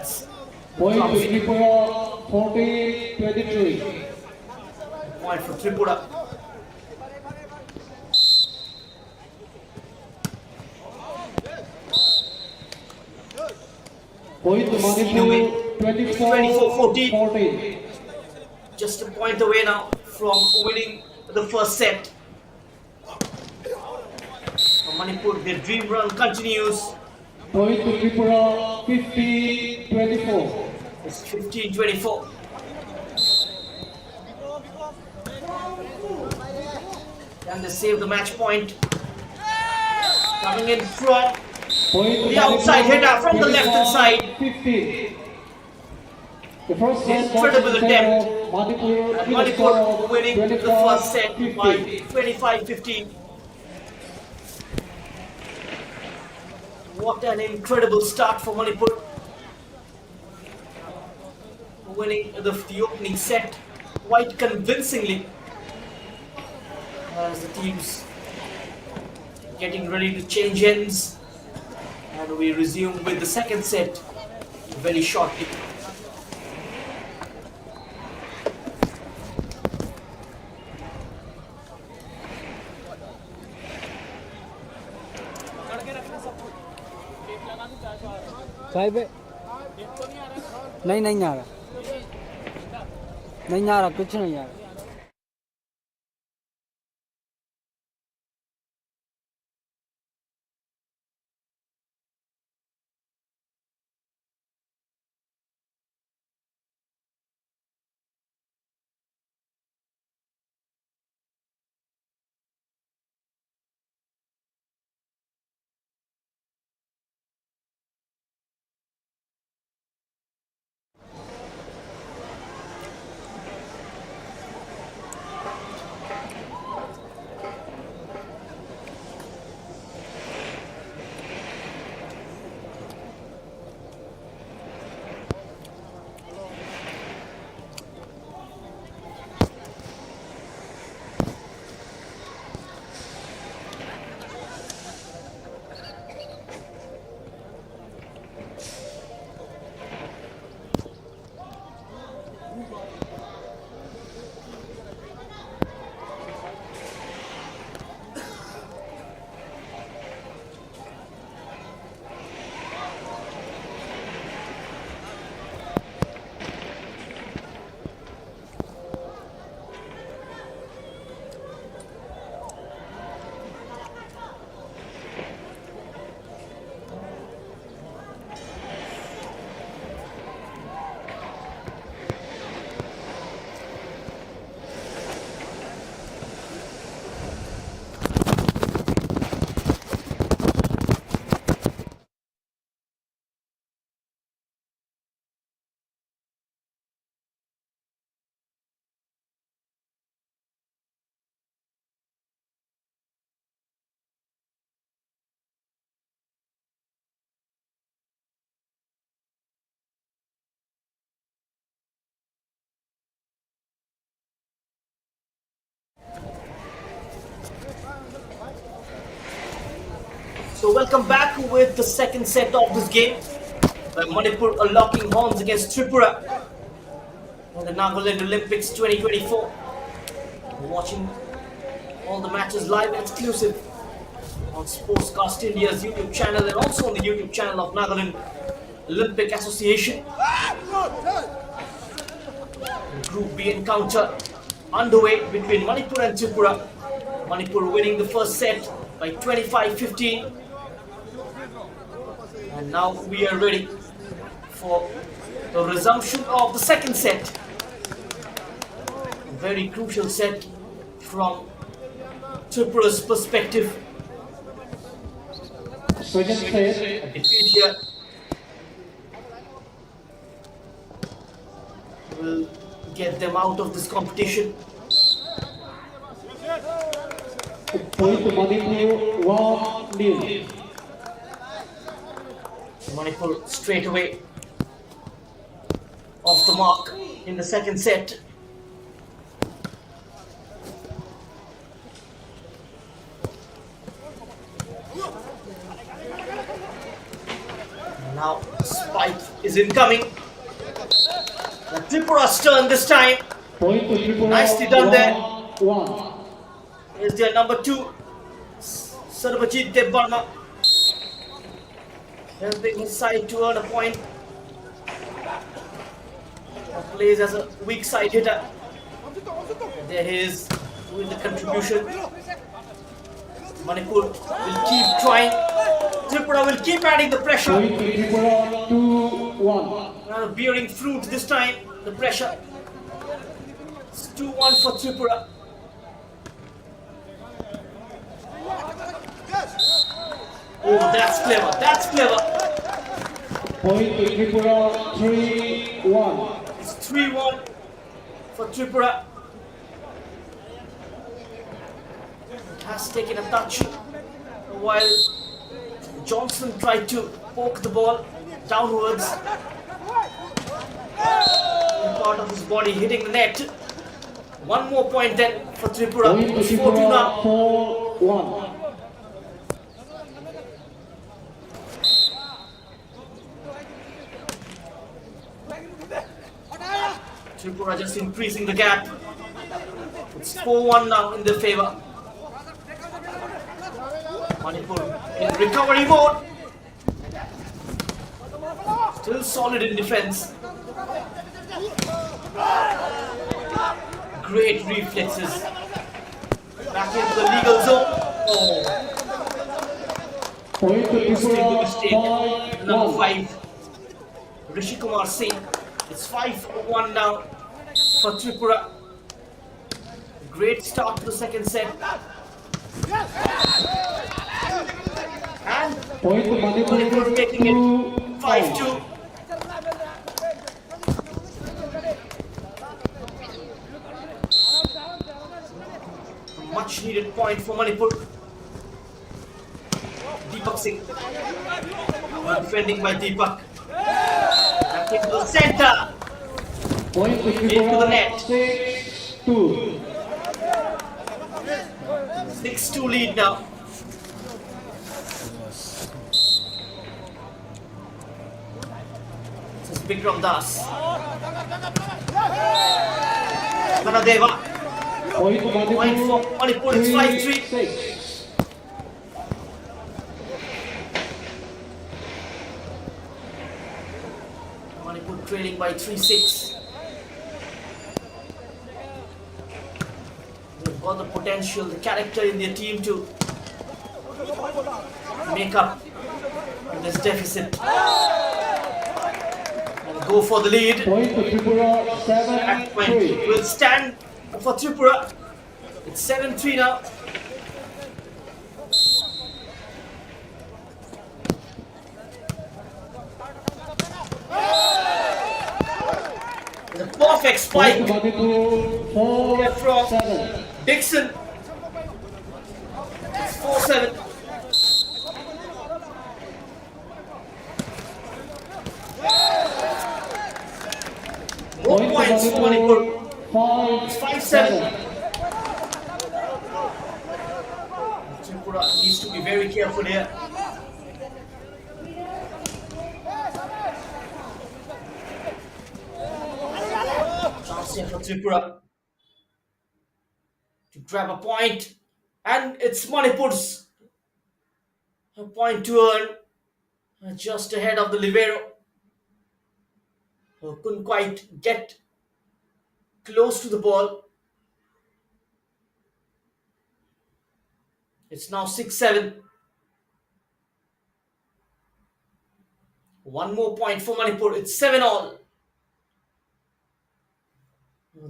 That's Point to Tripura, 14-23. point for Tripura. Point to Manipur, 24-14. Just a point away now from winning the first set. For Manipur, their dream run continues. Point to Tripura, 15-24. It's 15-24. Can they save the match point? Coming in from the outside hitter from the left hand side. 15. The first set, Incredible attempt. Manipur, Manipur winning the first set by 25-15. What an incredible start for Manipur. Winning the opening set quite convincingly. As the teams getting ready to change ends. And we resume with the second set very shortly. Sahib नहीं नहीं आ रहा नहीं आ रहा कुछ नहीं आ रहा So welcome back with the second set of this game. Manipur are locking horns against Tripura in the Nagaland Olympics 2024. Watching all the matches live and exclusive on Sportscast India's YouTube channel and also on the YouTube channel of Nagaland Olympic Association. Group B encounter underway between Manipur and Tripura. Manipur winning the first set by 25-15. And now we are ready for the resumption of the second set. A very crucial set from Tripura's perspective. Second set. A defeat here will get them out of this competition. Point to Manipur, 1-0. Manipur straight away off the mark in the second set. Now spike is is incoming. The Tripura's turn this time. Point to Tripura. Nicely done there. 1. Here's their number 2, Sarvajit Debbarma, helping his side to earn a point. Plays as a weak side hitter. There he is doing the contribution. Manipur will keep trying. Tripura will keep adding the pressure. Point to Tripura. 2-1. Bearing fruit this time, the pressure. It's 2-1 for Tripura. Oh, that's clever. That's clever. Point to Tripura. 3-1. It's 3-1 for Tripura. It has taken a touch while Johnson tried to poke the ball downwards. Part of his body hitting the net. One more point then for Tripura. Point to It's 4-2 now. Tripura. 4-1. Tripura just increasing the gap. It's 4-1 now in their favor. Manipur in recovery mode. Still solid in defense. Great reflexes. Back into the legal zone. Oh, Point to mistake the Tripura. mistake. Number 5-1. 5, Rishi Kumar Singh. It's 5-1 now for Tripura. Great start to the second set. And Point to Manipur Manipur. making it 2-5. 5-2. Much needed point for Manipur. Deepak Singh. Defending by Deepak. Back into the center. Point to Into the Tripura. net. 6-2. 6-2 lead now. This is Bikram Das. Kanadeva. Point to Point Manipur. for Manipur. It's 5-3. 3-6. Manipur trailing by 3-6. They've got the potential, the character in their team to make up this deficit and go for the lead. Point to Tripura. That point 7-3. will stand for Tripura. It's 7-3 now. The perfect Point spike to Manipur. from 4-7. Dixon. It's 4-7. More Point points to for Manipur. Manipur. It's 5-7. 5-7. Tripura needs to be very careful here. Chance here for Tripura to grab a point, and it's Manipur's a point to earn, just ahead of the libero. Couldn't quite get close to the ball. It's now 6-7. One more point for Manipur. It's 7-all.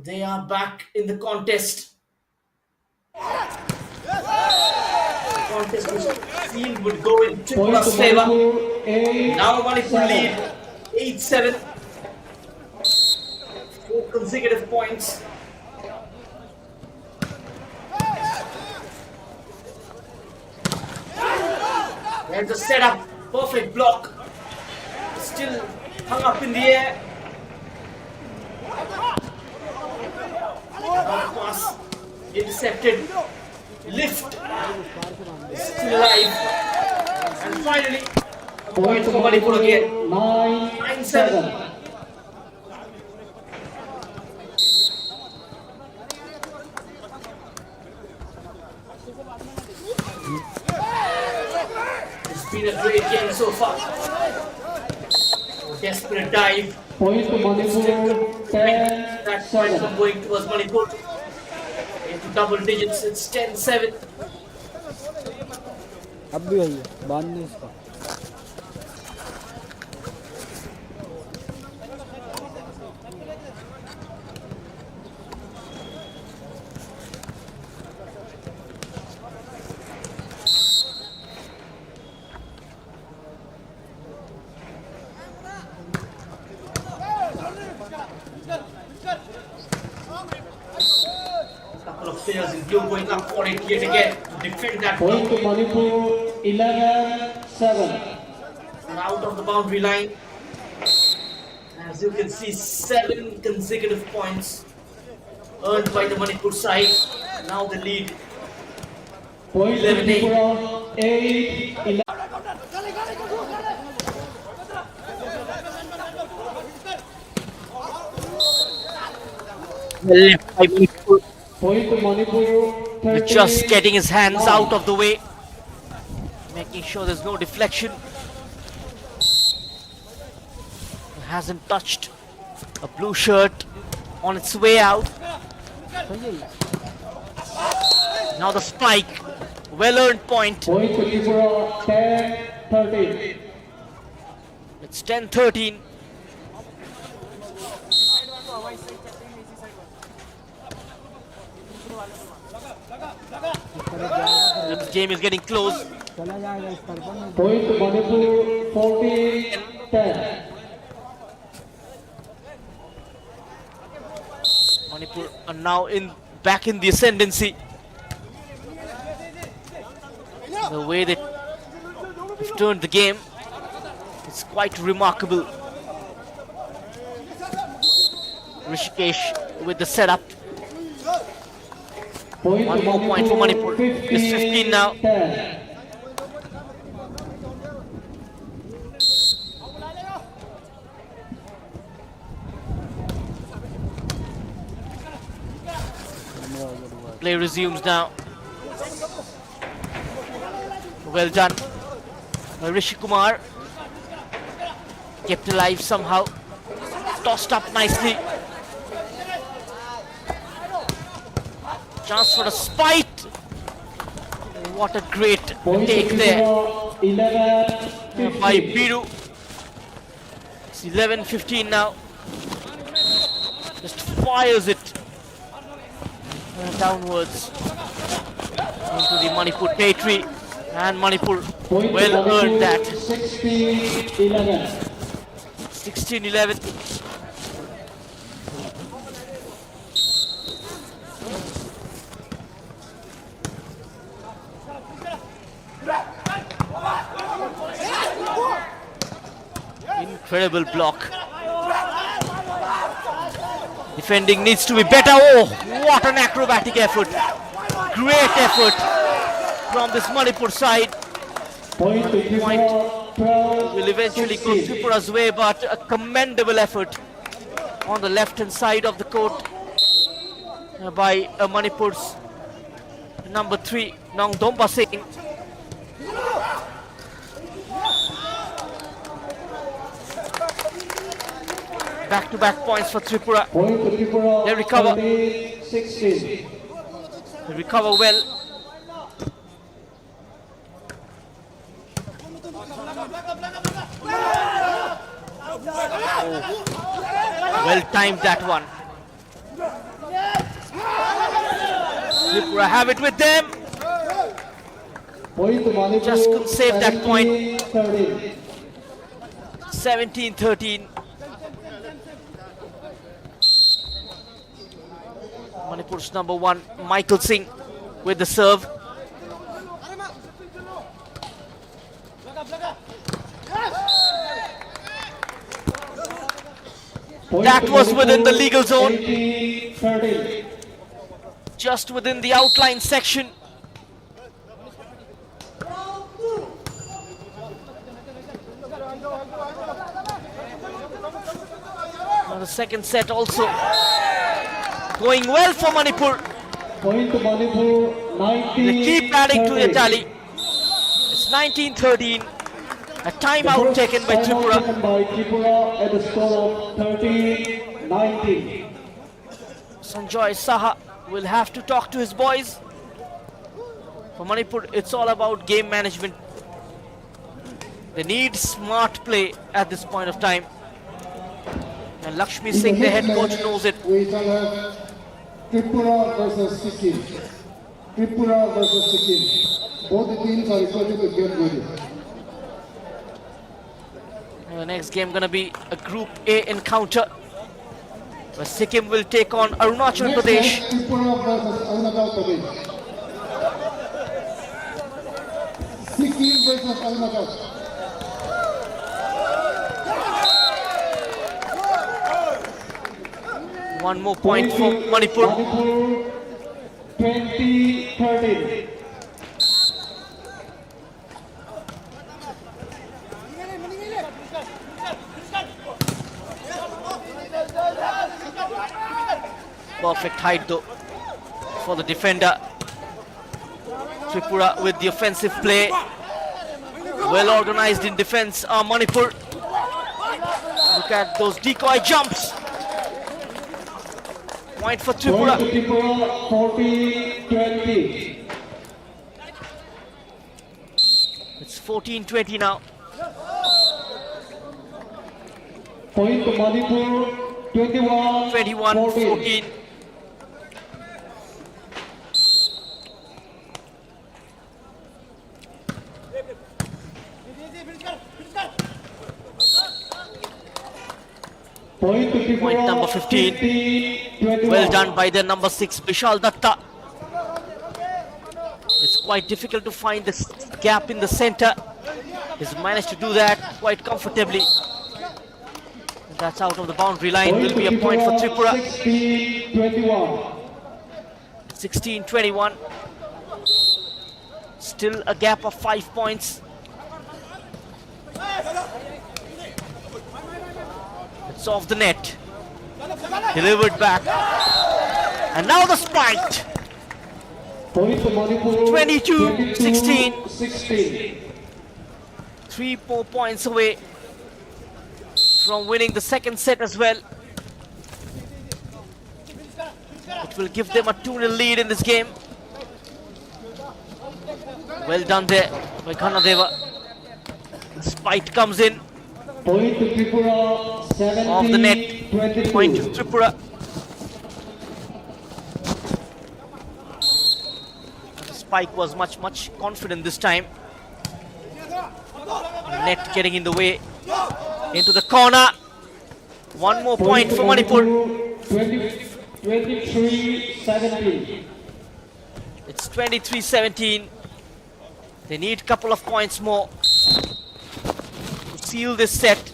They are back in the contest. The contest was seemed would go in Point Tripura's to favor. Manipur. 8-7. Now Manipur lead 8-7. 4 consecutive points. There's a setup. Perfect block. Still hung up in the air. Now pass intercepted. Lift. Still alive. And finally, a Point for Manipur again. 9-7. 9-7. It's been a great game so far. Desperate dive. Point to Manipur, That point 10-7. from going towards Manipur. Into double digits, it's 10-7. अब भी वही है बांध नहीं इसका Couple of players in blue going up for it yet again to defend that Point block. to Manipur, 11-7. And out of the boundary line. As you can see, 7 consecutive points earned by the Manipur side. Now the lead. Point to 11-8. Tripura, 8-11. Left by Manipur. Point to Manipur, 13. Just getting his hands out of the way. Making sure there's no deflection. Hasn't touched a blue shirt on its way out. Now the spike. Well earned point. Point to Tripura, 10-13. It's 10-13. The game is getting close. चला जाएगा इस पर पर Point to Manipur, 14-10. Manipur are now back in the ascendancy. The way they've turned the game, it's quite remarkable. Rishikesh with the setup. Point One to more point for Manipur. It's 15 now. 10. Play resumes now. Well done by Rishi Kumar. Kept alive somehow. Tossed up nicely. Chance for a spite. What a great Point take to there Tripura, by 11-15. Biru. It's 11-15 now. Just fires it downwards into the Manipur territory, and Manipur Point to well earned Manipur, that. 16-11. 16-11. Incredible block. Defending needs to be better. Oh, what an acrobatic effort. Great effort from this Manipur side. Point to Tripura, 12. Will eventually go Tripura's way, but a commendable effort on the left hand side of the court by Manipur's number 3, Nongdompa Singh. Back-to-back points for Tripura. Point to Tripura, They recover. 13-16. They recover well. Well timed that one. Tripura have it with them. Point to Manipur, Just couldn't save that point. 17-13. 17-13. Manipur's number 1, Michael Singh, with the serve. Point That to was within the Manipur, legal zone. 18-13. Just within the outline section. The second set also going well for Manipur. Point to Manipur, 19. They keep adding to the tally. It's 19-13. A timeout taken by Tripura. Taken by Tripura at the score of 13-19. Sanjoy Saha will have to talk to his boys. For Manipur, it's all about game management. They need smart play at this point of time. And Lakshmi Singh, the head coach, knows it. We shall have Tripura versus Sikkim. Tripura versus Sikkim. Both the teams are requested to get ready. And the next game gonna be a Group A encounter, where Sikkim will take on Arunachal Pradesh. Tripura versus Arunachal Pradesh. Sikkim versus Arunachal. One more point for Manipur. Manipur, 20-13. Perfect height though for the defender. Tripura with the offensive play. Well organized in defense are Manipur. Look at those decoy jumps. Point for Tripura. Point to Tripura, 40-20. It's 14-20 now. Point to Manipur, 21-14. Point to Tripura, Point number 15. 50-21. Well done by the number 6, Vishal Datta. It's quite difficult to find this gap in the center. He's managed to do that quite comfortably. That's out of the boundary line. Will be a point for Tripura. 16-21. 16-21. Still a gap of 5 points. It's off the net. Delivered back. And now the spike. Point to Manipur, 22-16. 16. 3 more points away from winning the second set as well. It will give them a 2-0 lead in this game. Well done there by Ghanadeva. Spike comes in. Point to Tripura, 70, Off the net. 22. Point to Tripura. The spike was much confident this time. Net getting in the way. Into the corner. One more point for Manipur. 23-17. It's 23-17. They need a couple of points more to seal this set.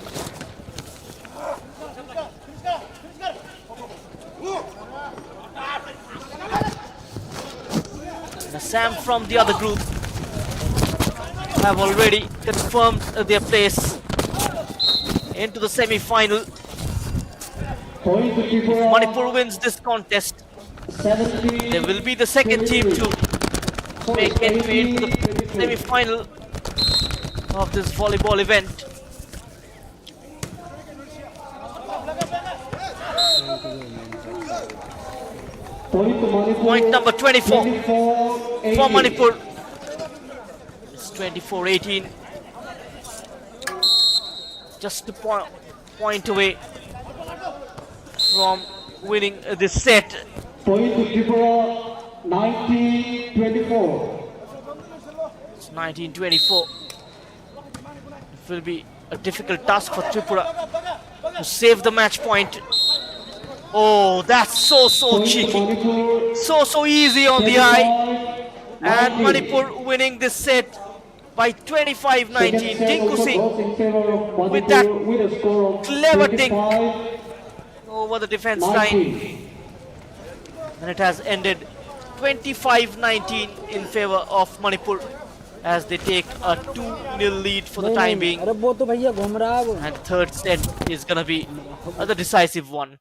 The Sam from the other group have already confirmed their place into the semi-final. Point to Tripura, Manipur wins this contest. 70. They will be the second team to make entry into the semi-final of this volleyball event. Point to Manipur, Point number 24 24-18. for Manipur. It's 24-18. Just a point away from winning this set. Point to Tripura, 19-24. It's 19-24. It will be a difficult task for Tripura to save the match point. Oh, that's so Point to cheeky. Manipur, So easy on the eye. 25, And 19. Manipur winning this set by 25-19. Second set Dinku also Singh goes in favor of Manipur with that with a score of clever dink 25, over the defense line. 19. And it has ended 25-19 in favor of Manipur. as they take a 2-0 lead for the नहीं time नहीं being. अरे वो तो भैया घूम रहा है वो And the third set is gonna be the decisive one.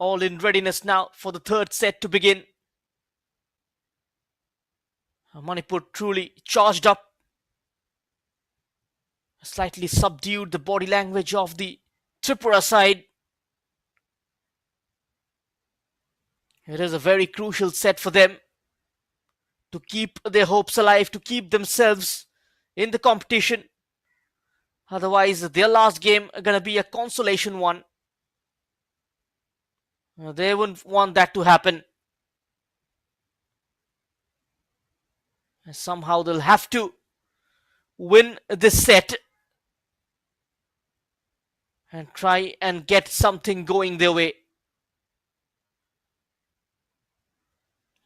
All in readiness now for the third set to begin. Manipur truly charged up, slightly subdued the body language of the Tripura side. It is a very crucial set for them to keep their hopes alive, to keep themselves in the competition. Otherwise, their last game is gonna be a consolation one. They wouldn't want that to happen. And somehow they'll have to win this set and try and get something going their way.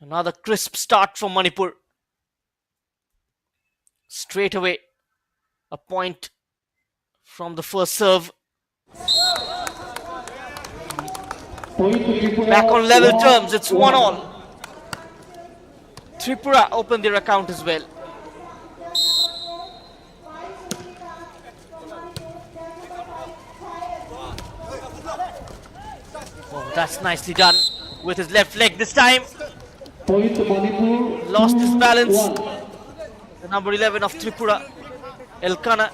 Another crisp start from Manipur. Straight away, a point from the first serve. Back on level terms, it's 1-all. Tripura opened their account as well. Oh, that's nicely done with his left leg this time. Point Manipur. Lost his balance. 2-1. The number 11 of Tripura, Elkana.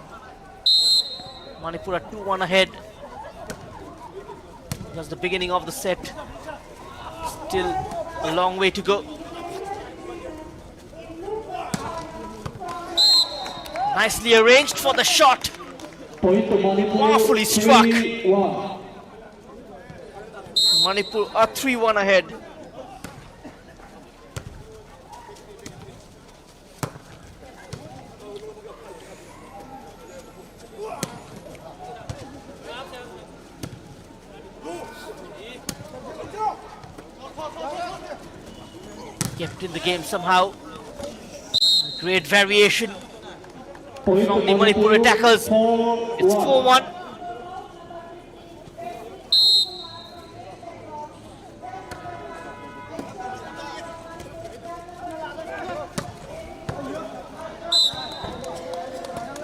Manipur 2-1 ahead. That's the beginning of the set. Still a long way to go. Nicely arranged for the shot. Point Manipur. Powerfully struck. 3-1. Manipur are 3-1 ahead. Kept in the game somehow. Great variation Point from the Manipur attackers. 4-1. It's 4-1.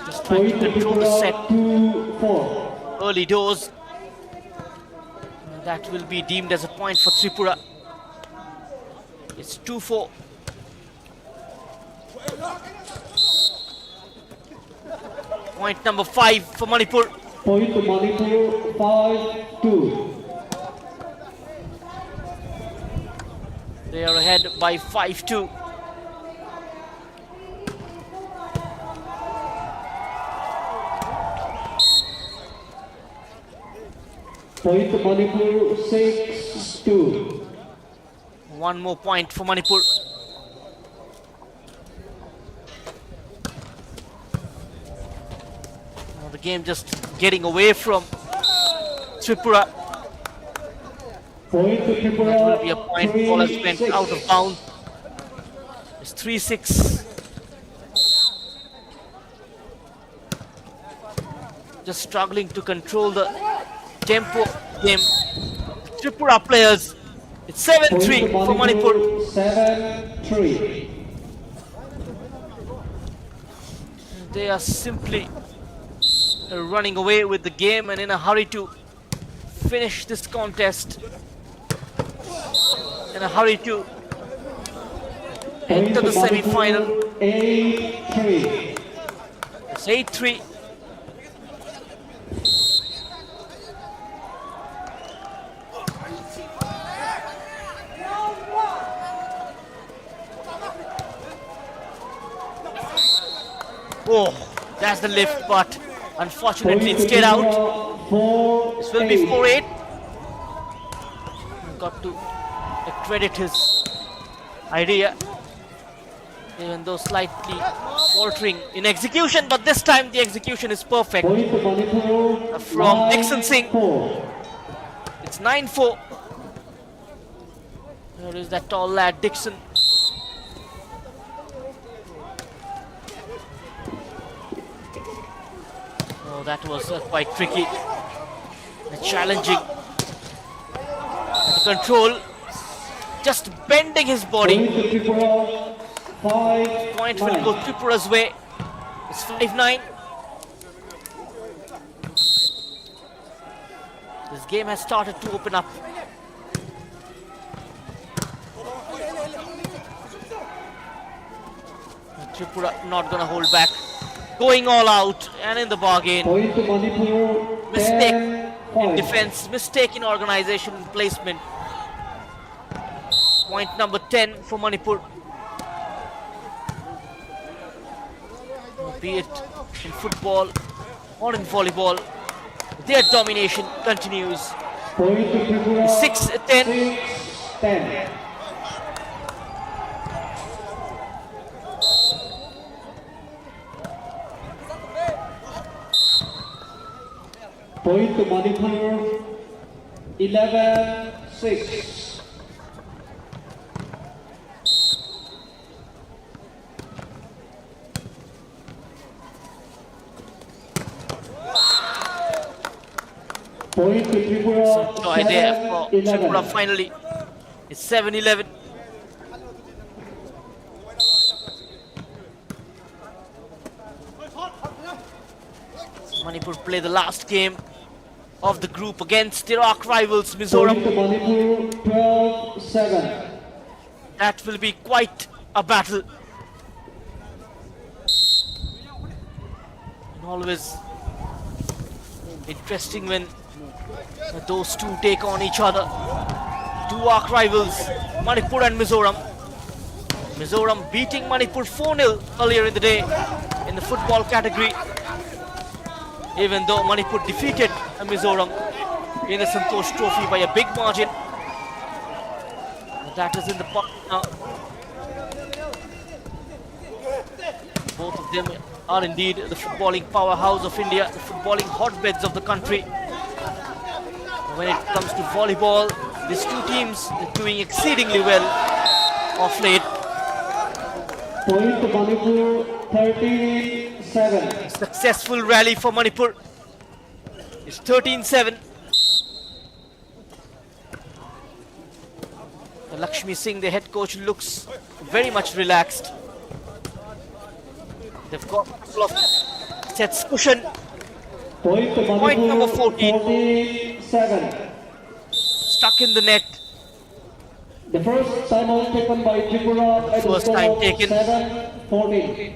Just trying to Point control the set. 2-4. Early doors. That will be deemed as a point for Tripura. It's 2-4. Point number 5 for Manipur. Point to Manipur, 5-2. They are ahead by 5-2. Point to Manipur, 6-2. One more point for Manipur. Now the game just getting away from Tripura. Point to Tripura, That will be a point. Ball has went 3-6. out of bounds. It's 3-6. Just struggling to control the tempo game. Tripura players. It's 7-3 for Manipur. 7-3. They are simply running away with the game and in a hurry to finish this contest. In a hurry to enter the semi-final. 8-3. It's 8-3. Oh, that's the lift, but unfortunately it stayed out. This will be 4-8. Got to credit his idea, even though slightly faltering in execution, but this time the execution is perfect. Point to Manipur, From Dixon Singh. 9-4. It's 9-4. There is that tall lad, Dixon. Oh, that was quite tricky. Challenging to control. Just bending his body. Point to Tripura, 5-9. Point will go Tripura's way. It's 5-9. This game has started to open up. Tripura not gonna hold back. Going all out and in the bargain. Point to Manipur, Mistake 10-5. in defense, mistake in organization and placement. Point number 10 for Manipur. Be it in football or in volleyball, their domination continues. Point to Tripura, 6-10. 6-10. Point to Manipur, 11-6. Point to Tripura, Joy there for Tripura 7-11. finally. It's 7-11. Manipur play the last game of the group against their arch rivals Point Mizoram. to Manipur, 12-7. That will be quite a battle. And always interesting when those two take on each other. Two arch rivals, Manipur and Mizoram. Mizoram beating Manipur 4-0 earlier in the day in the football category. Even though Manipur defeated Mizoram in the Santosh Trophy by a big margin. That is in the past now. Both of them are indeed the footballing powerhouse of India, the footballing hotbeds of the country. When it comes to volleyball, these two teams are doing exceedingly well of late. Point to Manipur, 13-7. Successful rally for Manipur. It's 13-7. Lakshmi Singh, the head coach, looks very much relaxed. They've got a couple of sets cushion. Point to Manipur, Point number 14. 14-7. Stuck in the net. The first timeout taken by Tripura at the First score time of taken. 7-14.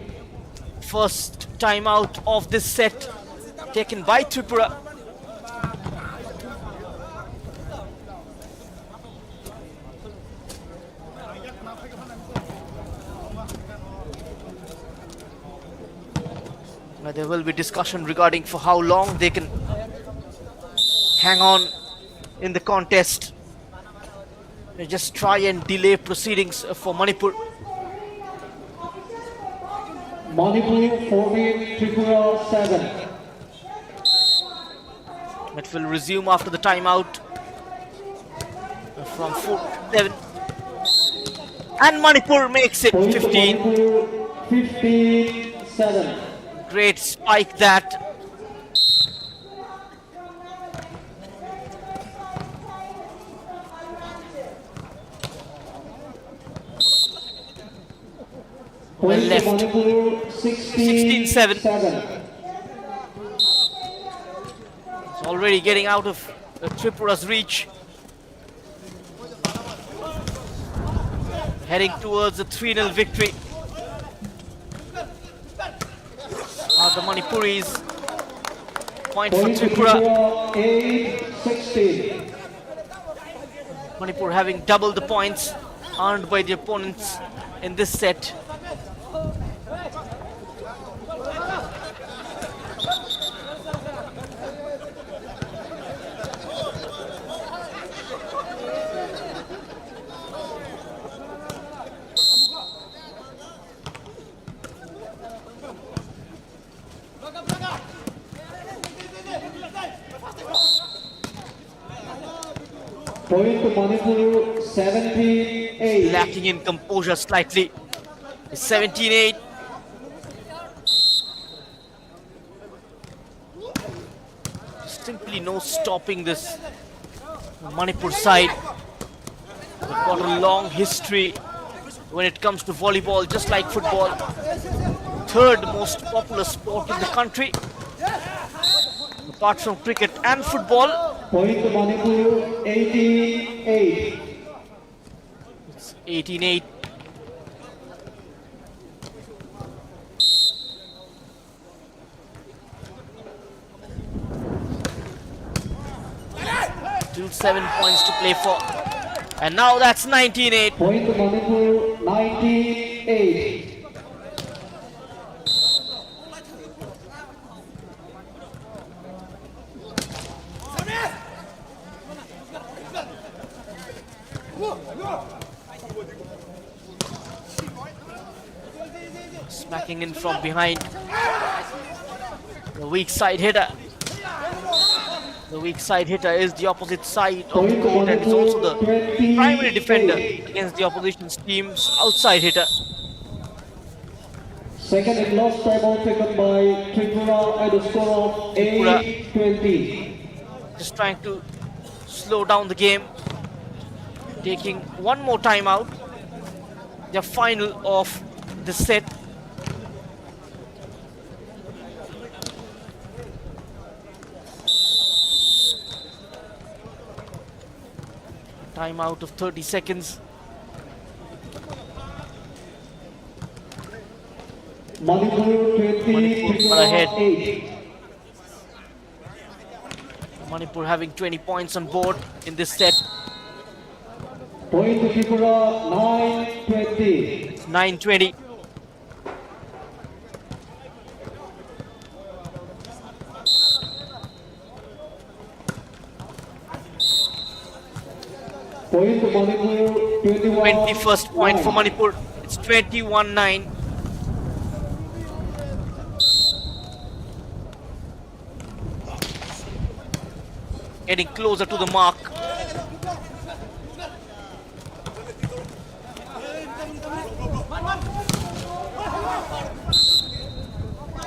First timeout of this set taken by Tripura. Now there will be discussion regarding for how long they can hang on in the contest. They just try and delay proceedings for Manipur. Manipur 14, Tripura 7. It will resume after the timeout from 4-7. And Manipur makes it Point to 15. Manipur 15-7. Great spike that. Point to left. Manipur 16-7. 16-7. It's already getting out of Tripura's reach. Heading towards a 3-0 victory. Now the Manipuris. Point for Point to Tripura. Tripura 8-16. Manipur having doubled the points earned by the opponents in this set. Point to Manipur 17-8. Lacking in composure slightly. 17-8. Simply no stopping this Manipur side. They've got a long history when it comes to volleyball, just like football. Third most popular sport in the country, apart from cricket and football. Point to Manipur 18-8. It's 18-8. Still 7 points to play for. And now that's 19-8. Point to Manipur 19-8. Smacking in from behind. The weak side hitter. The weak side hitter is the opposite side of the court and is also the primary defender against the opposition's team's outside hitter. Second and last timeout taken by Tripura at a score of 8-20. Just trying to slow down the game. Taking one more timeout. The final of the set. Timeout of 30 seconds. Manipur 20, Manipur Tripura ahead. 8. Manipur having 20 points on board in this set. Point to Tripura 9-20. 9-20. Point to Manipur 21. 21st point for Manipur. It's 21-9. Getting closer to the mark.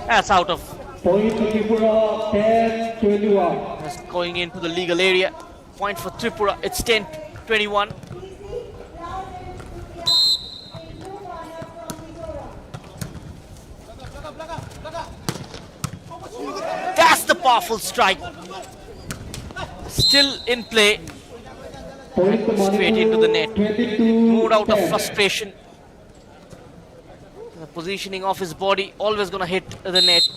That's out of. Point to Tripura 10-21. That's going into the legal area. Point for Tripura. It's 10-21. That's the powerful strike. Still in play. Point to Straight into the net. Manipur 22. Moved out of 10. frustration. The positioning of his body always gonna hit the net.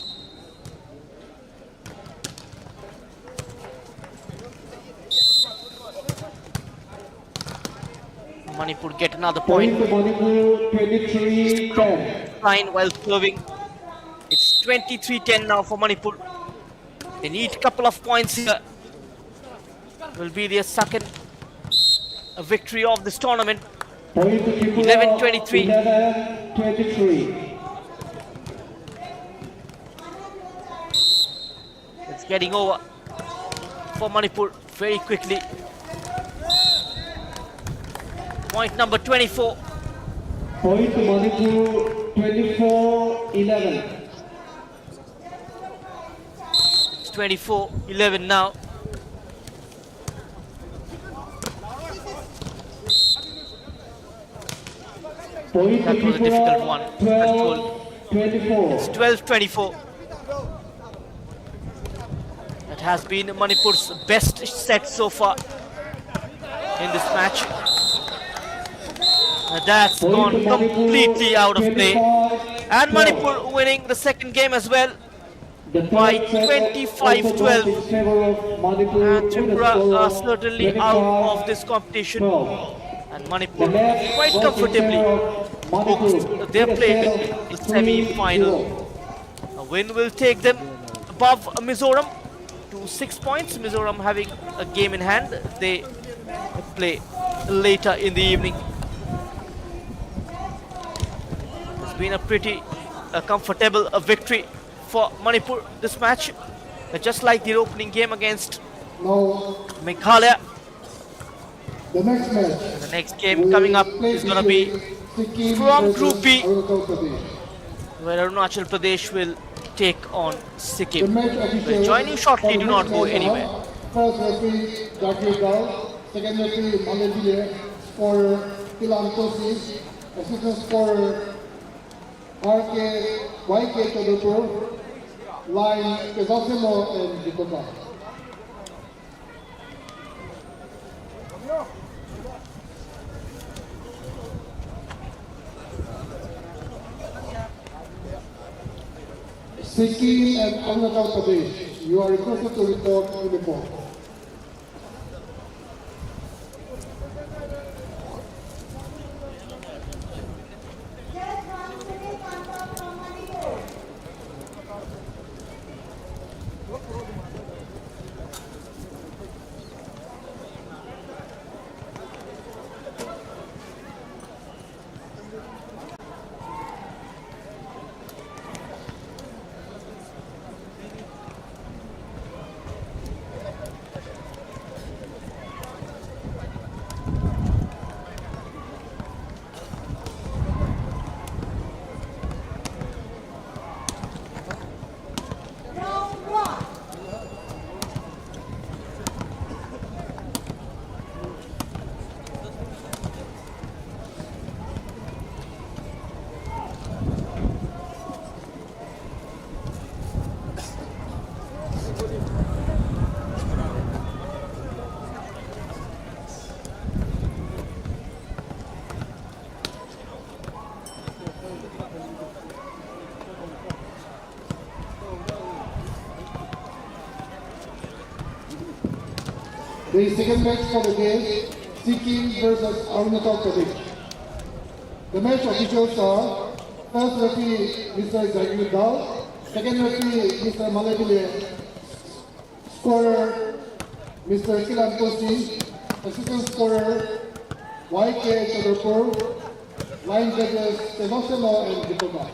Manipur get another point. Point to Manipur, 23-10. Line while serving. It's 23-10 now for Manipur. They need a couple of points here. Will be their second victory of this tournament. Point to Tripura, 11-23. 11-23. It's getting over for Manipur very quickly. Point number 24. Point to Manipur, 24-11. It's 24-11 now. Point to That was a difficult Tripura, one. Control. 12-24. It's 12-24. That has been Manipur's best set so far in this match. That's Point gone to Manipur, completely out of play. 25-12. And Manipur winning the second game as well. The by third set 25-12. also goes in favor of Manipur And with a Tripura score are of certainly out of this competition. 25-12. And Manipur The match quite goes in comfortably favor of Manipur booked their with a place score in of the semi-final. 3-0. A win will take them above Mizoram to 6 points. Mizoram having a game in hand. They play later in the evening. It's been a pretty comfortable victory for Manipur this match. Just like the opening game against Now, Meghalaya. the next match. The next game coming up is going to be Sikkim from versus Group B, Arunachal Pradesh. where Arunachal Pradesh will take on The Sikkim. match We'll officials join you shortly, for do the not next go match anywhere. are First referee Jackie Dao, second referee Malaysia, scorer Kilan Tosi, assistant scorer YK Todopur, line Pesosimo and Jikoka. Sikkim and Arunachal Pradesh, you are requested to report to the court. The second match for the game, Sikkim versus Arunachal Pradesh. The match officials are first referee Mr. Jagir Dal, second referee Mr. Malayville, scorer Mr. Kilan Tosi, assistant scorer YK Todopur, line judges Tenoseno and Jikoka.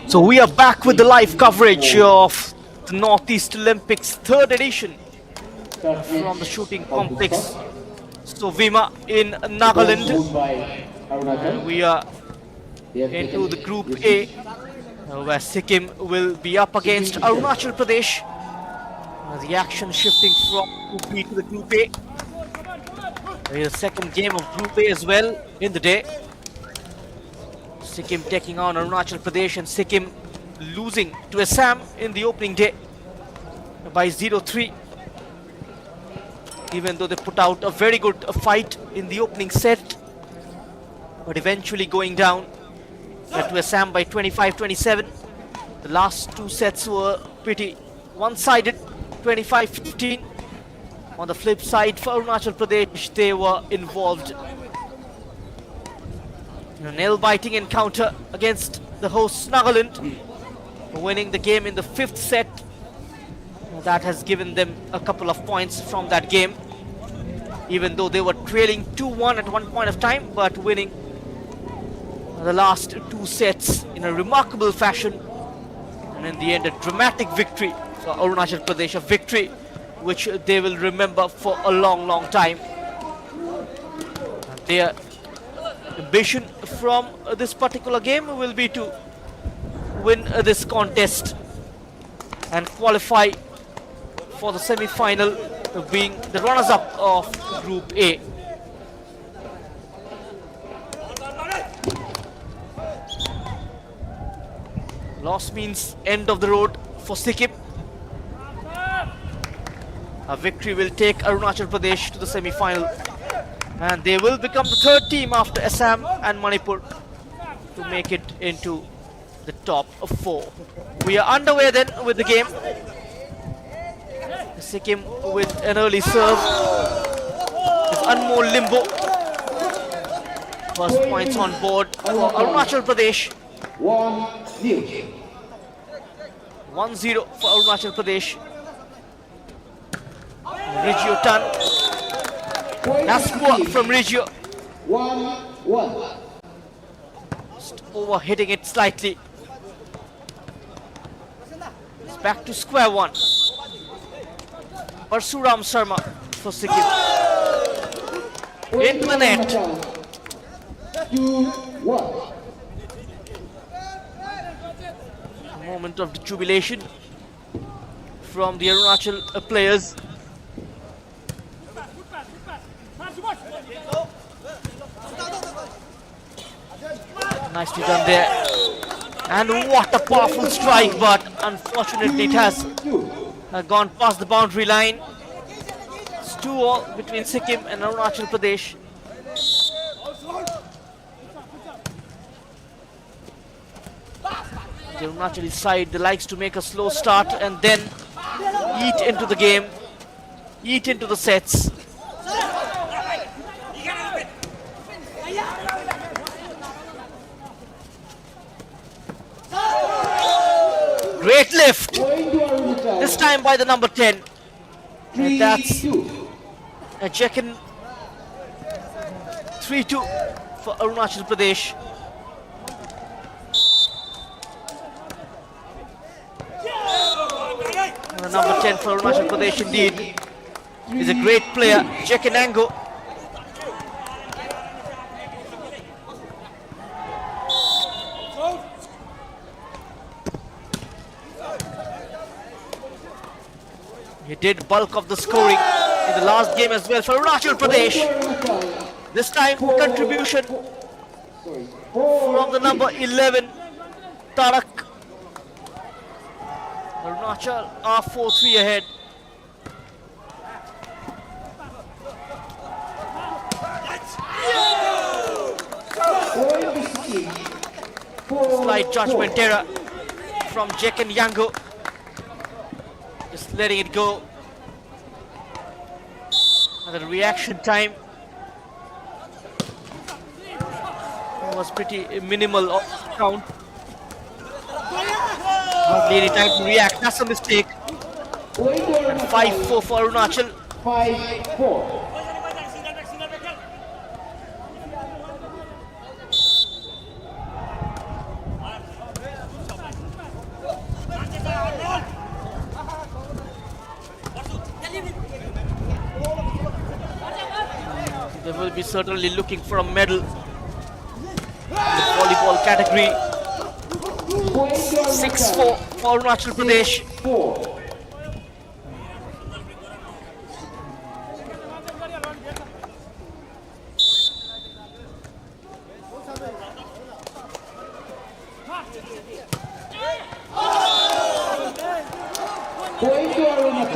So we are back with the live coverage of the Northeast Olympics 3rd edition from the shooting complex Sovima in Nagaland. And we are into the Group A, where Sikkim will be up against Arunachal Pradesh. The action shifting from Group B to the Group A. There is a second game of Group A as well in the day. Sikkim taking on Arunachal Pradesh, and Sikkim losing to Assam in the opening day by 0-3. Even though they put out a very good fight in the opening set, but eventually going down to Assam by 25-27. The last two sets were pretty one-sided, 25-15. On the flip side, for Arunachal Pradesh, they were involved in a nail-biting encounter against the hosts Nagaland, winning the game in the 5th set. That has given them a couple of points from that game, even though they were trailing 2-1 at one point of time, but winning the last two sets in a remarkable fashion, and in the end a dramatic victory for Arunachal Pradesh, a victory which they will remember for a long time. Their ambition from this particular game will be to win this contest and qualify for the semi-final, being the runners-up of Group A. Loss means end of the road for Sikkim. A victory will take Arunachal Pradesh to the semi-final, and they will become the 3rd team after Assam and Manipur to make it into the top 4. We are underway then with the game. Sikkim with an early serve. It's Anmol Limbo. First points on board for Arunachal Pradesh. 1-0 for Arunachal Pradesh. Regio Tan. That's poor from Regio. 1-1. Just over-hitting it slightly. It's back to square one. Parsuram Sharma for Sikkim. Into the net. 2-1. A moment of jubilation from the Arunachal players. Nicely done there. And what a powerful strike, but unfortunately it has gone past the boundary line. It's 2-all between Sikkim and Arunachal Pradesh. The Arunachal side likes to make a slow start and then eat into the game, eat into the sets. Great lift, this time by the number 10. And that's a Jekin. 3-2 for Arunachal Pradesh. And the number 10 for Arunachal Pradesh indeed is a great player, Jekin Ango. He did bulk of the scoring in the last game as well for Arunachal Pradesh. This time contribution from the number 11, Tarak. Arunachal are 4-3 ahead. Slight judgment error from Jekin Yango. Just letting it go. And the reaction time was pretty minimal on count. Hardly any time to react. That's a mistake. And 5-4 for Arunachal. 5-4. be certainly looking for a medal in the volleyball category. 6-4 for Arunachal Pradesh. 4. Point to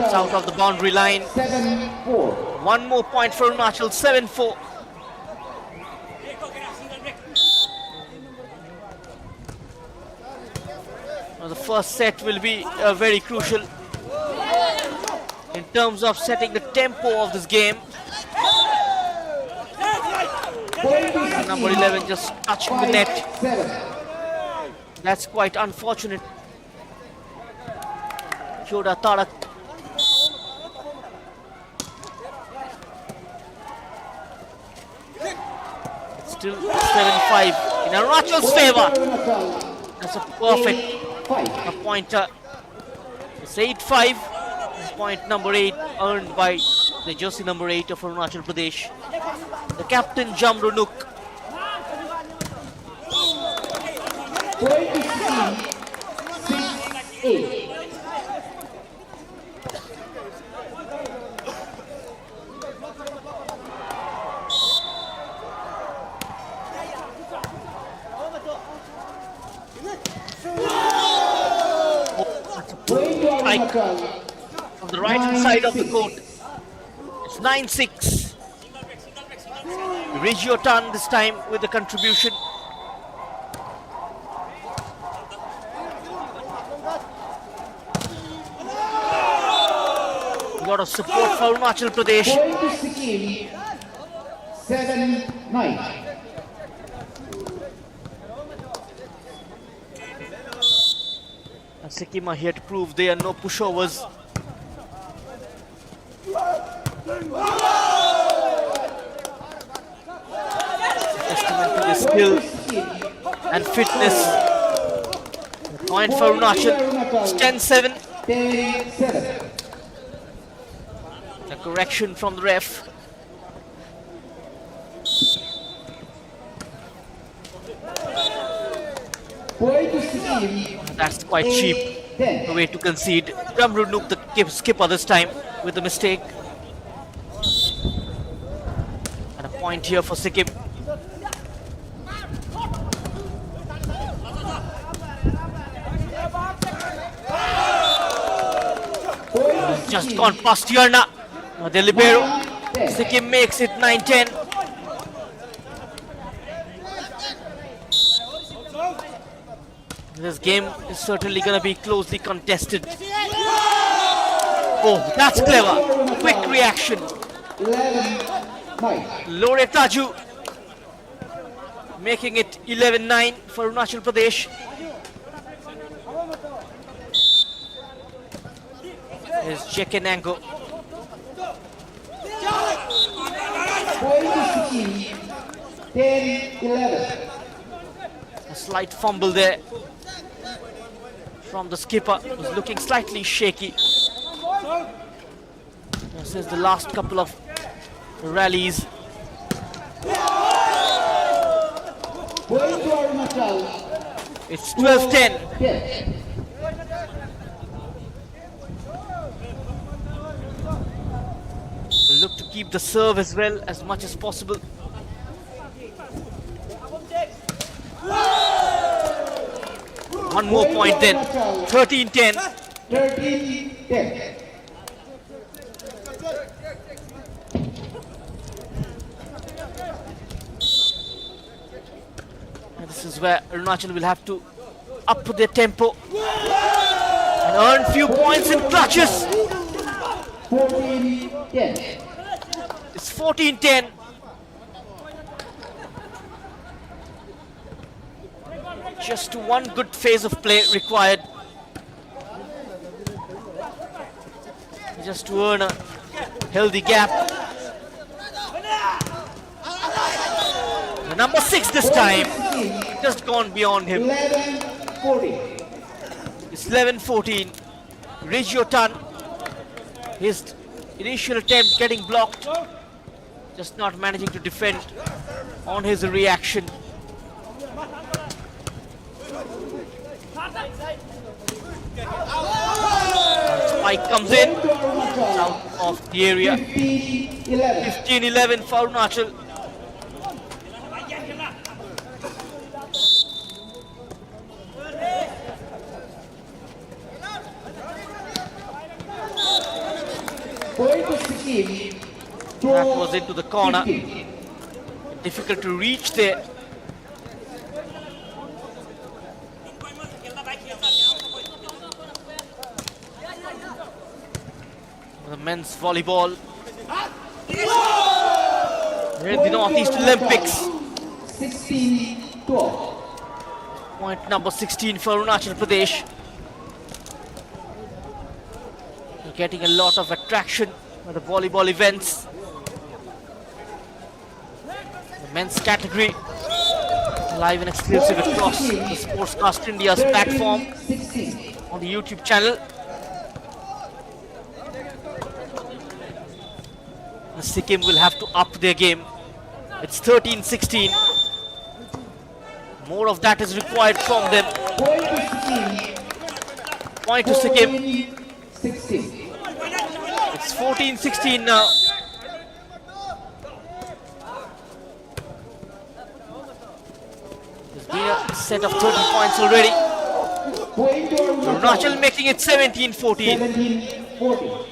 It's out Arunachal. of the boundary line. 7-4. One more point for Arunachal, 7-4. Now the first set will be very crucial in terms of setting the tempo of this game. Point to Number 11 just touching the net. 5-7. That's quite unfortunate. Yoda Tarak. Still 7-5 in Arunachal's favor. Arunachal. That's a perfect 5. pointer. It's 8-5. Point number 8 earned by the jersey number 8 of Arunachal Pradesh. The captain Jamru Nook. Point to Sikkim. 6-8. Point to Arunachal. From the right hand side of the court. It's 9-6. Regio Tan this time with the contribution. A lot of support for Arunachal Pradesh. Point to Sikkim. 7-9. And Sikkim are here to prove they are no pushovers. Testament to their skill and fitness. Point for Arunachal. It's 10-7. 10-7. A correction from the ref. Point to Sikkim. That's quite cheap. 10. The way to concede. Jamru Nook, the skipper this time, with the mistake. And a point here for Sikkim. Point to Just Sikkim. gone past Yarna. Now the libero. 10. Sikkim makes it 9-10. This game is certainly going to be closely contested. Oh, that's clever. Quick reaction. 11-9. Lore Taju making it 11-9 for Arunachal Pradesh. Here's Jekenango. Point to Sikkim. 10-11. A slight fumble there from the skipper, who's looking slightly shaky. This is the last couple of rallies. Point to Arunachal. It's 12-10. 10. We'll look to keep the serve as well as much as possible. One more point then. 13-10. 13-10. And this is where Arunachal will have to up their tempo and earn few points in clutches. 14-10. It's 14-10. Just one good phase of play required. Just to earn a healthy gap. The number 6 this time. Just gone beyond him. 11-14. It's 11-14. Regio Tan. His initial attempt getting blocked. Just not managing to defend on his reaction. Spike comes in, out of the area. 15-11 for Arunachal. Point to Sikkim. That was into the corner. Difficult to reach there. The men's volleyball in the Northeast Olympics. 16-12. Point number 16 for Arunachal Pradesh. They're getting a lot of attraction at the volleyball events. The men's category live and exclusive across the Sportscast India's platform 16. on the YouTube channel. Sikkim will have to up their game. It's 13-16. More of that is required from them. Point to Sikkim. Point to Sikkim. 16. It's 14-16 now. There's been a set of 30 points already. Point to Arunachal making it 17-14. 17-14.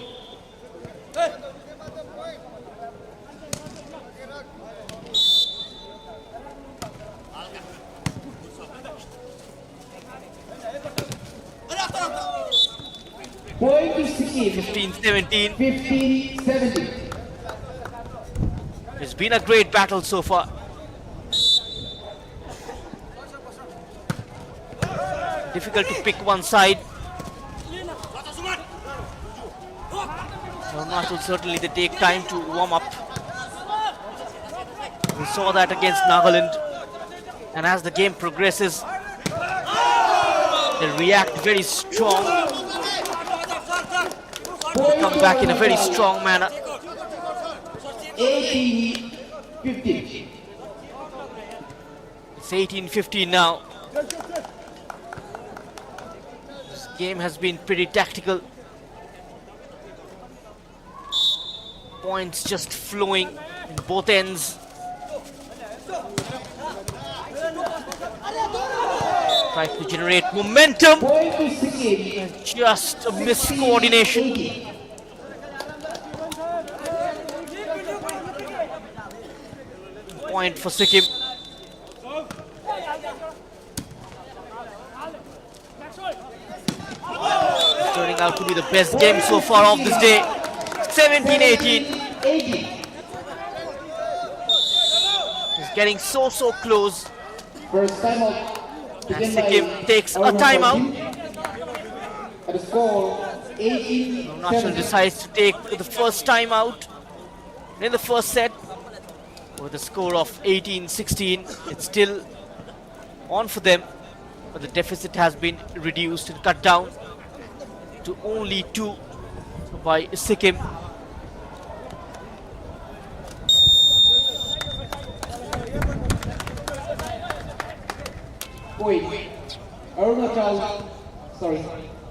Point to Sikkim. 15-17. 15-17. It's been a great battle so far. Difficult to pick one side. Arunachal certainly they take time to warm up. We saw that against Nagaland. And as the game progresses, they react very strong. Come back in a very strong manner. 18-15. It's 18-15 now. This game has been pretty tactical. Points just flowing in both ends. Try to generate momentum. Point to Sikkim. Just a miscoordination. 18. Point for Sikkim. Turning out to be the best game so far of this day. 17-18. 18. It's getting so close. First timeout. And Sikkim takes a timeout. At a score Arunachal 18-17. decides to take the first timeout in the first set with a score of 18-16. It's still on for them, but the deficit has been reduced and cut down to only 2 by Sikkim. Point. Arunachal. Sorry.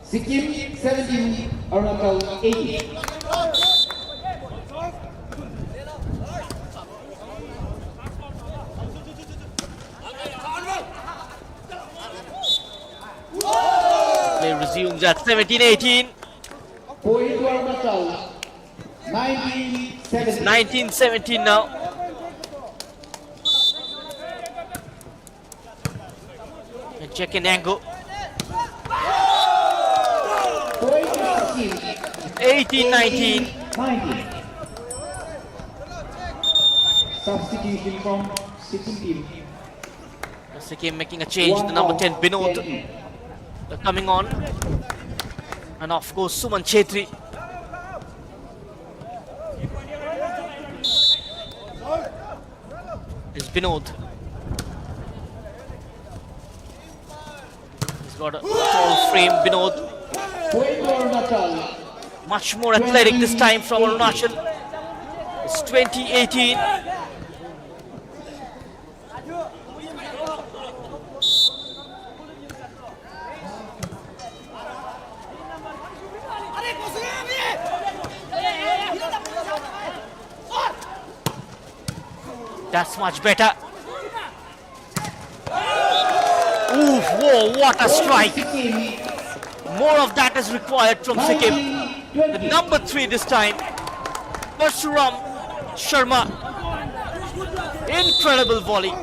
Sikkim 17. Arunachal 18. Play resumes at 17-18. Point to Arunachal. 19-17. 19-17 now. And check in angle. Point to Sikkim. 18-19. 19. Substitution from Sikkim team. Sikkim making a change. The number 10 Binod coming on. And of course Suman Chetri. Is Binod. He's got a tall frame, Binod. Point to Arunachal. Much more athletic this time from Arunachal. His 2018. That's much better. Ooh, whoa, what a strike. More of that is required from Sikkim. The number 3 this time. Mizoram Sharma. Incredible volley.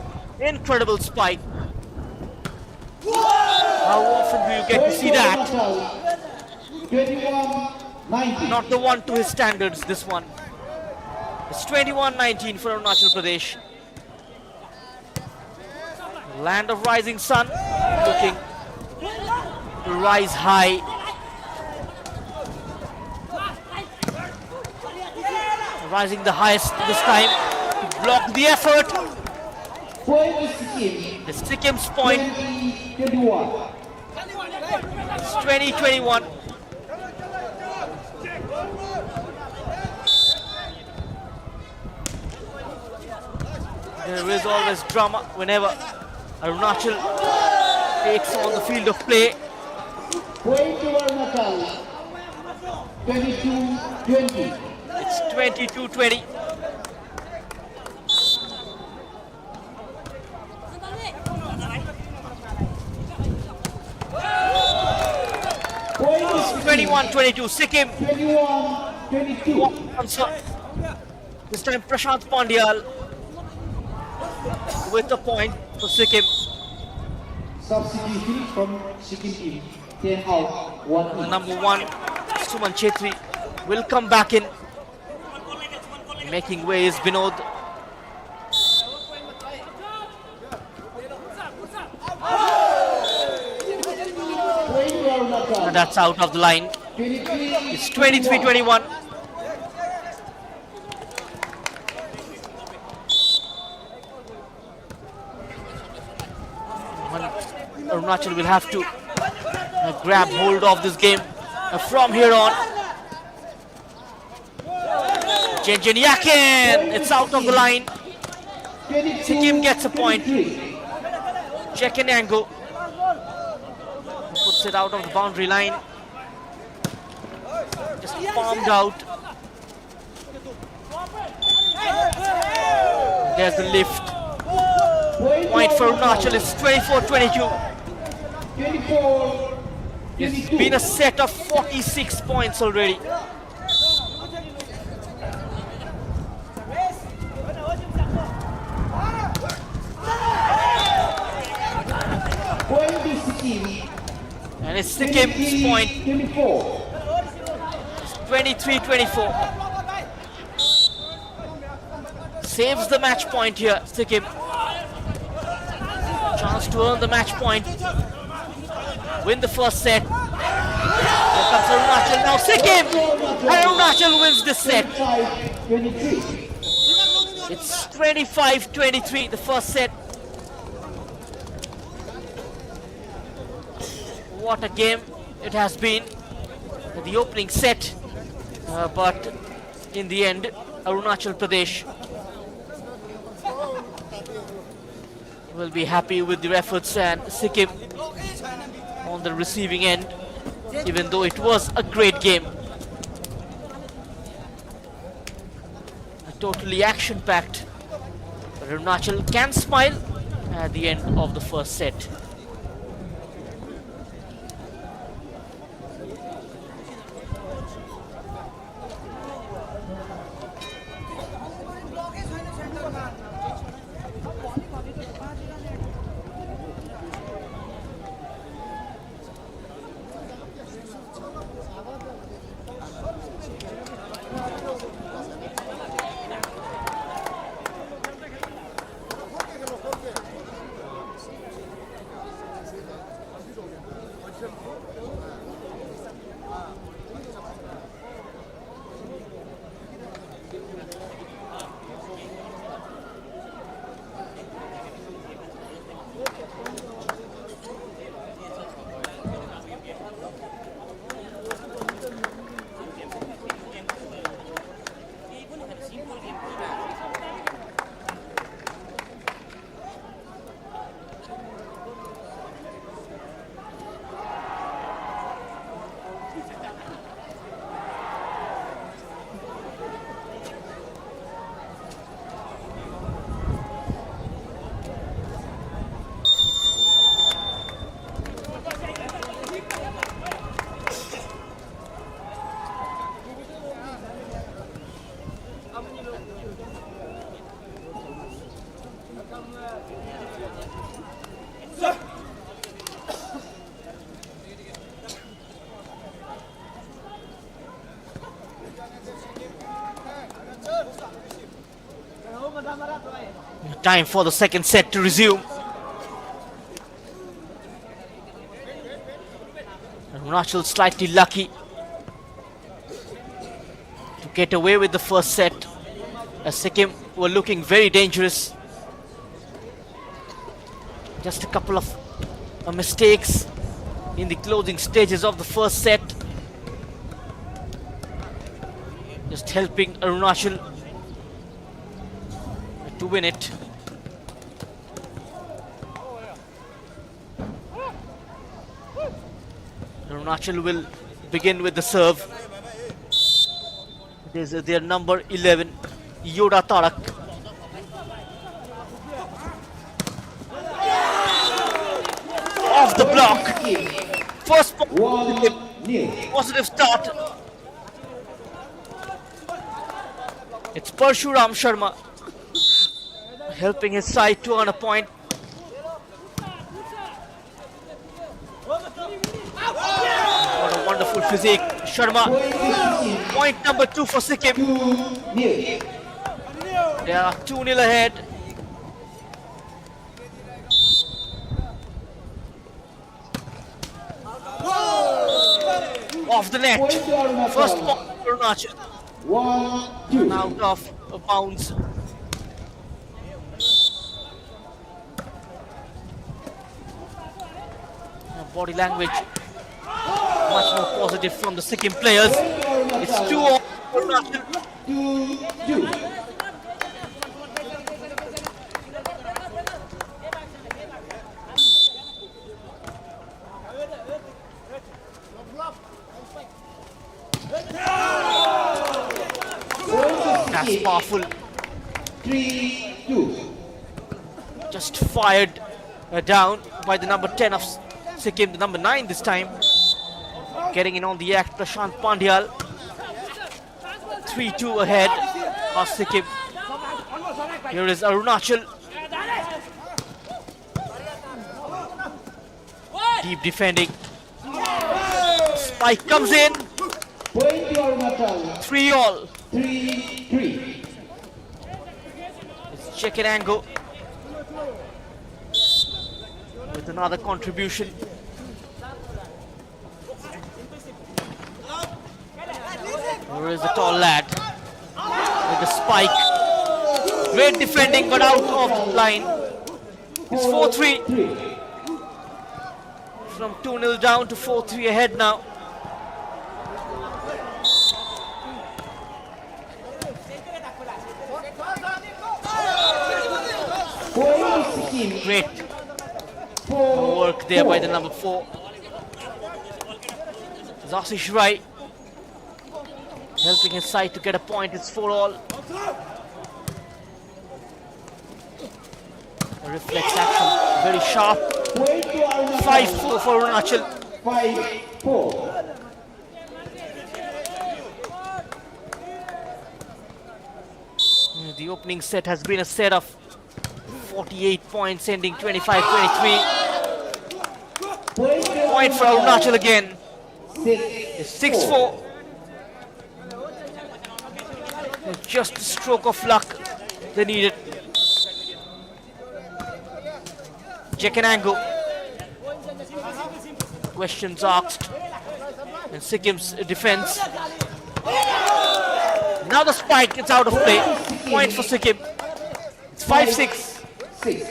Incredible spike. How often do you get to see that? 21-19. Not the one to his standards, this one. It's 21-19 for Arunachal Pradesh. Land of rising sun, looking to rise high. Rising the highest this time to block the effort. Point to Sikkim. The Sikkim's point. 20-21. It's 20-21. There is always drama whenever Arunachal takes on the field of play. Point to Arunachal. 22-20. It's 22-20. Point to It's 21-22. Sikkim. 21-22. Answer. This time Prashant Pandyal with a point for Sikkim. Substitution from Sikkim team. 10 out, 1 The in. number 1, Suman Chetri, will come back in. Making way is Binod. Point to Arunachal. And that's out of the line. 23. It's 23-21. Arunachal will have to grab hold of this game from here on. Yakin, it's out of the line. 22, Sikkim gets a point. 23. Jekenango puts it out of the boundary line. Just palmed out. There's the lift. Point for Arunachal is 24-22. 24. It's been a set of 46 points already. Point to Sikkim. And it's Sikkim's point, 24. 23-24. Saves the match point here, Sikkim. Chance to earn the match point. Win the first set. Here comes Arunachal now. Sikkim! Arunachal wins this set. 23. It's 25-23, the first set. What a game it has been. The opening set. But in the end, Arunachal Pradesh will be happy with their efforts, and Sikkim on the receiving end, even though it was a great game. Totally action-packed. Arunachal can smile at the end of the first set. Time for the second set to resume. Arunachal slightly lucky to get away with the first set, as Sikkim were looking very dangerous. Just a couple of mistakes in the closing stages of the first set, just helping Arunachal to win it. Arunachal will begin with the serve. It is their number 11, Yoda Tarak. Off the block. First positive start. It's Parshuram Sharma helping his side to earn a point. What a wonderful physique. Sharma. Point number 2 for Sikkim. They are 2-0 ahead. Off the net. First ball for Arunachal. And out of bounds. Body language much more positive from the Sikkim players. It's 2-all for Arunachal. That's powerful. 3-2. Just fired down by the number 10 of Sikkim, the number 9 this time. Getting in on the act, Prashant Pandyal. 3-2 ahead of Sikkim. Here is Arunachal. Deep defending. Spike comes in. 3-all. 3-3. It's Chekanango with another contribution. Here is the tall lad with the spike. Great defending, but out of the line. It's 4-3. From 2-0 down to 4-3 ahead now. Great work there by the number 4. Zashish Rai helping his side to get a point. It's 4-all. A reflex action, very sharp. 5-4 for Arunachal. 5-4. The opening set has been a set of 48 points, ending 25-23. Point for Arunachal again. It's 6-4. Just a stroke of luck they needed. Chekanango. Questions asked. And Sikkim's defense. Now the spike gets out of play. Point for Sikkim. It's 5-6. 6.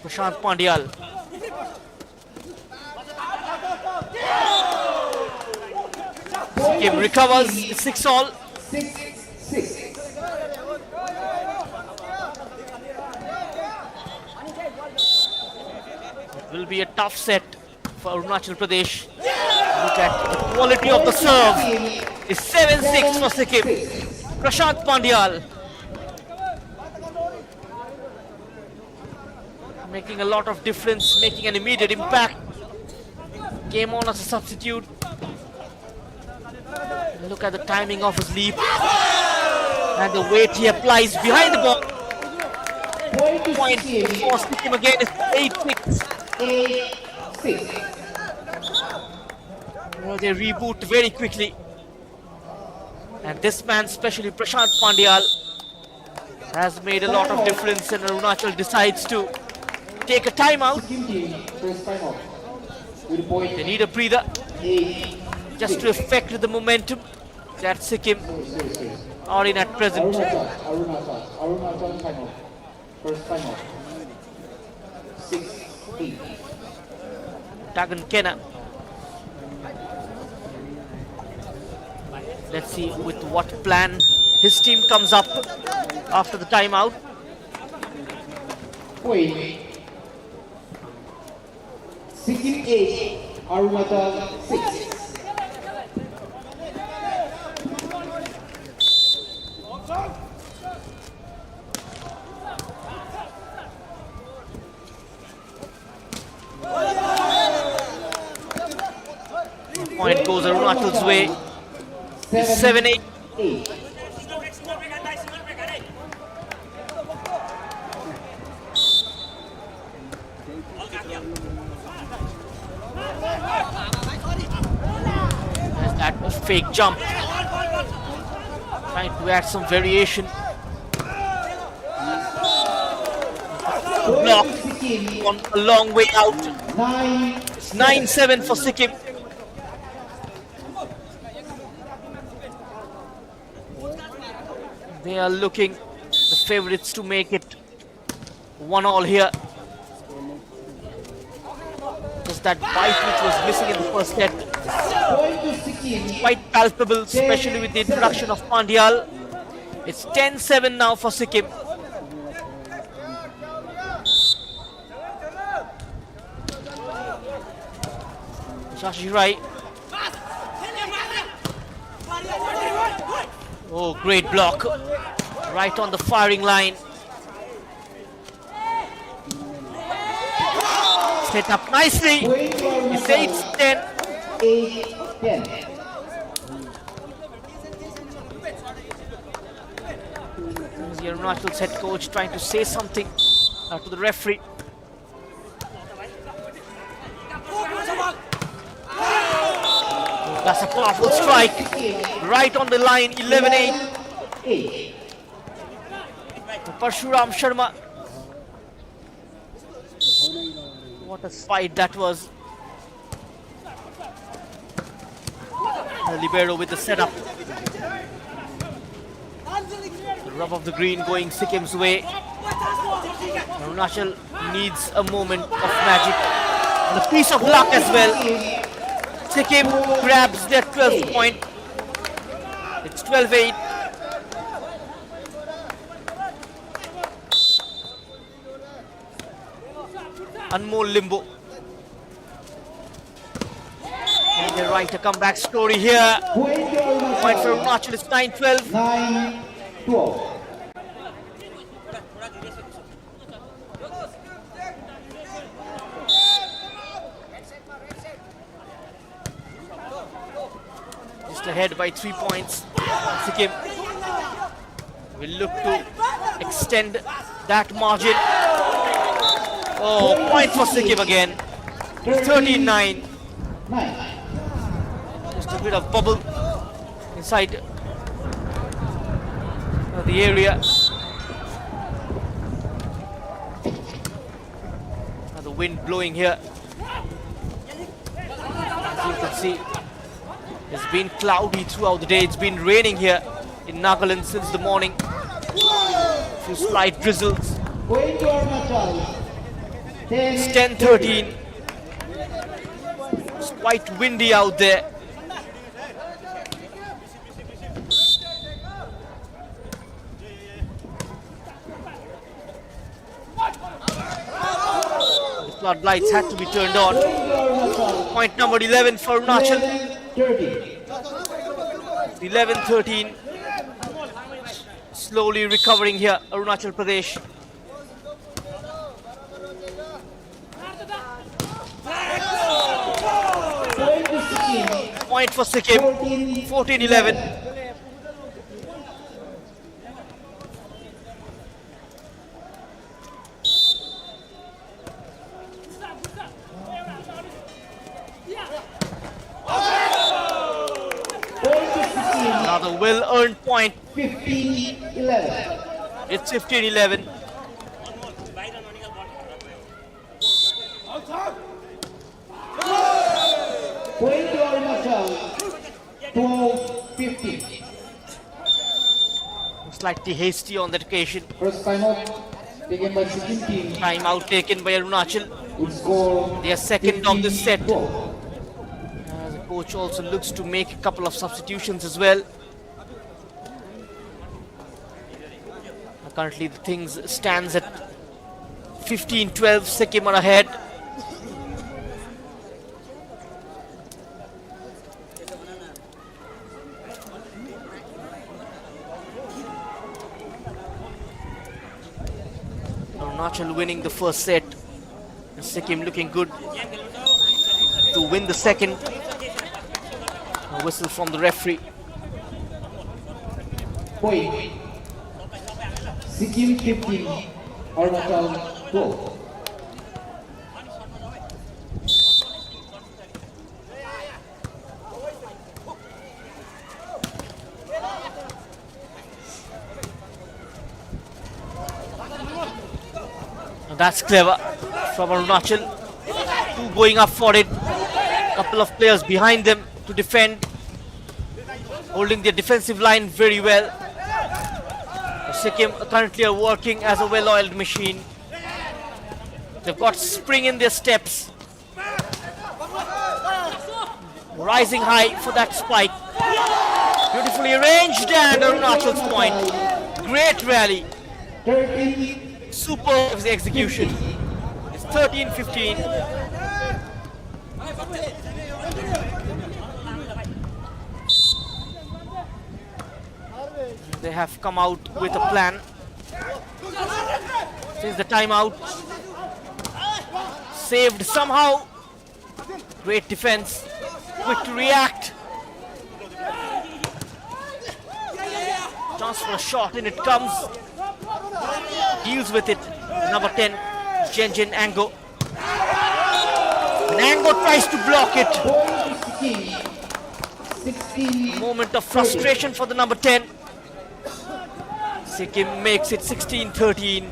Prashant Pandyal. Sikkim recovers. It's 6-all. 6-6. It will be a tough set for Arunachal Pradesh. Look at the quality of the serve. It's 7-6 for Sikkim. Prashant Pandyal making a lot of difference, making an immediate impact. Came on as a substitute. Look at the timing of his leap and the weight he applies behind the ball. Point for Sikkim again is 8-6. 8-6. Well, they reboot very quickly. And this man, especially Prashant Pandyal, has made a lot of difference, and Arunachal decides to take a timeout. Sikkim team first timeout. With a point They need a breather 8. just to affect the momentum that Sikkim are in at present. Arunachal timeout. First timeout. 6-8. Dagan Kenna. Let's see with what plan his team comes up after the timeout. Point. Sikkim 8, Arunachal 6. Point goes Arunachal's way. 7-8. 8. There's that fake jump. Trying to add some variation. Block Sikkim on a long way out. 9. It's 9-7 for Sikkim. They are looking the favorites to make it 1-all here. Just that bite which was missing in the first set, Point to Sikkim. quite palpable, especially with the introduction of Pandyal. It's 10-7 now for Sikkim. Shashi Rai. Oh, great block. Right on the firing line. Set up nicely. Point to It's Arunachal 8-10. 8-10. The Arunachal's head coach trying to say something to the referee. That's a powerful strike. Right on the line, 11-8. 8. Parshuram Sharma. What a fight that was. The libero with the setup. The rub of the green going Sikkim's way. Arunachal needs a moment of magic and a piece of luck as well. Sikkim grabs their 12th point. It's 12-8. Anmol Limbo. And they write a comeback story here. Point to Point for Arunachal Arunachal is 9-12. 9-12. Just ahead by 3 points. Sikkim will look to extend that margin. Oh, point for Sikkim again. 13-9. 9. Just a bit of bubble inside the area. The wind blowing here. As you can see, it's been cloudy throughout the day. It's been raining here in Nagaland since the morning. Few slight drizzles. Point to Arunachal. It's 10-13. It's quite windy out there. The floodlights had to be turned on. Point to Arunachal. Point number 11 for Arunachal. 30. 11-13. Slowly recovering here, Arunachal Pradesh. Point to Sikkim. Point for Sikkim. 14-11. Another well-earned point. 15-11. It's 15-11. Point to Arunachal. 12-15. Slightly hasty on that occasion. First timeout taken by Sikkim team. Timeout taken by Arunachal. Would score They are second of the set. 15-12. The coach also looks to make a couple of substitutions as well. Currently the things stands at 15-12. Sikkim are ahead. Arunachal winning the first set. And Sikkim looking good to win the second. A whistle from the referee. Point. Sikkim 15, Arunachal 12. That's clever from Arunachal. Two going up for it. Couple of players behind them to defend. Holding their defensive line very well. Sikkim currently are working as a well-oiled machine. They've got spring in their steps. Rising high for that spike. Beautifully arranged and Arunachal's point. Great rally. 13. Superb execution. It's 13-15. They have come out with a plan. Since the timeout. Saved somehow. Great defense. Quick to react. Chance for a shot and it comes. Deals with it. Number 10, Jenjin Ango. And Ango tries to block it. Point to Sikkim 16. Moment of frustration for the number 10. Sikkim makes it 16-13.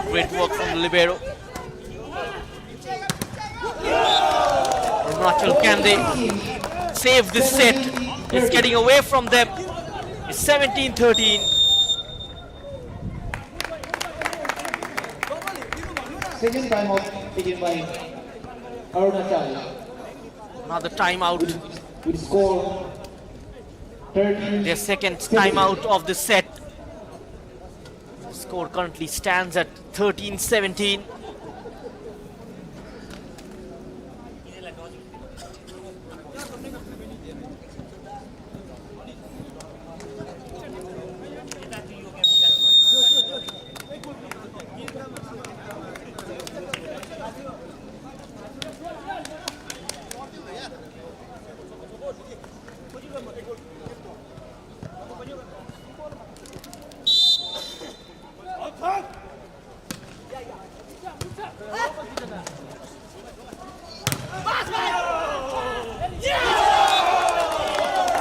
Great work from the libero. Arunachal, can they save this set? It's getting away from them. It's 17-13. Second timeout taken by Arunachal. Another timeout. Would score 13. Their second timeout of the set. The score currently stands at 13-17.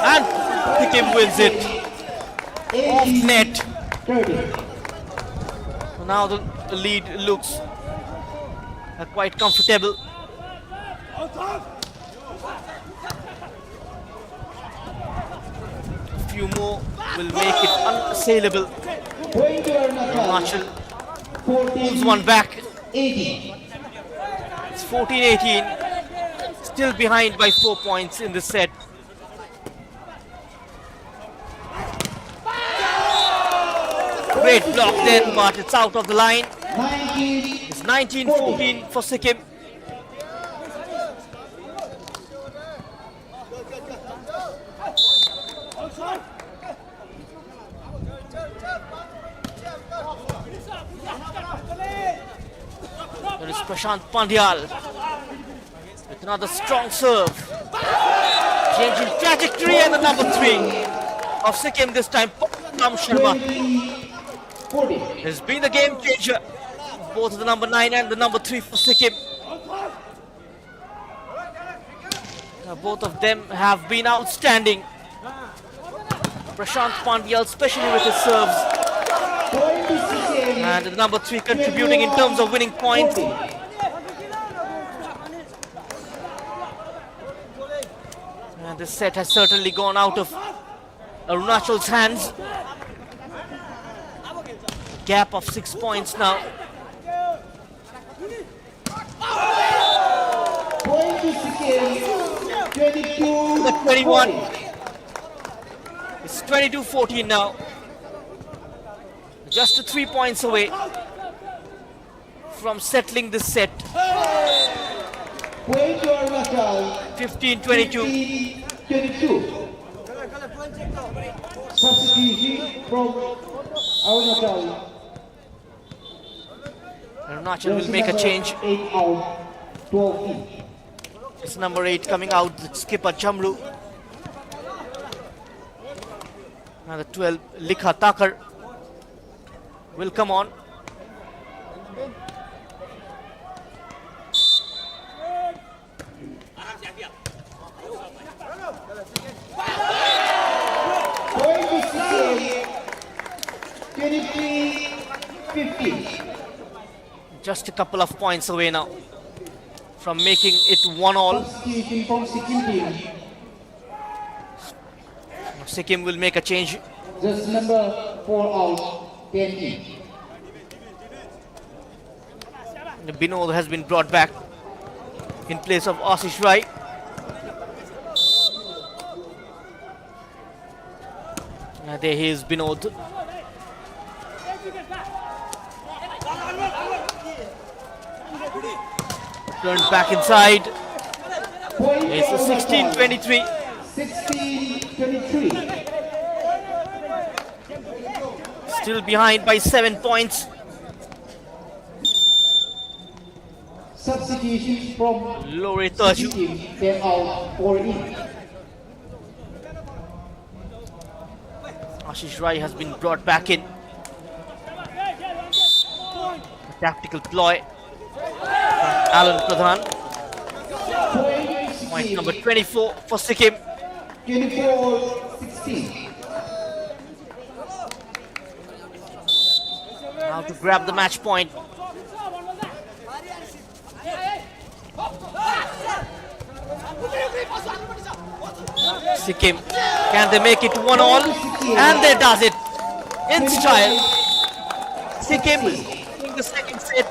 And Sikkim wins it off net. 30. So now the lead looks quite comfortable. A few more will make it unassailable. Point to Arunachal. Arunachal 14. pulls one back. 18. It's 14-18. Still behind by 4 points in the set. Great block then, but it's out of the line. 19. It's 19-14 for Sikkim. There is Prashant Pandyal with another strong serve. Changing trajectory, and the number 3 of Sikkim this time, Ram Sharma. 20. has been the game changer. Both the number 9 and the number 3 for Sikkim. Both of them have been outstanding. Prashant Pandya, especially with his serves. And the number 3 contributing in terms of winning points. And this set has certainly gone out of Arunachal's hands. Gap of 6 points now. The 21. It's 22-14 now. Just 3 points away from settling this set. 15-22. Substitution from Arunachal. Arunachal will make a change. 8 out, 12 in. It's number 8 coming out, the skipper Jamru. Now the 12, Likha Takar, will come on. Going to Sikkim, 23-15. Just a couple of points away now from making it 1-all. Substitution from Sikkim team. Sikkim will make a change. Just number 4 out, 10 in. Binod has been brought back in place of Ashish Rai. There he is, Binod. Turned back inside. It's a 16-23. 16-23. Still behind by 7 points. Substitutions from Lore Taju. Sikkim, 10 out, 4 in. Ashish Rai has been brought back in. A tactical ploy from Alan Pradhan. Point number 24 for Sikkim. 24-16. Now to grab the match point. Sikkim, can they make it 1-all? And they does it in style. Sikkim in the second set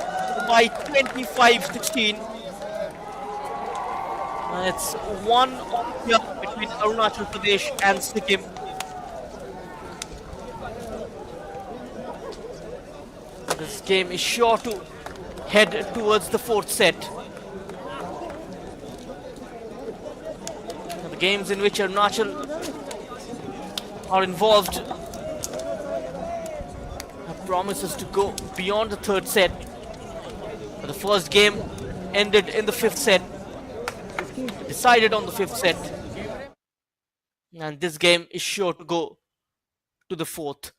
by 25-16. It's 1-all here between Arunachal Pradesh and Sikkim. This game is sure to head towards the 4th set. The games in which Arunachal are involved have promises to go beyond the 3rd set. But the first game ended in the 5th set, decided on the 5th set, and this game is sure to go to the 4th.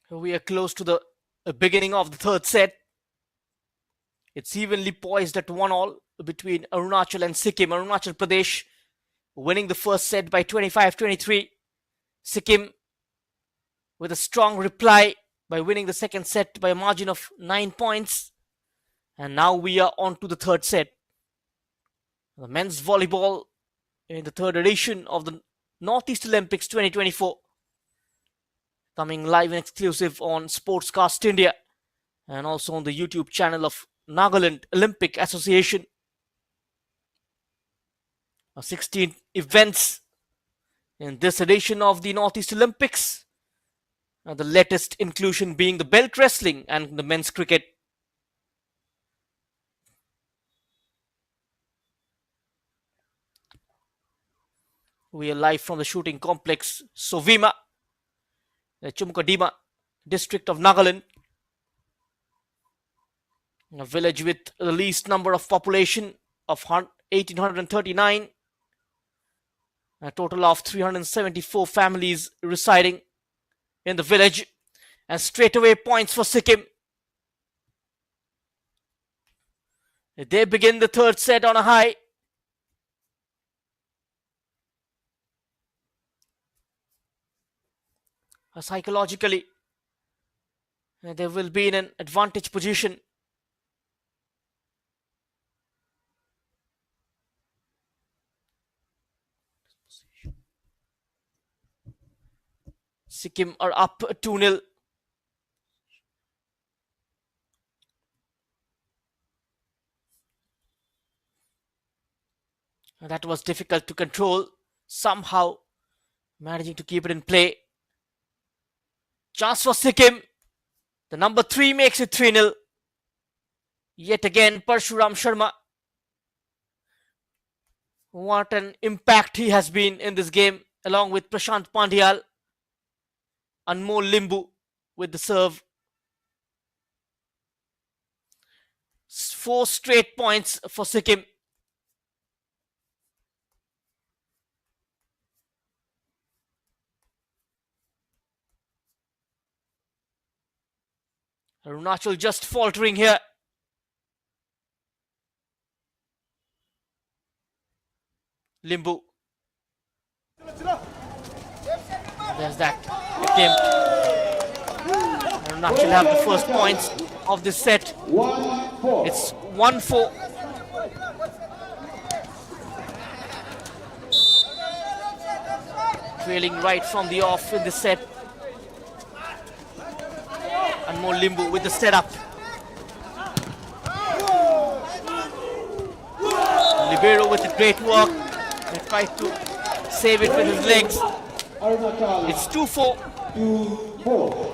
We are close to the beginning of the 3rd set. It's evenly poised at 1-all between Arunachal and Sikkim. Arunachal Pradesh winning the first set by 25-23. Sikkim with a strong reply by winning the second set by a margin of 9 points. And now we are on to the third set. The men's volleyball in the third edition of the Northeast Olympics 2024. Coming live and exclusive on Sportscast India and also on the YouTube channel of Nagaland Olympic Association. 16 events in this edition of the Northeast Olympics. The latest inclusion being the belt wrestling and the men's cricket. We are live from the shooting complex Sovima, the Chumkadima district of Nagaland. A village with the least number of population of 1,839. A total of 374 families residing in the village. And straightaway points for Sikkim. They begin the third set on a high. Psychologically, they will be in an advantage position. Sikkim are up 2-0. That was difficult to control. Somehow managing to keep it in play. Chance for Sikkim. The number 3 makes it 3-0. Yet again, Parshuram Sharma. What an impact he has been in this game, along with Prashant Pandyal. Anmol Limbu with the serve. 4 straight points for Sikkim. Arunachal just faltering here. Limbu. There's that attempt. Arunachal have the first points of this set. It's 1-4. Trailing right from the off in this set. And more Limbu with the setup. Libero with a great work. He tried to save it with his legs. It's 2-4. 2-4.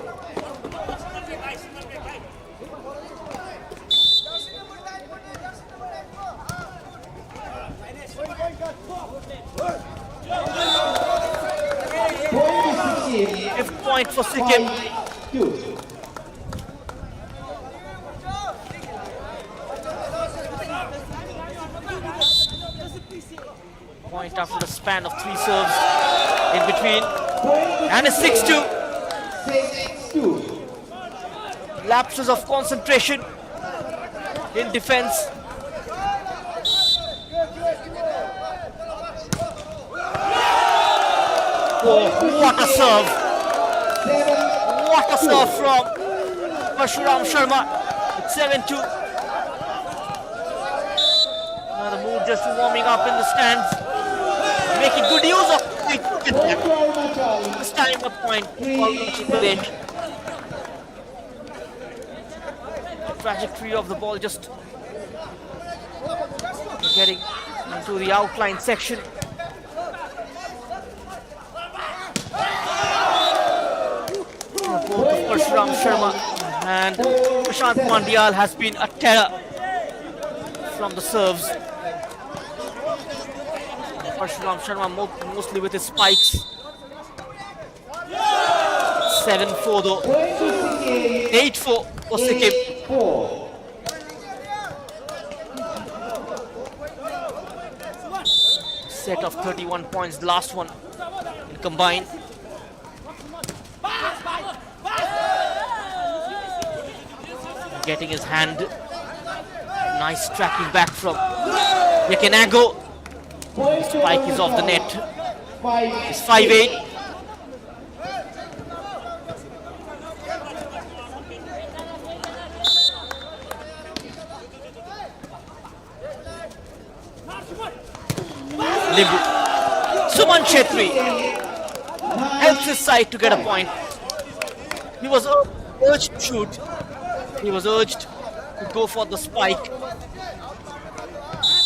Fifth point for Sikkim. 2. Point after the span of 3 serves in between. And a 6-2. 6-2. Lapses of concentration in defense. Oh, what a serve! What a serve from Parshuram Sharma. It's 7-2. Now the mood just warming up in the stands. Making good use of it. This time a point for Arunachal Pradesh. The trajectory of the ball just getting into the outline section. Both of Parshuram Sharma and Prashant Pandyal has been a terror from the serves. Parshuram Sharma mostly with his spikes. 7-4 though. 8-4 for Sikkim. Set of 31 points, the last one in combined. Getting his hand Nice tracking back from Yekenago. Spike is off the net. It's 5-8. Limbu. Suman Chetri helps his side to get a point. He was urged to shoot. He was urged to go for the spike.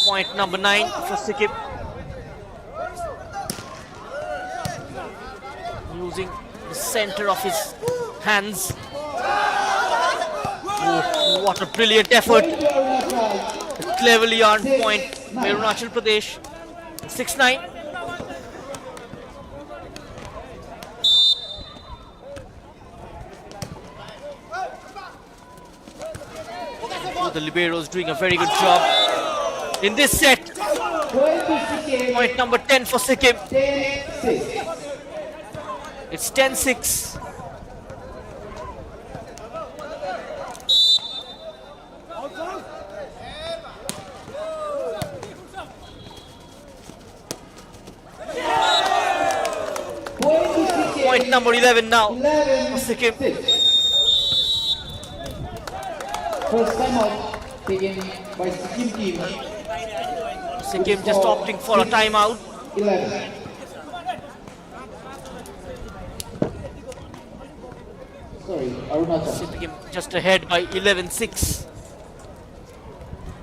Point number 9 for Sikkim. Using the center of his hands. Oh, what a brilliant effort. Cleverly on point by Arunachal Pradesh. 6-9. Oh, the liberos doing a very good job in this set. Point number 10 for Sikkim. It's 10-6. Point number 11 now for Sikkim. First time out taken by Sikkim team. Sikkim just opting for a timeout. 11. Sorry, Arunachal. Sikkim just ahead by 11-6.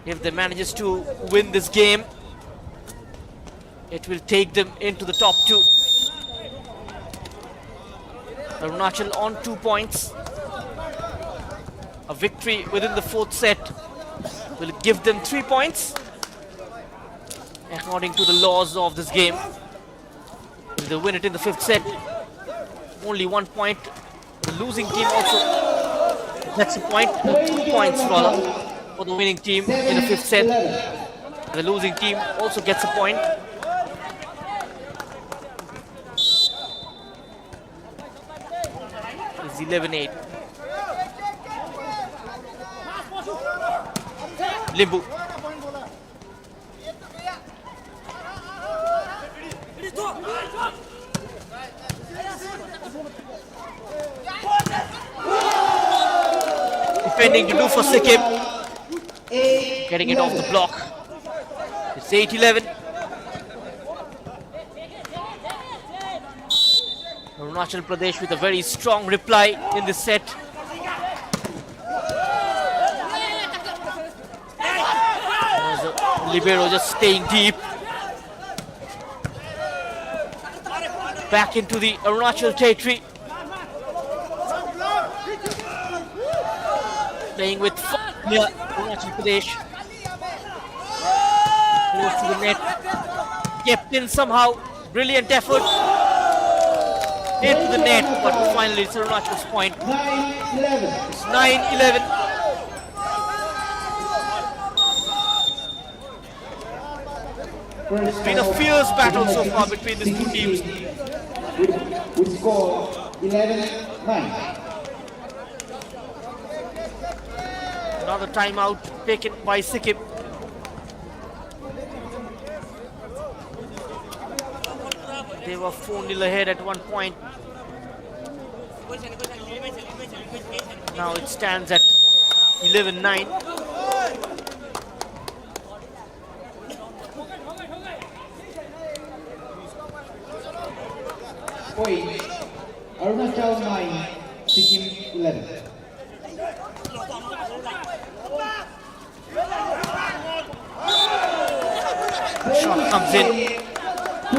If they manages to win this game, it will take them into the top 2. Arunachal on 2 points. A victory within the 4th set will give them 3 points. According to the laws of this game, if they win it in the 5th set, only 1 point. The losing team also gets a point, 2 points rather, for the winning team in the 5th set. The losing team also gets a point. It's 11-8. Limbu. Defending to do for Sikkim. Getting it off the block. It's 8-11. Arunachal Pradesh with a very strong reply in this set. Libero just staying deep. Back into the Arunachal territory. Playing with near Arunachal Pradesh. Close to the net. Kept in somehow. Brilliant effort. Into the net, but finally it's Arunachal's point. 9-11. It's 9-11. It's been a fierce battle so far between these two teams. With score 11-9. Another timeout taken by Sikkim. They were 4-0 ahead at one point. Now it stands at 11-9. Point. Arunachal 9, Sikkim 11. Shot comes in.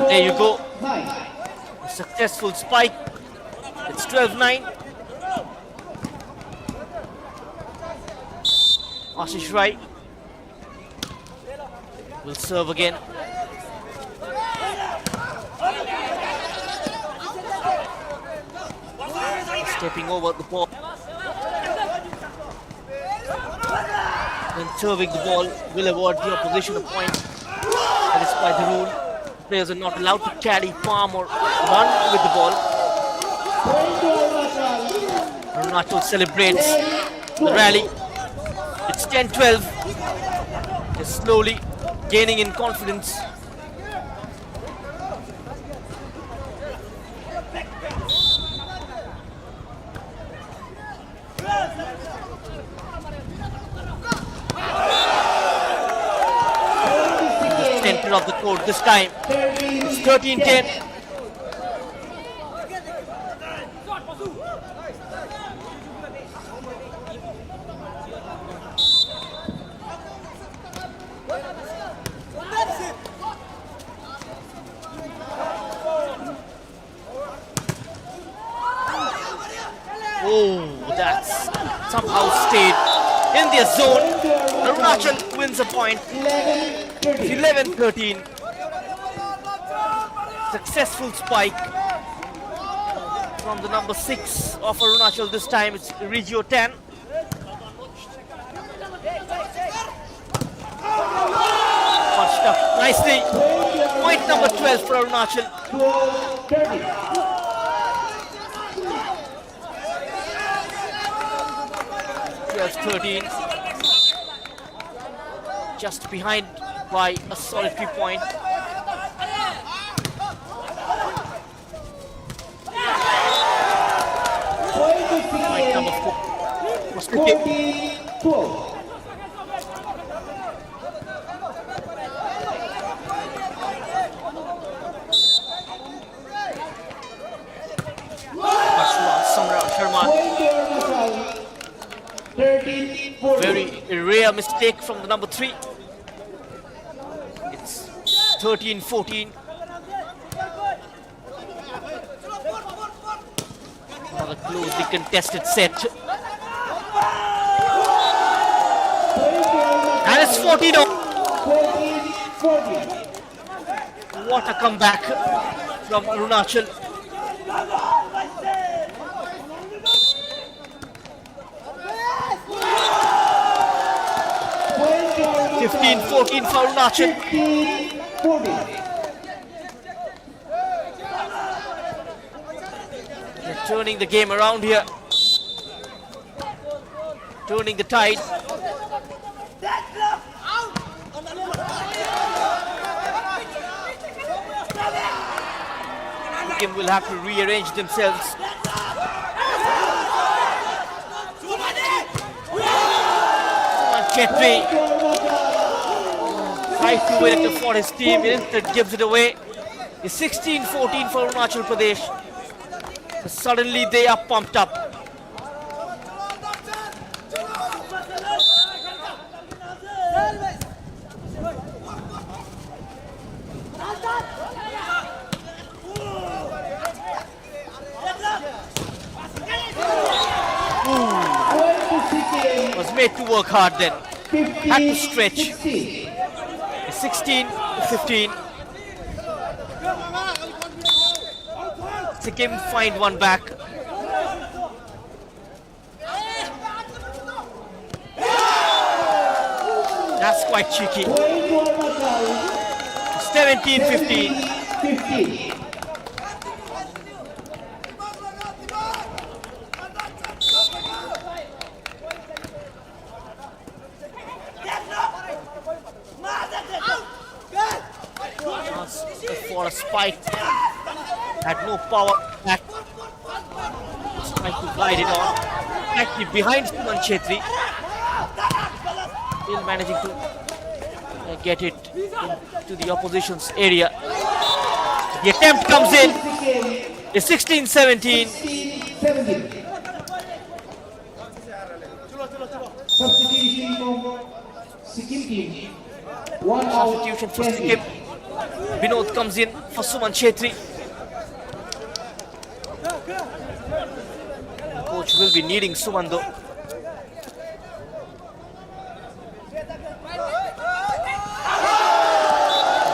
There you go. 9. A successful spike. It's 12-9. Ashish Rai will serve again. Stepping over the ball. When serving the ball will award the opposition a point. That is by the rule. Players are not allowed to carry, palm or run with the ball. Arunachal celebrates the rally. It's 10-12. is slowly gaining in confidence. Center of the court this time. It's 13-10. Oh, that's somehow stayed in their zone. Arunachal wins a point. 11-13. Successful spike from the number 6 of Arunachal. This time it's Regio 10. Punched up nicely. Point number 12 for Arunachal. 12-13. Just behind by a solitary point. Point number 4 for Sikkim. 12. Samrat Sharma. 13-14. Very rare mistake from the number 3. It's 13-14. Another closely contested set. And it's 14-0. 14-14. What a comeback from Arunachal. Point 15-14 for Arunachal. 15-14. They're turning the game around here. Turning the tide. Sikkim will have to rearrange themselves. Chetri tries to win it for his team, instead gives it away. It's 16-14 for Arunachal Pradesh. Suddenly they are pumped up. Was made to work hard then. Had to stretch. 16-15. Sikkim find one back. That's quite cheeky. 17-15. 15. For a spike, had no power back. Just trying to glide it on. Actually behind Suman Chetri, still managing to get it into the opposition's area. The attempt comes in. It's 16-17. 17. Substitution from Sikkim team. One out. Substitution for Sikkim. Vinod comes in for Suman Chetri. The coach will be needing Suman though.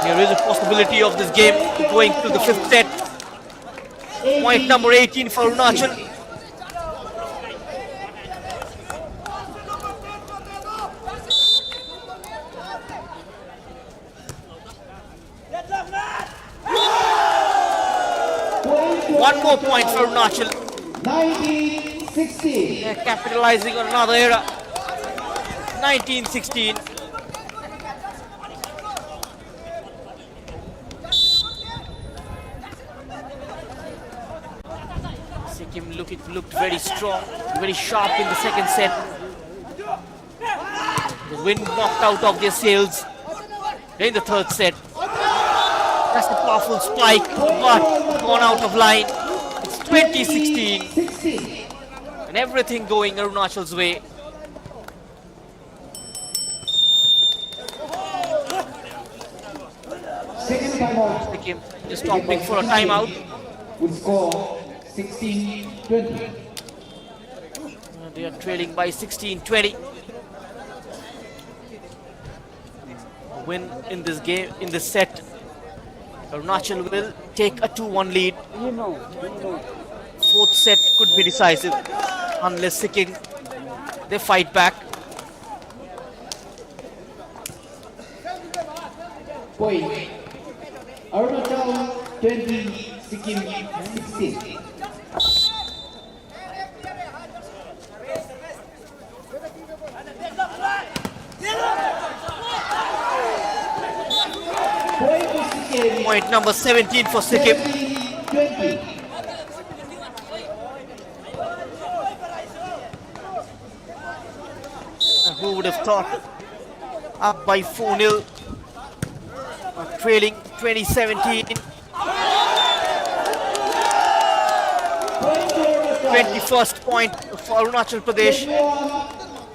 There is a possibility of this game going to the 5th set. Point number 18 for Arunachal. One more point for Arunachal. 19-16. They're capitalizing on another era. 19-16. Sikkim looked very strong, very sharp in the second set. The wind knocked out of their sails in the third set. That's a powerful spike, but gone out of line. It's 20-16, and everything going Arunachal's way. Second timeout. Sikkim just opting for a timeout. Will score 16-20. They are trailing by 16-20. Win in this game, in this set, Arunachal will take a 2-1 lead. Fourth set could be decisive unless Sikkim they fight back. Point. Arunachal 20, Sikkim 16. Point number 17 for Sikkim. 20. Who would have thought? Up by 4-0, trailing 2017. 21st point for Arunachal Pradesh.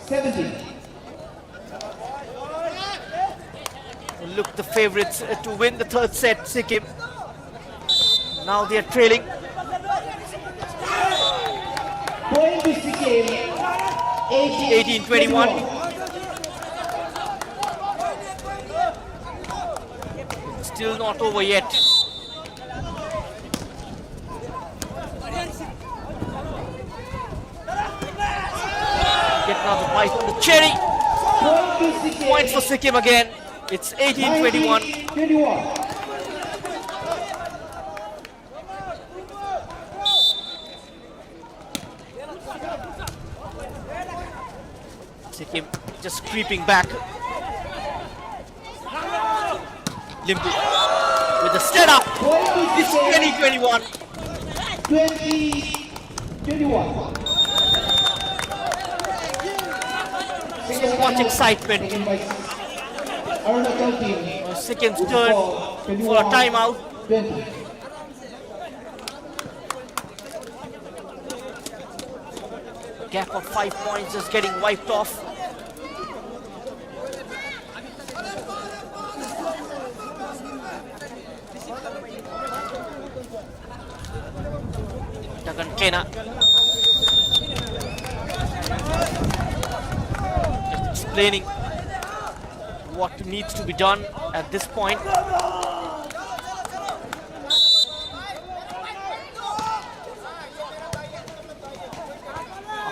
17. Look, the favourites to win the third set, Sikkim. Now they are trailing. Point to Sikkim 18-21. Still not over yet. Get another bite on the cherry. Points for Sikkim again. It's 18-21. 21. Sikkim just creeping back. Limbu with a set up. It's 20-21. 20-21. So much excitement. Arunachal team. Sikkim's turn for a timeout. 20. Gap of 5 points just getting wiped off. Kena just explaining what needs to be done at this point.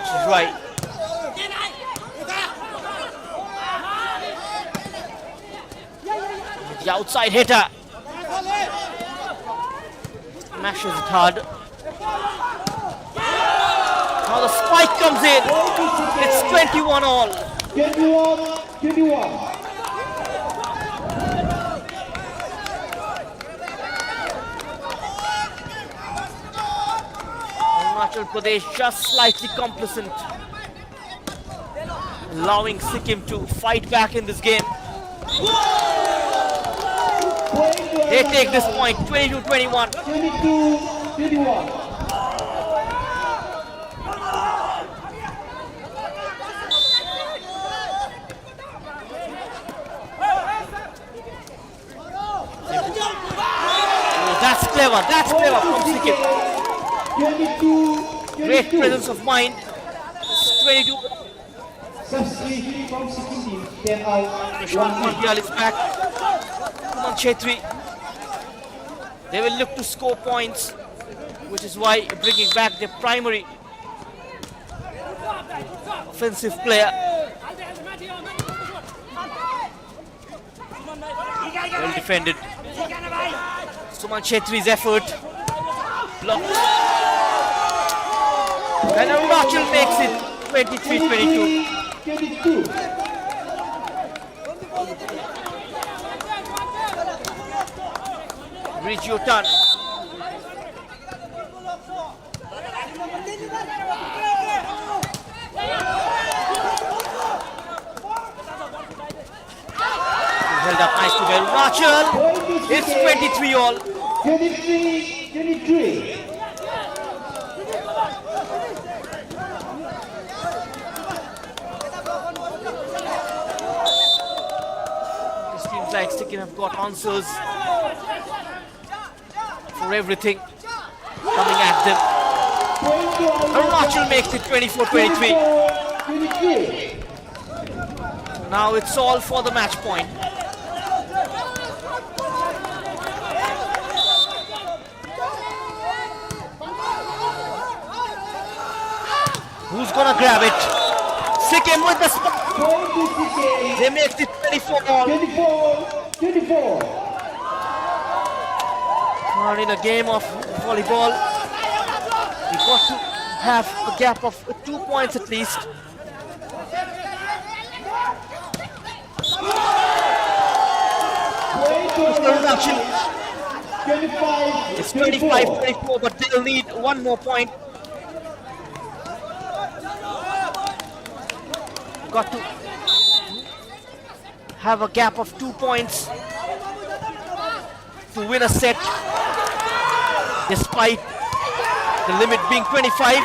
She's right. The outside hitter smashes it hard. Now the spike comes in. It's 21 all. 21. Arunachal Pradesh just slightly complacent, allowing Sikkim to fight back in this game. They take this point, 22-21. 22-21. That's clever from Sikkim. 22. Great presence of mind. 22. Substitution from Sikkim team. 10 out. Prashant Pandyal is back. Kuman Chetri. They will look to score points, which is why bringing back their primary offensive player. Well defended. Suman Chetri's effort. Blocked. And Arunachal makes it 23-22. 22. Reach your turn. Arunachal, it's 23 all. 23. It seems like Sikkim have got answers for everything coming at them. Arunachal makes it 24-23. 23. Now it's all for the match point. Who's gonna grab it? Sikkim with the spot. They make it 24 all. 24. Are in a game of volleyball, we got to have a gap of 2 points at least. Arunachal, 25. it's 25-24, but they'll need one more point. Got to have a gap of 2 points to win a set, despite the limit being 25.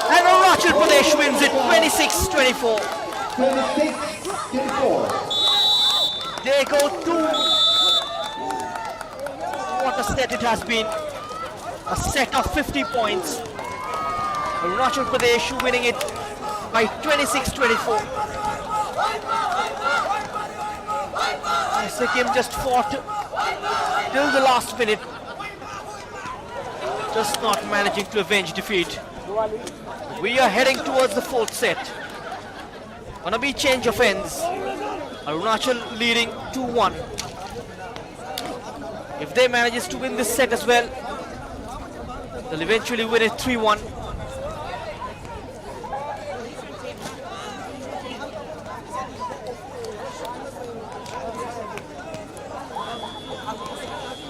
And Arunachal Pradesh wins it 26-24. 26-24. They go to what a set it has been. A set of 50 points. Arunachal Pradesh winning it by 26-24. Sikkim just fought till the last minute, just not managing to avenge defeat. We are heading towards the fourth set. Gonna be change of ends. Arunachal leading 2-1. If they manages to win this set as well, they'll eventually win it 3-1.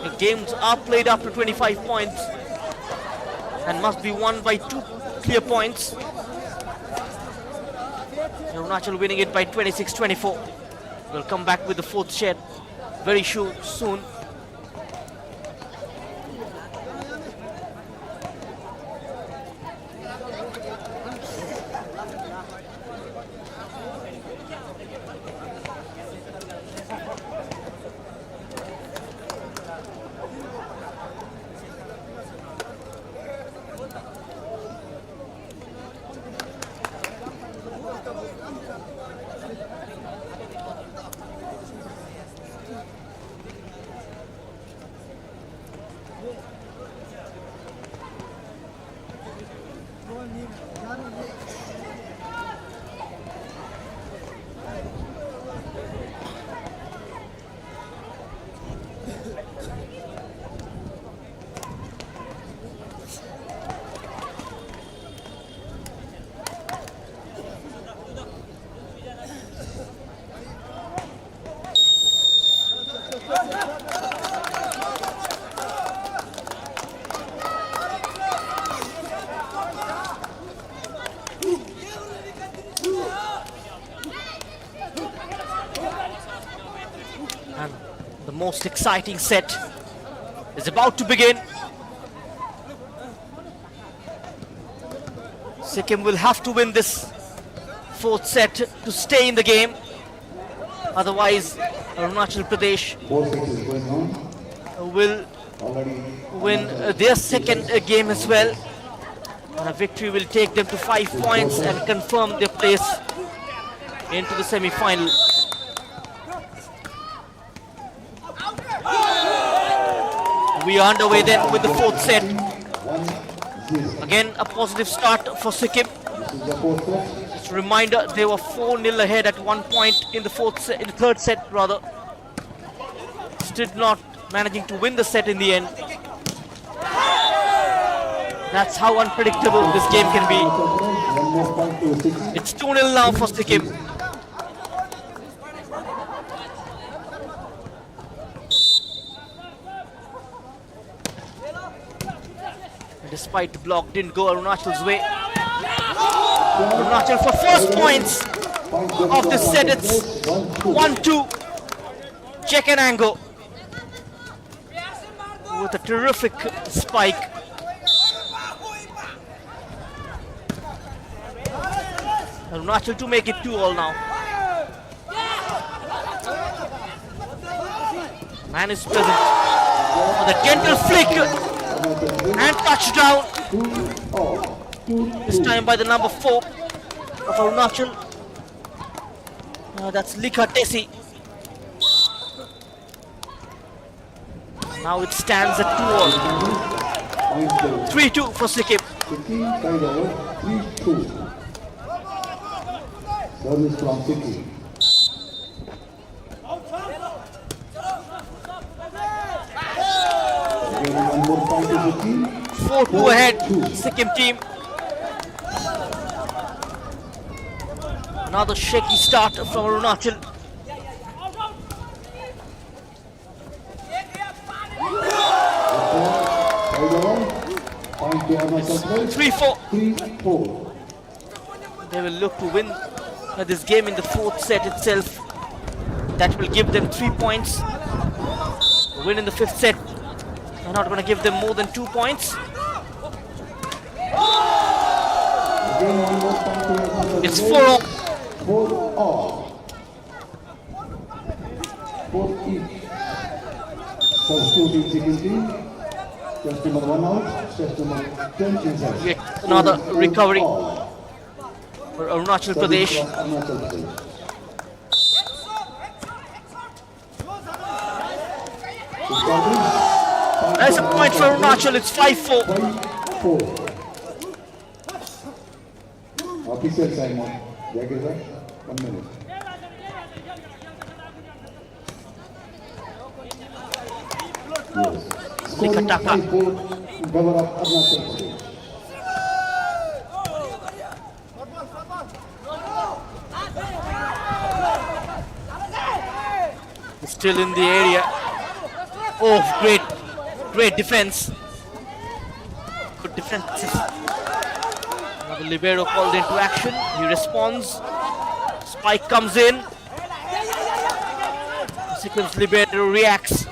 The games are played up to 25 points and must be won by 2 clear points. Arunachal winning it by 26-24. We'll come back with the fourth set very soon. And the most exciting set is about to begin. Sikkim will have to win this fourth set to stay in the game. Otherwise, Arunachal Pradesh 4 6 is going on. will Already win their second game as well. And a victory will take them to 5 points and confirm their place into the semi-final. We are underway then with the fourth set. 1-0. Again, a positive start for Sikkim. This is the fourth set. Just a reminder, they were 4-0 ahead at one point in the third set rather. Still not managing to win the set in the end. That's how unpredictable this game can be. One more point to 6. It's 2-0 now for Sikkim. Despite the block didn't go Arunachal's way. Arunachal for first points of this set. It's 1-2. check and angle with a terrific spike. Arunachal to make it 2-all now. Man is present with a gentle flick and touchdown. This time by the number 4 of Arunachal. That's Likha Tesi. Now it stands at 2-all. 3-2 for Sikkim. Service from Sikkim. 4-2 ahead, Sikkim team. Another shaky start from Arunachal. It's 3-4. They will look to win this game in the 4th set itself. That will give them 3 points. A win in the 5th set, they're not going to give them more than 2 points. It's 4-all. 4-all. 4 each. Substituting Sikkim team. Just number 1 out. Just number 10 inside. Another recovery for Arunachal Pradesh. There's a point for Arunachal, it's 5-4. 5-4. Official Simon. Jack is 1 minute. Yes. Likha Taka. Governor of Arunachal Pradesh. Still in the area. Oh, great defense. Good defense. Now the libero called into action. He responds. Spike comes in. Sikkim's libero reacts.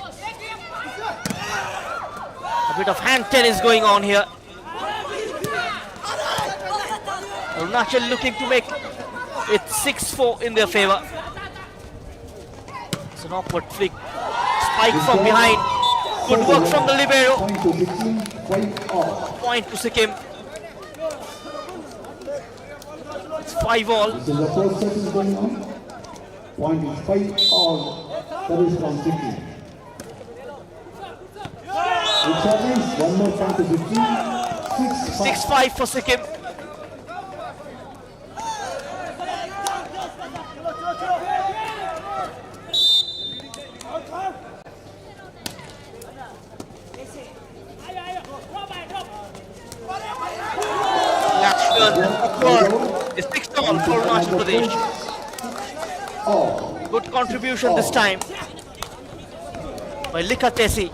A bit of hand tennis going on here. Arunachal looking to make it 6-4 in their favor. It's an awkward flick. Spike from behind. Good work from the libero. Point to Sikkim. It's 5-all. This is the first set is going on. Point is 5-all. That is from Sikkim. Good service. One more point to Sikkim. 6-5 for Sikkim. It's 6-all for Arunachal Pradesh. Good contribution this time by Likha Tesi.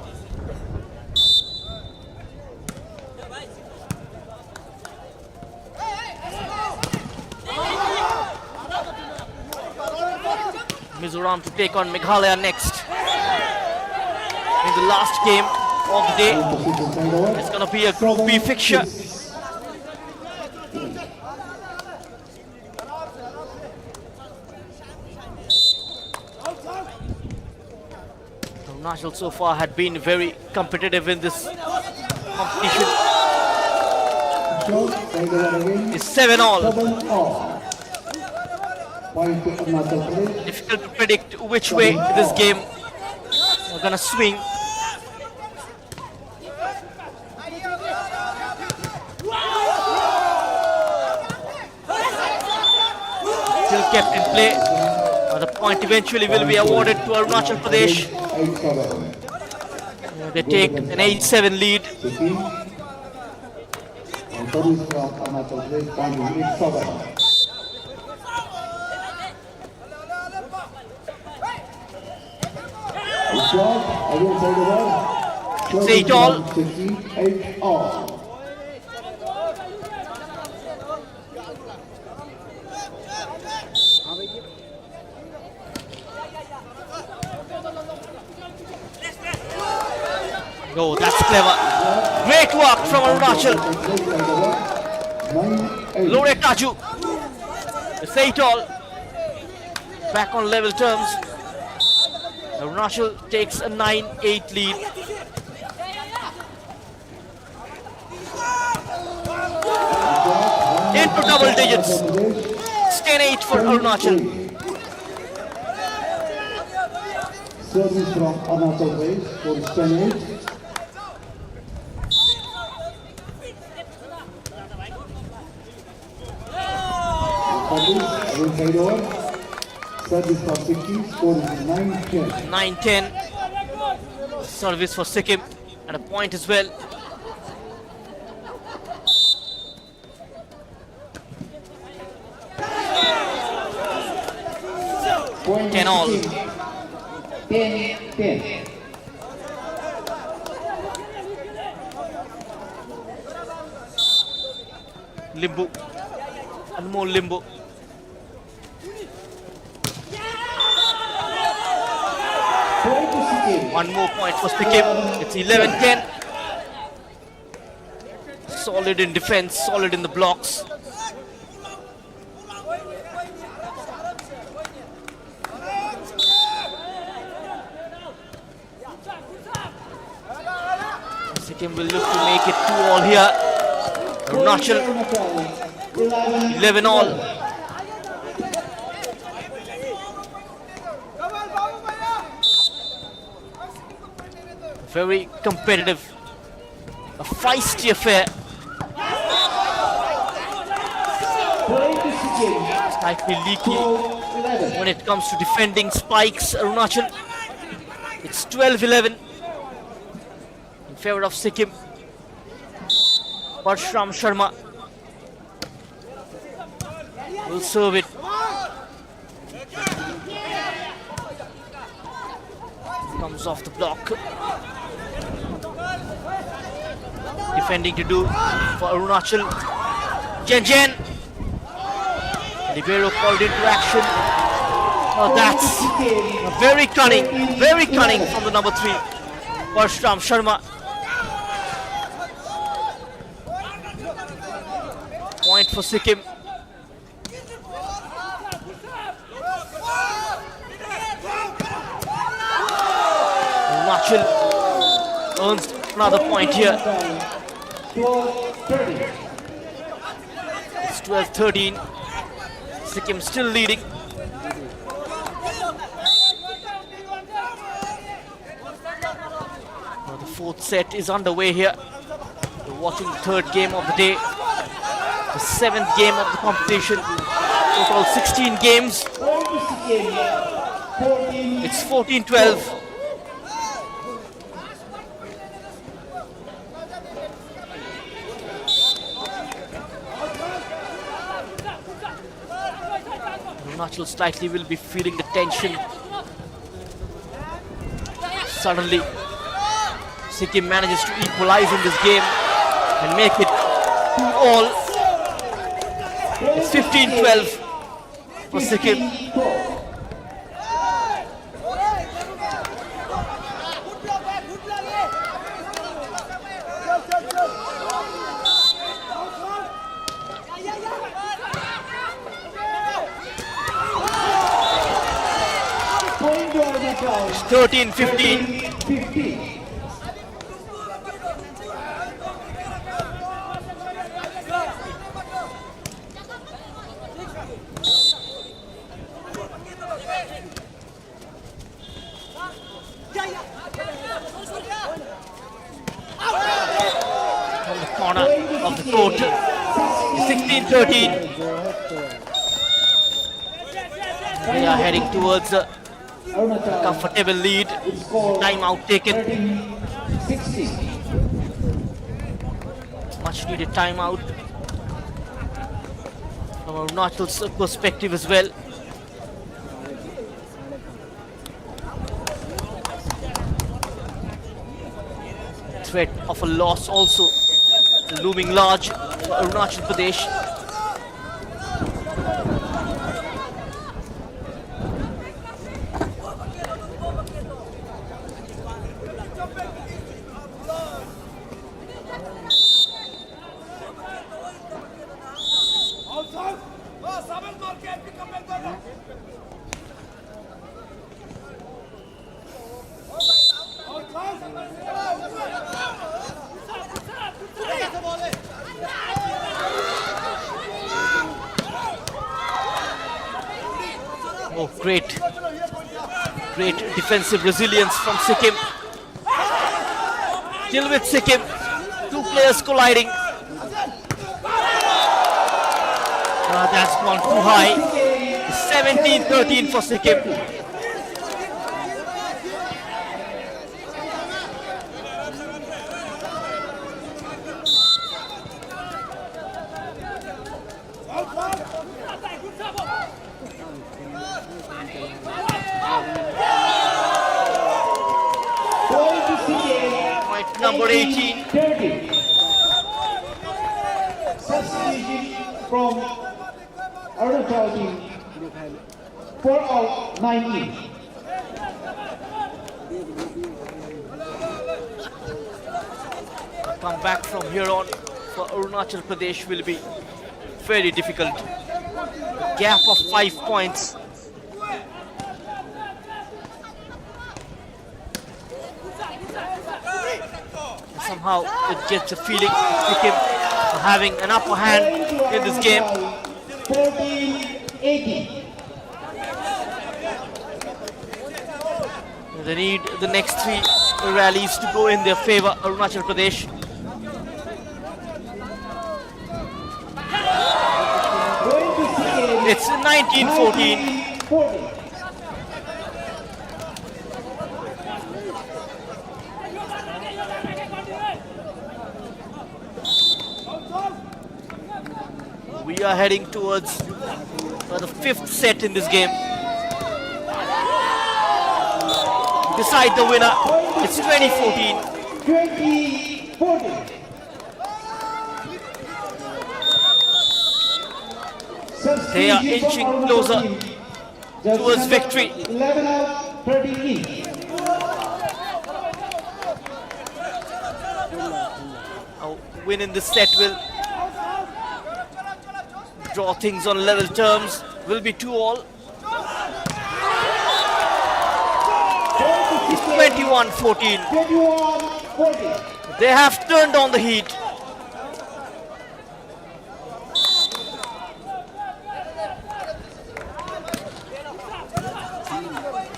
Mizoram to take on Meghalaya next. In the last game of the day, it's going to be a Group B fixture. Arunachal so far had been very competitive in this competition. It's 7-all. Difficult to predict which way this game is gonna swing. Still kept in play. The point eventually will be awarded to Arunachal Pradesh. They take an 8-7 lead. It's 8-all. Oh, that's clever. Great work from Arunachal. 9-8. Lore Taju. It's 8 all. Back on level terms. Arunachal takes a 9-8 lead. Into double digits. It's 10-8 for Arunachal. Service from Arunachal Pradesh for 10-8. Side over. Service from Sikkim. Score is 9-10. 9-10. Service for Sikkim. And a point as well. Point 10 all. 10-10. Limbu. And more Limbu. Point to Sikkim. One more point for Sikkim. It's 11-10. Solid in defense, solid in the blocks. Sikkim will look to make it 2 all here. Arunachal 11 all. Very competitive, a feisty affair. Slightly leaky when it comes to defending spikes. Arunachal. It's 12-11 in favor of Sikkim. Parshram Sharma will serve it. Comes off the block. Defending to do for Arunachal. Jen. Libero called into action. Oh, that's very cunning from the number 3, Parshram Sharma. Point for Sikkim. Arunachal earns another point here. 12-13. It's 12-13. Sikkim still leading. Now the 4th set is underway here. We're watching the 3rd game of the day. The 7th game of the competition. Total 16 games. Point to Sikkim. 14. It's 14-12. Arunachal slightly will be feeling the tension. Suddenly, Sikkim manages to equalize in this game and make it 2 all. It's 15-12 for Sikkim. Point to Arunachal. 13-15. 15. From the corner of the court. 16-13. They are heading towards a Arunachal. comfortable lead. Timeout taken. 13-16. Much needed timeout from Arunachal's perspective as well. Threat of a loss also looming large for Arunachal Pradesh. Oh, great defensive resilience from Sikkim. Still with Sikkim, two players colliding. That's gone too high. 17-13 for Sikkim. Point number 18. 30. Substitution from Arunachal team. 4 out 19. Come back from here on for Arunachal Pradesh will be very difficult. Gap of 5 points. Somehow it gets a feeling Sikkim having an upper hand in this game. 14-18. They need the next 3 rallies to go in their favor, Arunachal Pradesh. It's 19-14. 40. We are heading towards the 5th set in this game. Decide the winner. It's 2014. 20-40. They are inching closer towards victory. 11 out 30 each. A win in this set will draw things on level terms. Will be 2-all. 21-14. 21-40. They have turned on the heat.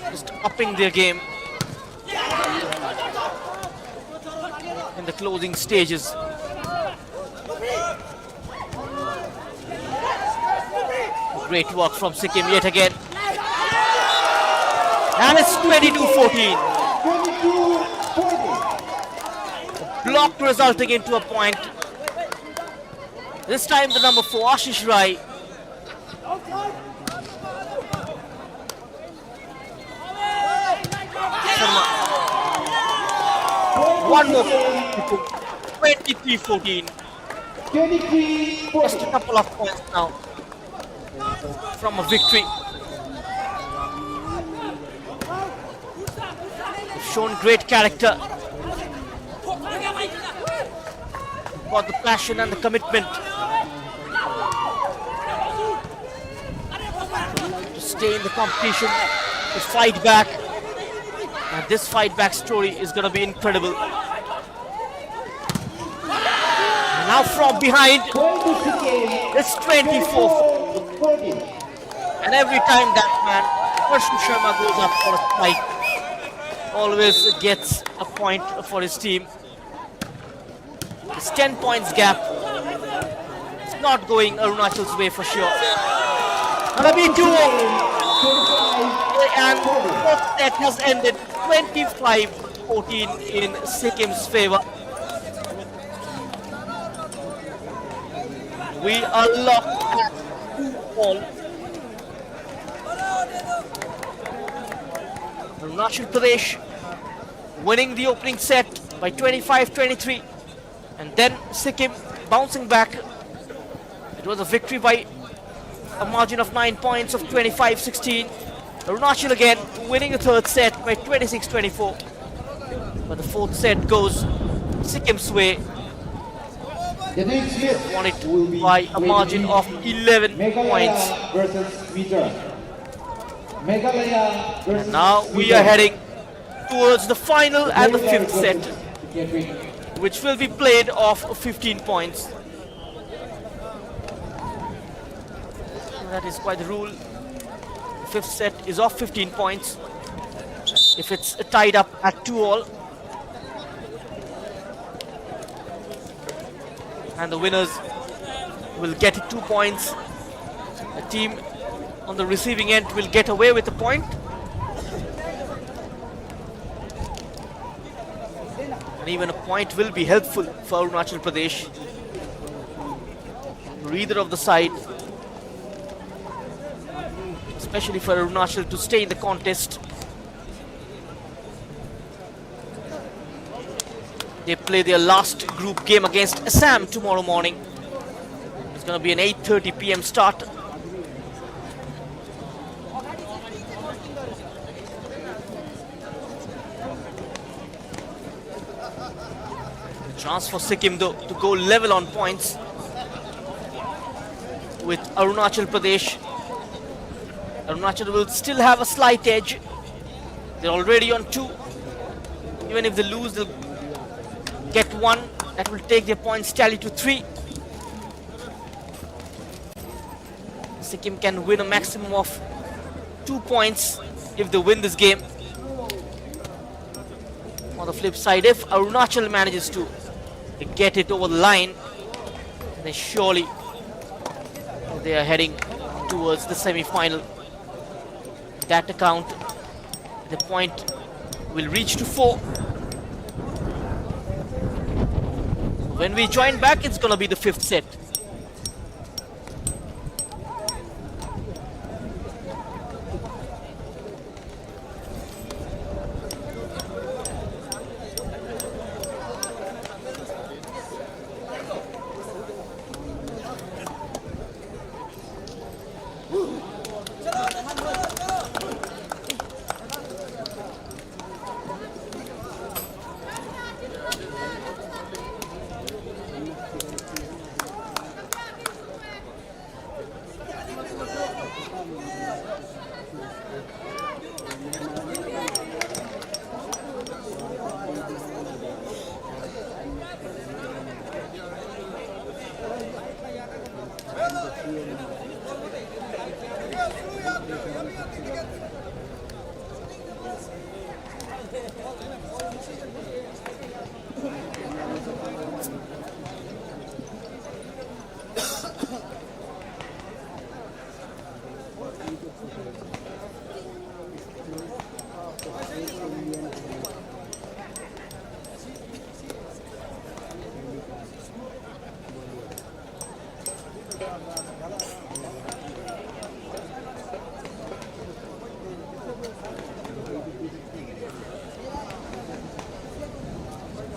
Just upping their game in the closing stages. Great work from Sikkim yet again. And it's 22-14. 22-40. Block resulting into a point. This time the number 4, Ashish Rai. One more. 23-14. 23-40. Just a couple of points now from a victory. They've shown great character. Got the passion and the commitment to stay in the competition, to fight back. And this fight back story is going to be incredible. And now from behind, it's 24-40. And every time that man, Prashant Sharma, goes up for a spike, always gets a point for his team. It's 10 points gap. It's not going Arunachal's way for sure. Gonna be 2-0. And the fourth set has ended 25-14 in Sikkim's favor. We are locked at 2-all. Arunachal Pradesh winning the opening set by 25-23. And then Sikkim bouncing back. It was a victory by a margin of 9 points of 25-16. Arunachal again winning the third set by 26-24. But the fourth set goes Sikkim's way. The next match Won it will be by a margin of 11 points. Meghalaya versus Mizoram. Meghalaya versus Now we are heading towards the final and the fifth set, Mizoram. which will be played of 15 points. That is quite the rule. The fifth set is of 15 points. If it's tied up at 2-all, and the winners will get 2 points. The team on the receiving end will get away with a point. And even a point will be helpful for Arunachal Pradesh. For either of the side, especially for Arunachal to stay in the contest. They play their last group game against Assam tomorrow morning. It's going to be an 8:30 p.m. start. Chance for Sikkim though to go level on points with Arunachal Pradesh. Arunachal will still have a slight edge. They're already on 2. Even if they lose, they'll get 1. That will take their points tally to 3. Sikkim can win a maximum of 2 points if they win this game. On the flip side, if Arunachal manages to get it over the line, then surely they are heading towards the semi-final. That account, the point will reach to 4. When we join back, it's going to be the fifth set.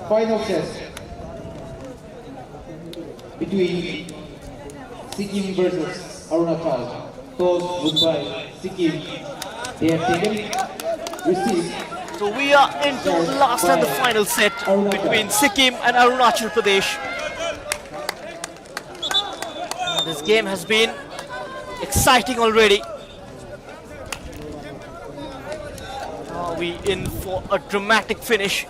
Final set between Sikkim versus Arunachal. Toss won by Sikkim. They have taken, received. So we are into the last and the final set between Sikkim and Arunachal Pradesh. This game has been exciting already. Are we in for a dramatic finish?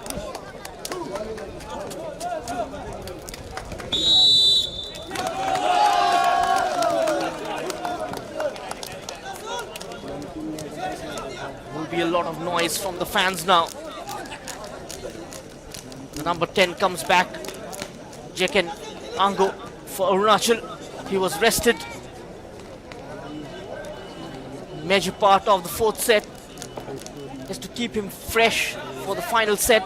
A lot of noise from the fans now. The number 10 comes back, Jeken Ango for Arunachal. He was rested major part of the fourth set just to keep him fresh for the final set.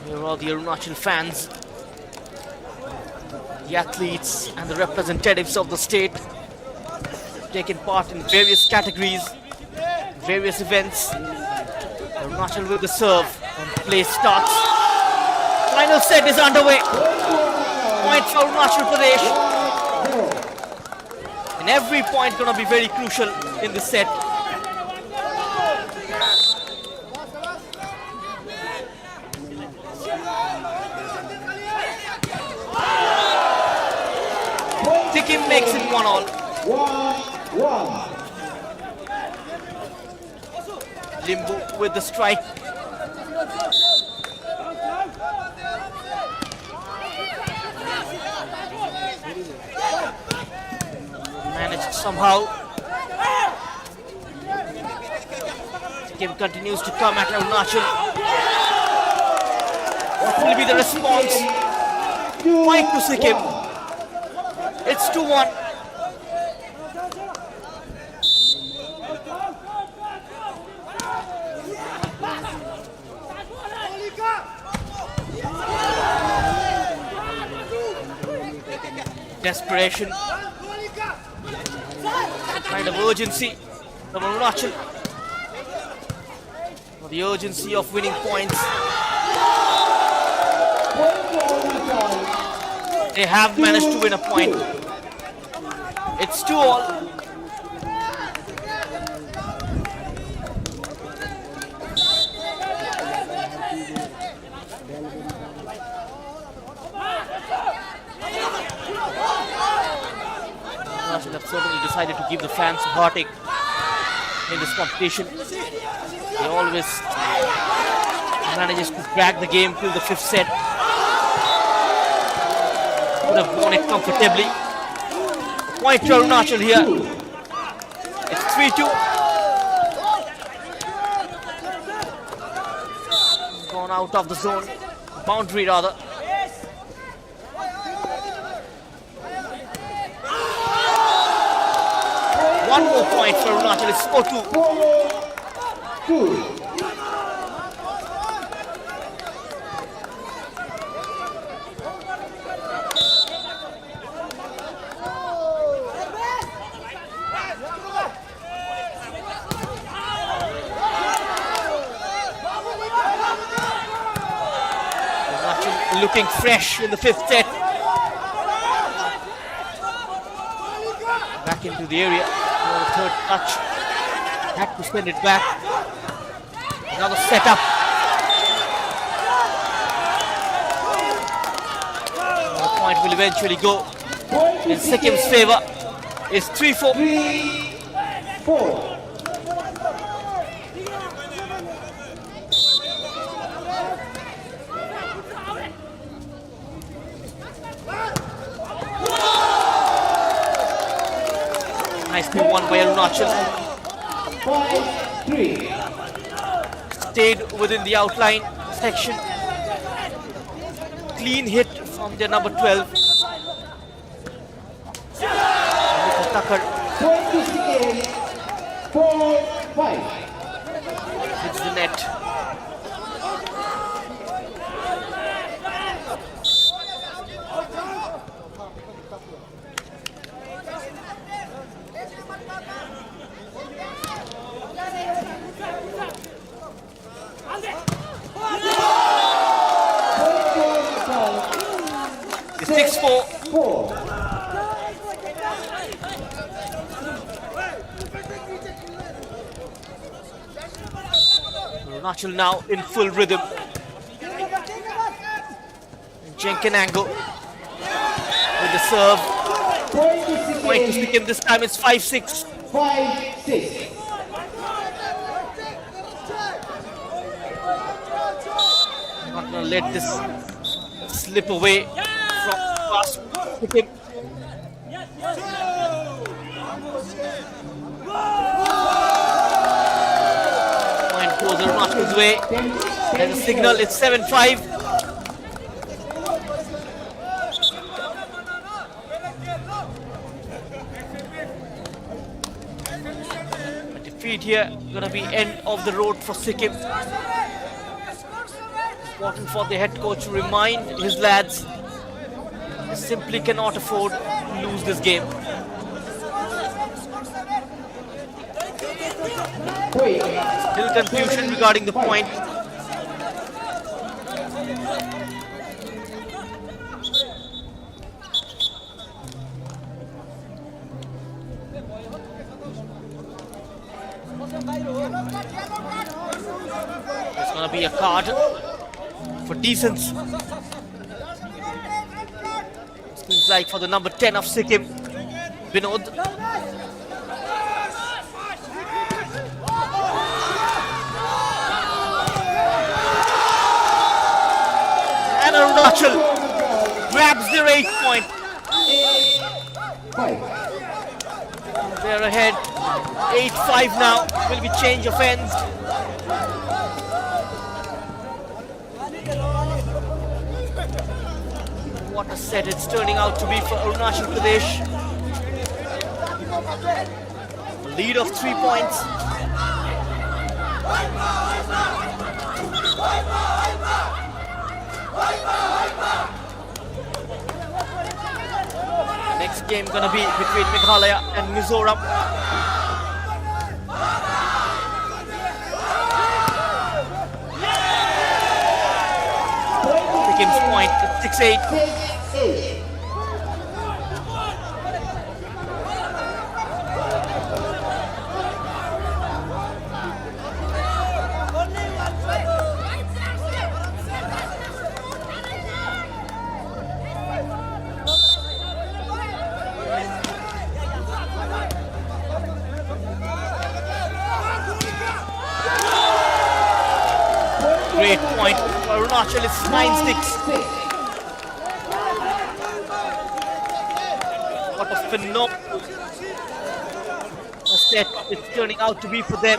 Here are the Arunachal fans, the athletes and the representatives of the state taking part in various categories, various events. Arunachal with the serve and play starts. Final set is underway. Point for Arunachal Pradesh. And every point gonna be very crucial in this set. Sikkim makes it 1-all. 1-1. Limbu with the strike. Managed somehow. Sikkim continues to come at Arunachal. What will be the response? Point to Sikkim. It's 2-1. Desperation, kind of urgency from Arunachal. The urgency of winning points. They have managed to win a point. It's 2-all. Arunachal have certainly decided to give the fans a heartache in this competition. They always manages to drag the game till the 5th set. Could have won it comfortably. Point to Arunachal here. It's 3-2. Gone out of the zone. Boundary rather. One more point for Arunachal. It's 4-2. 4-2. Arunachal looking fresh in the 5th set. Back into the area. For the 3rd touch. Had to send it back. Another setup. The point will eventually go in Sikkim's favor. It's 3-4. 3-4. Nicely won by Arunachal. 5-3. Stayed within the outline section. Clean hit from their number 12. Tucker 4-5. hits the net. It's 6-4. 4. Arunachal now in full rhythm. Jenkinango with the serve. Point to Sikkim. This time it's 5-6. 5-6. Not gonna let this slip away from past Sikkim. Point goes Arunachal's way. There's a signal. It's 7-5. A defeat here gonna be end of the road for Sikkim. Important for the head coach to remind his lads they simply cannot afford to lose this game. Still confusion regarding the point. There's gonna be a card for decence. Seems like for the number 10 of Sikkim, Vinod. And Arunachal grabs their 8 point. They're ahead. 8-5 now. Will be change of ends. What a set it's turning out to be for Arunachal Pradesh. A lead of 3 points. Next game gonna be between Meghalaya and Mizoram. Sikkim's point at 6-8. Great point. Arunachal is 9-6. What a phenomenal set it's turning out to be for them.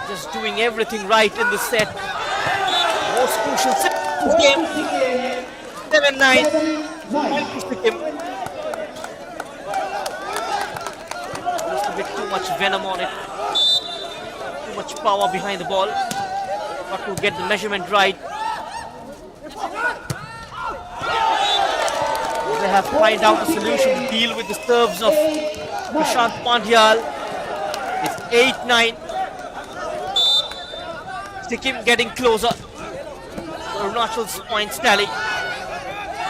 Just doing everything right in the set. Most crucial set of the game. 7-9. Just a bit too much venom on it. Too much power behind the ball. Got to get the measurement right. They have to find out a solution to deal with the serves of Prashant Pandyal. It's 8-9. Sikkim getting closer. Arunachal's points tally.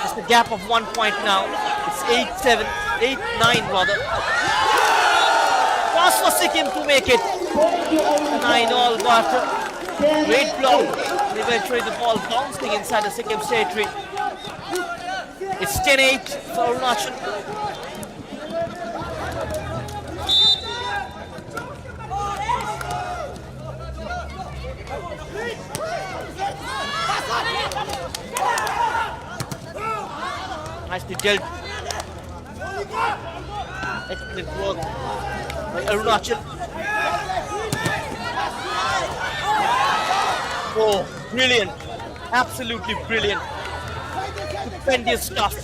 Just a gap of 1 point now. It's 8-7, 8-9 rather. Pass for Sikkim to make it 9-all, but great block. Eventually the ball bouncing inside the Sikkim territory. It's 10-8 for Arunachal. Nicely dealt. Excellent work by Arunachal. Oh, brilliant. Absolutely brilliant. Stupendous stuff.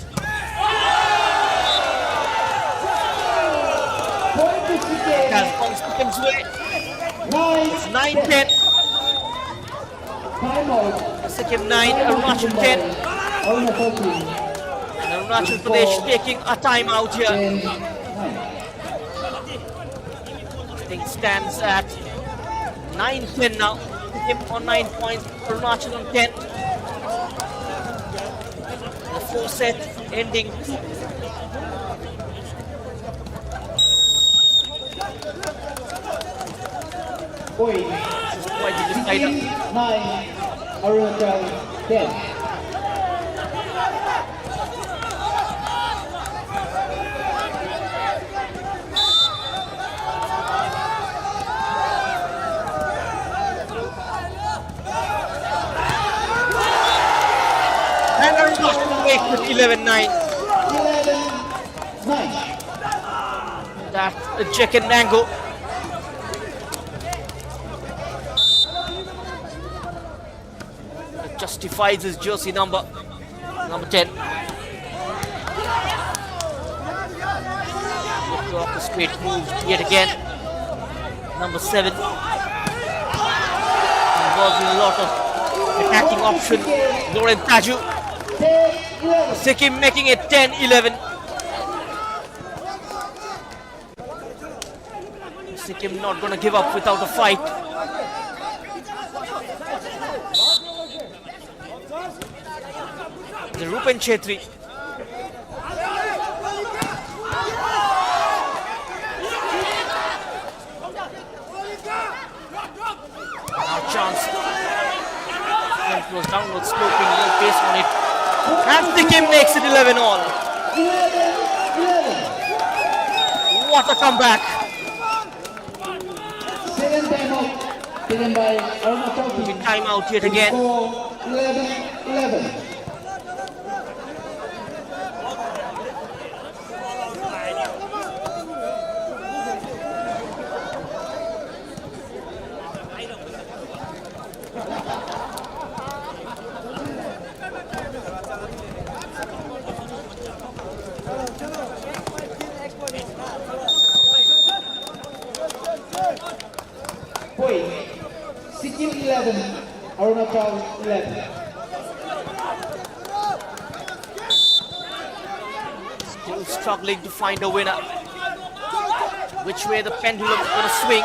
It has gone Sikkim's way. It's 9-10. Sikkim 9, Arunachal 10. And Arunachal Pradesh taking a timeout here. Thing stands at 9-10 now. Sikkim on 9 points, Arunachal on 10. The 4 set ending. Point. This is quite the decider. 9, Arunachal 10. And Arunachal makes it 11-9. 11-9. That's a Jack and Mango. It justifies his jersey number 10. Look off the straight moves yet again. Number 7. Involved in a lot of attacking option. Loren Taju. Sikkim making it 10-11. Sikkim not going to give up without a fight. The Rupen Chetri. chance. It was downward sloping, no pace on it. And Sikkim makes it 11 all. What a comeback. Second timeout taken by Arunachal team. Time out yet again. Score 11-11. Point Sikkim 11, Arunachal 11. Still struggling to find a winner. Which way the pendulum is going to swing.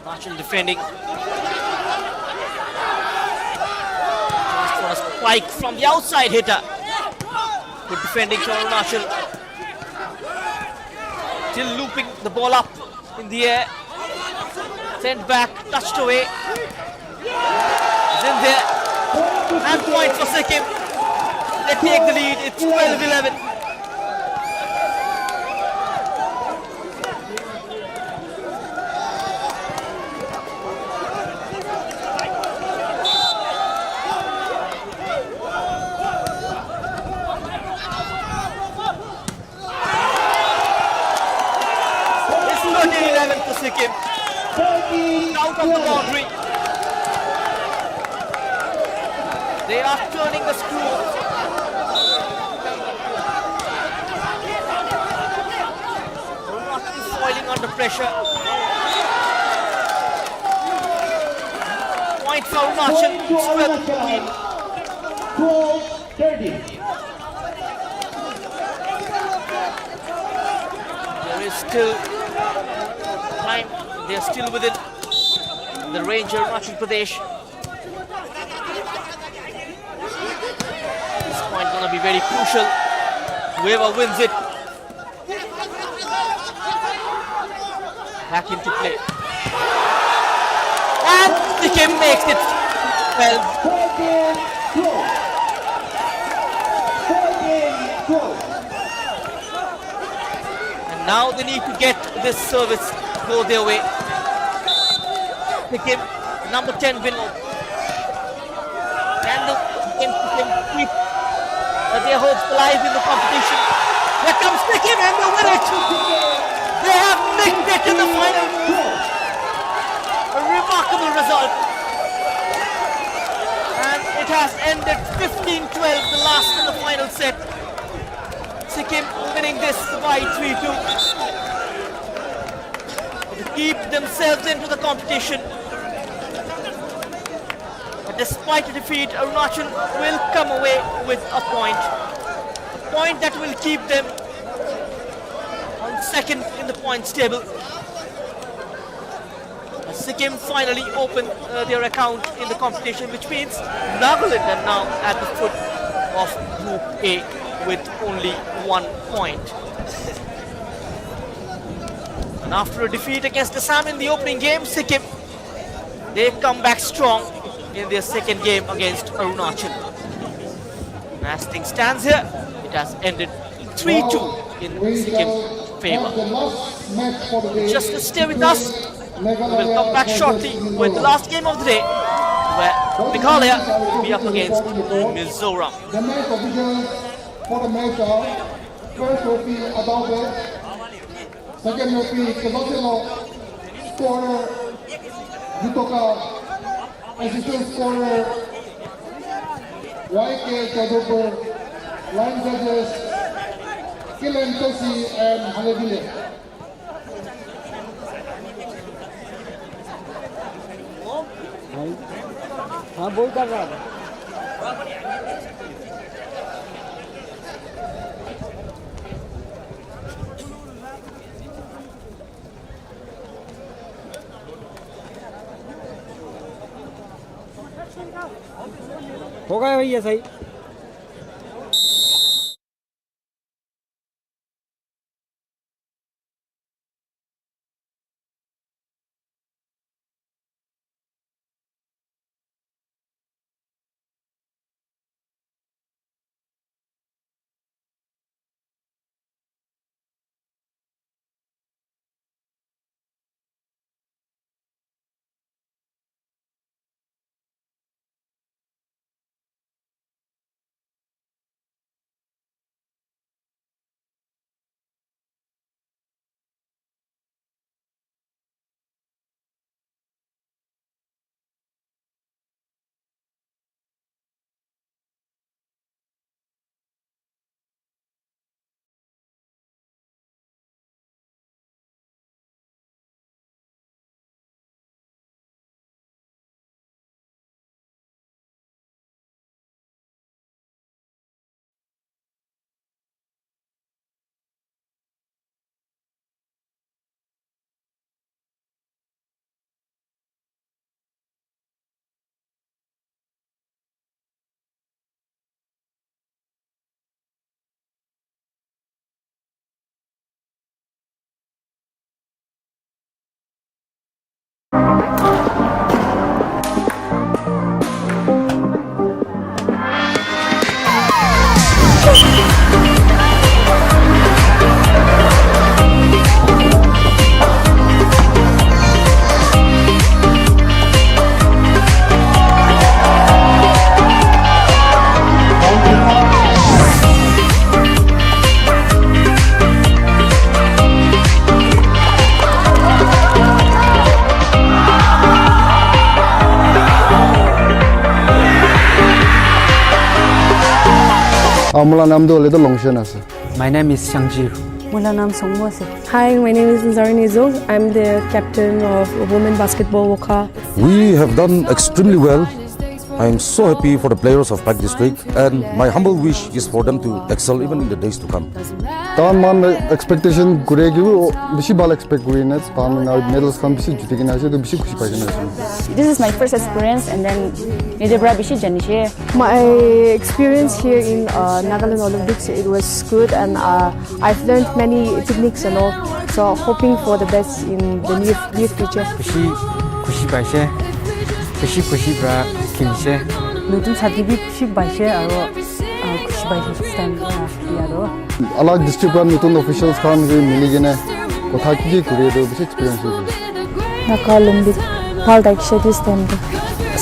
Arunachal defending. Just for a spike from the outside hitter. Good defending to Arunachal. Still looping the ball up in the air. Sent back, touched away. It's in there. And point for Sikkim. They take the lead. It's 12-11. It's 13-11 for Sikkim. Out of the boundary. They are turning the screw. Arunachal foiling under pressure. Point for Arunachal. 12-30. There is still time. They are still within the range of Arunachal Pradesh. This point gonna be very crucial. Whoever wins it. Back into play. And Sikkim makes it 12. 14-12. And now they need to get this service go their way. Sikkim, number 10 win. Can the Sikkim keep their hopes alive in the competition? Here comes Sikkim and they win it. They have nicked it in the final. A remarkable result. And it has ended 15-12, the last in the final set. Sikkim winning this by 3-2. To keep themselves into the competition. But despite the defeat, Arunachal will come away with a point. A point that will keep them on second in the points table. As Sikkim finally opened their account in the competition, which means Nagaland are now at the foot of Group A with only 1 point. And after a defeat against Assam in the opening game, Sikkim, they come back strong in their second game against Arunachal. And as things stands here, it has ended 3-2 in Sikkim's favor. Just to stay with us, we will come back shortly with the last game of the day, where Meghalaya will be up against Mizoram. The match officials for the match are first referee Adalbert, second referee Kazosino, scorer Yutoka, assistant scorer YK Kadoper, line judges Kilen Tosi and Hanevile. हाँ बोल कर रहा था हो गया भैया सही Amula naam do le to Longshan ase. My name is Changjir. Mula naam Songmo ase. Hi, my name is Zarnizo. I'm the captain of women basketball Wokha. We have done extremely well. I am so happy for the players of Pak District, and my humble wish is for them to excel even in the days to come. Tan man expectation gure gi bishi bal expect gure na tan na medals kan bishi juti gina ase to bishi khushi pai gina ase. This is my first experience and then Nidebra bishi jani she. My experience here in Nagaland Olympics, it was good, and I've learned many techniques and all. So hoping for the best in the near future. खुशी पाइছে বেছি খুশি পৰা খেলিছে নতুন certificate বিshi পাইছে আৰু খুশি পাইছে stand আৰু Alag district kan nutun officials kan ge mili gina kotha ki gure do bishi experience hoye. Nagaland bit ভাল দাইছে this time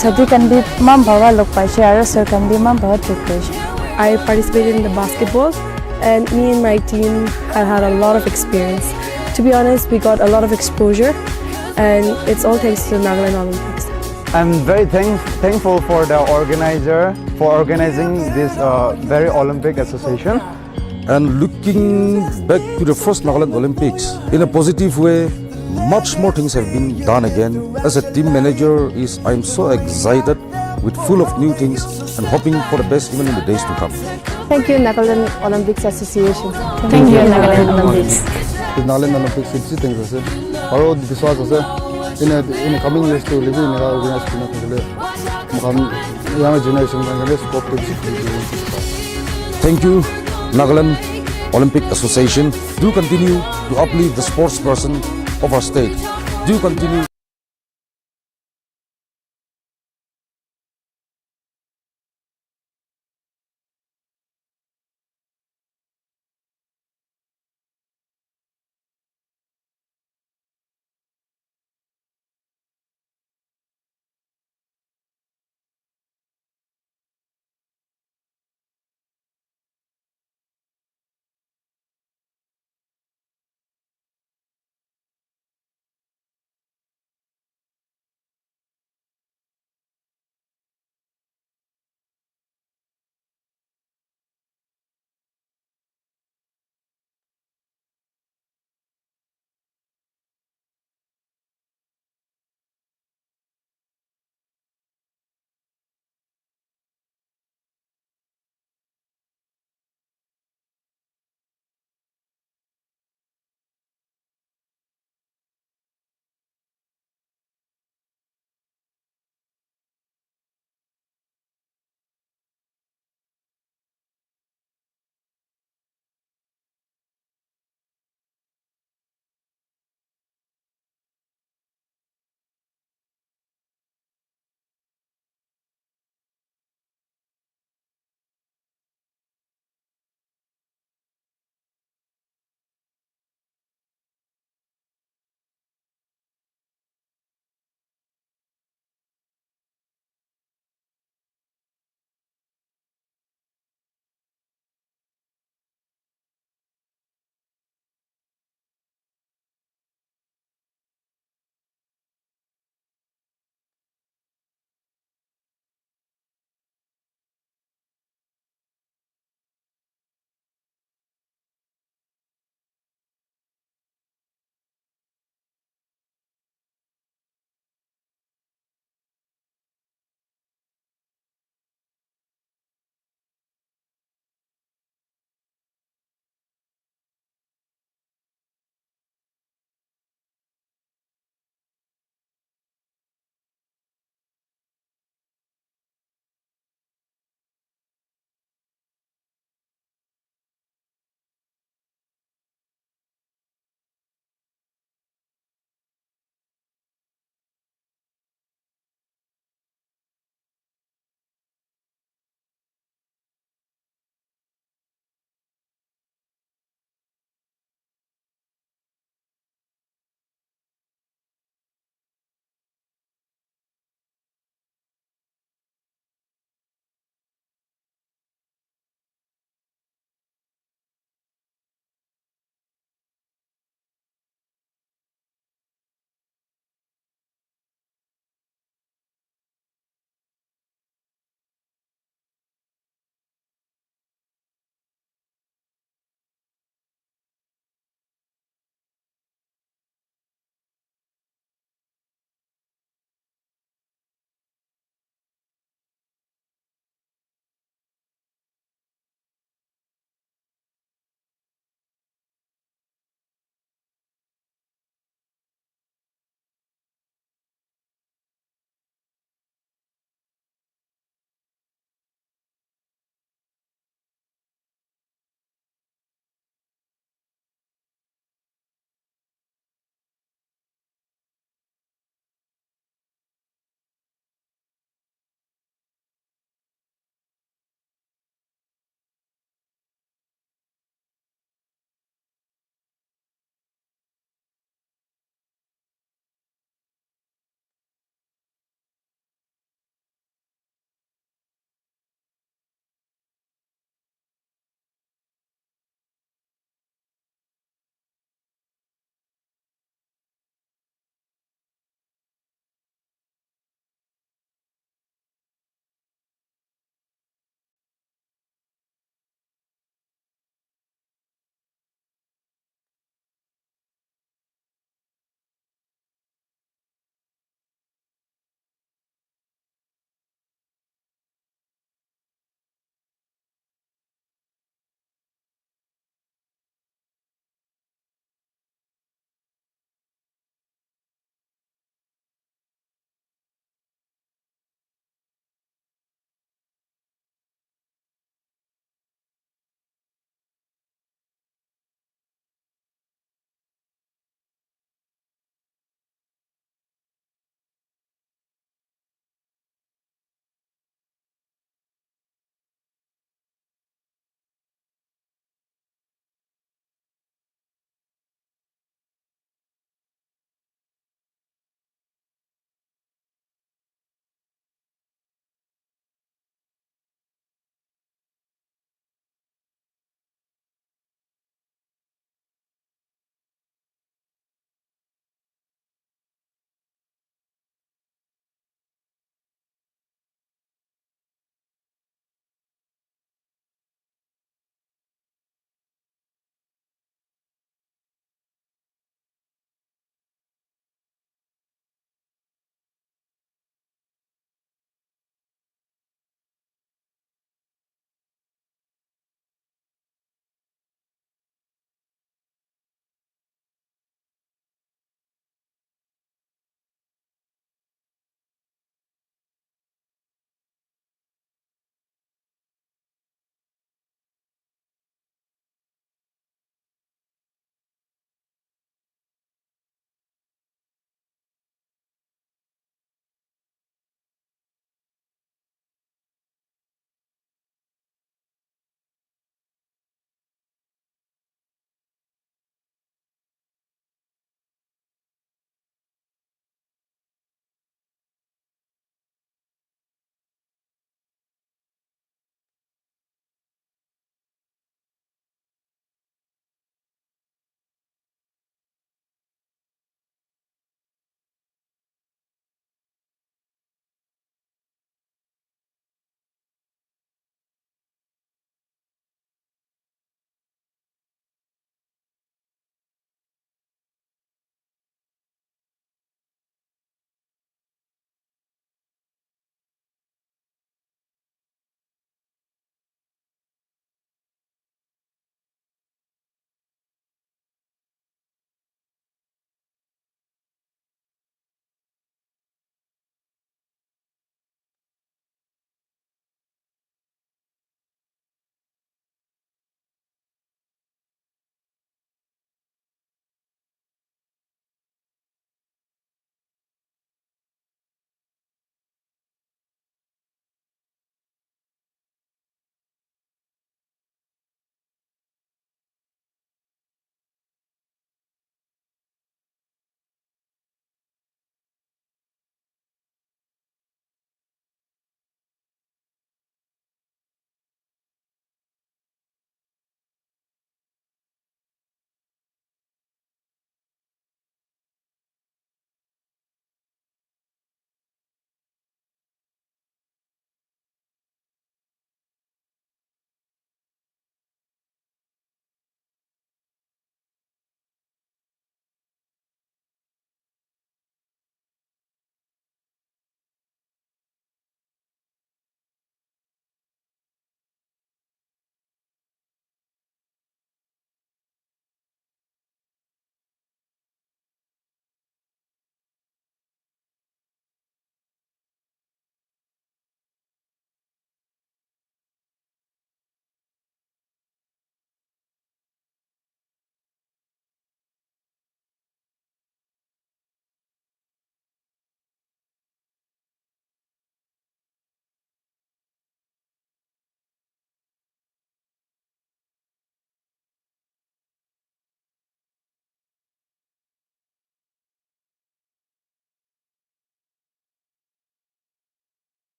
সাদি kan bit mam bhawa lok paise আৰু sir kan bit mam bahut ঠিক কৰিছে I participated in the basketball, and me and my team have had a lot of experience. To be honest, we got a lot of exposure, and it's all thanks to Nagaland Olympics. I'm very thankful for the organizer for organizing this very Olympic association. And looking back to the first Nagaland Olympics in a positive way, much more things have been done again. As a team manager, I'm so excited, with full of new things, and hoping for the best even in the days to come. Thank you, Nagaland Olympics Association. thank you Nagaland Olympics Nagaland Olympics bishi things ase. Aro biswas ase in the coming years to live in a organized kina thale makam young generation ngale scope to bishi. Thank you, Nagaland Olympic Association. Do continue to uplift the sports person of our state. Do continue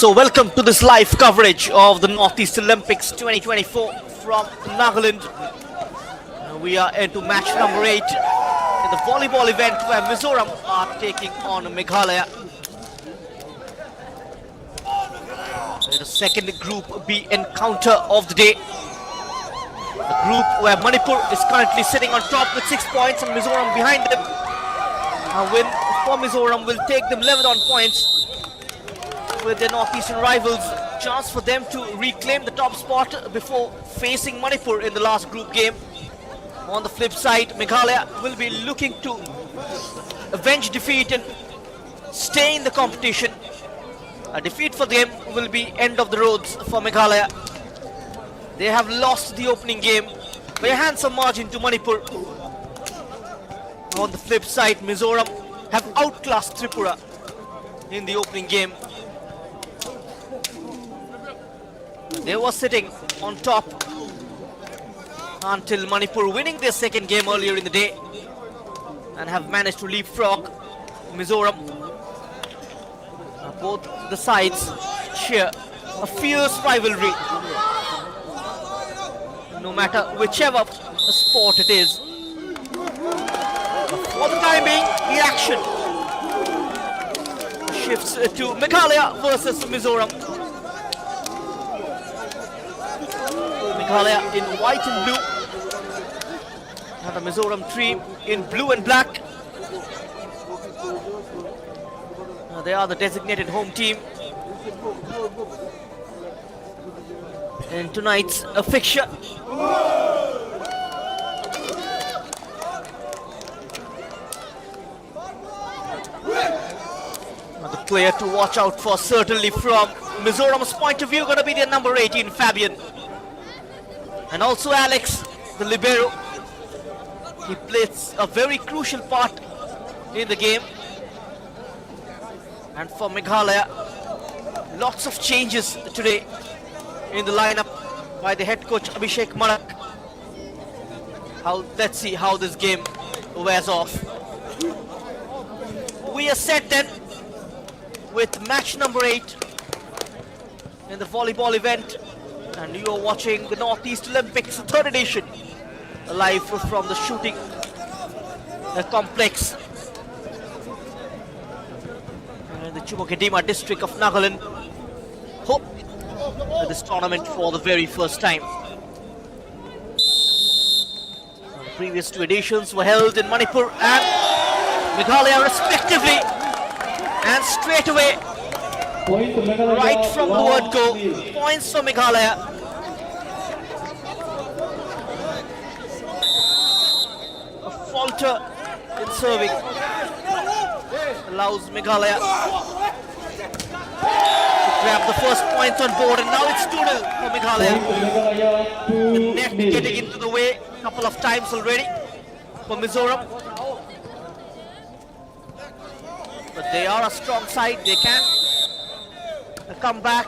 So welcome to this live coverage of the Northeast Olympics 2024 from Nagaland. We are into match number 8 in the volleyball event where Mizoram are taking on Meghalaya. The second Group B encounter of the day. The group where Manipur is currently sitting on top with 6 points and Mizoram behind them. A win for Mizoram will take them 11 on points with their northeastern rivals. Chance for them to reclaim the top spot before facing Manipur in the last group game. On the flip side, Meghalaya will be looking to avenge defeat and stay in the competition. A defeat for them will be end of the roads for Meghalaya. They have lost the opening game by a handsome margin to Manipur. On the flip side, Mizoram have outclassed Tripura in the opening game. They were sitting on top until Manipur winning their second game earlier in the day and have managed to leapfrog Mizoram. Both the sides share a fierce rivalry, no matter whichever sport it is. For the time being, the action shifts to Meghalaya versus Mizoram. Meghalaya in white and blue, and the Mizoram team in blue and black. They are the designated home team in tonight's fixture. The player to watch out for certainly from Mizoram's point of view going to be their number 18 Fabian, and also Alex, the libero. He plays a very crucial part in the game. And for Meghalaya, lots of changes today in the lineup by the head coach Abhishek Manak. Let's see how this game wears off. We are set then with match number 8 in the volleyball event, and you are watching the Northeast Olympics 3rd edition live from the shooting complex in the Chumokadima district of Nagaland. Hope this tournament for the very first time. The previous 2 editions were held in Manipur and Meghalaya respectively, and straight away, right from the word go, points for Meghalaya. A falter in serving allows Meghalaya to grab the first points on board, and now it's 2-0 for Meghalaya. The net getting into the way a couple of times already for Mizoram. But they are a strong side. They can come back,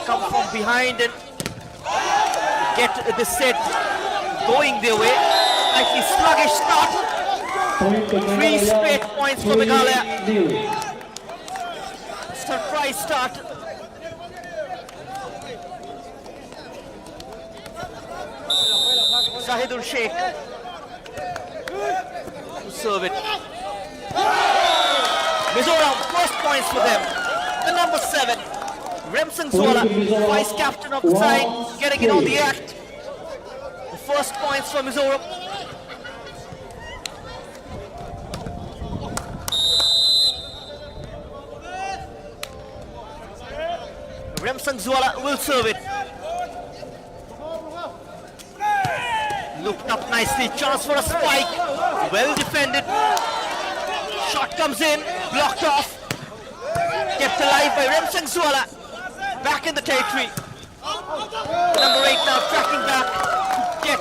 come from behind and get the set going their way. Slightly sluggish start. 3 straight points for Meghalaya. Surprise start. Zahidur Sheikh to serve it. Mizoram, first points for them. The number 7, Remsang Zwala, vice captain of the side, getting it on the act. The first points for Mizoram. Remsang Zwala will serve it. Looked up nicely, chance for a spike. Well defended. Shot comes in, blocked off. Kept alive by Remsang Zwala. Back in the territory. Number 8 now tracking back to get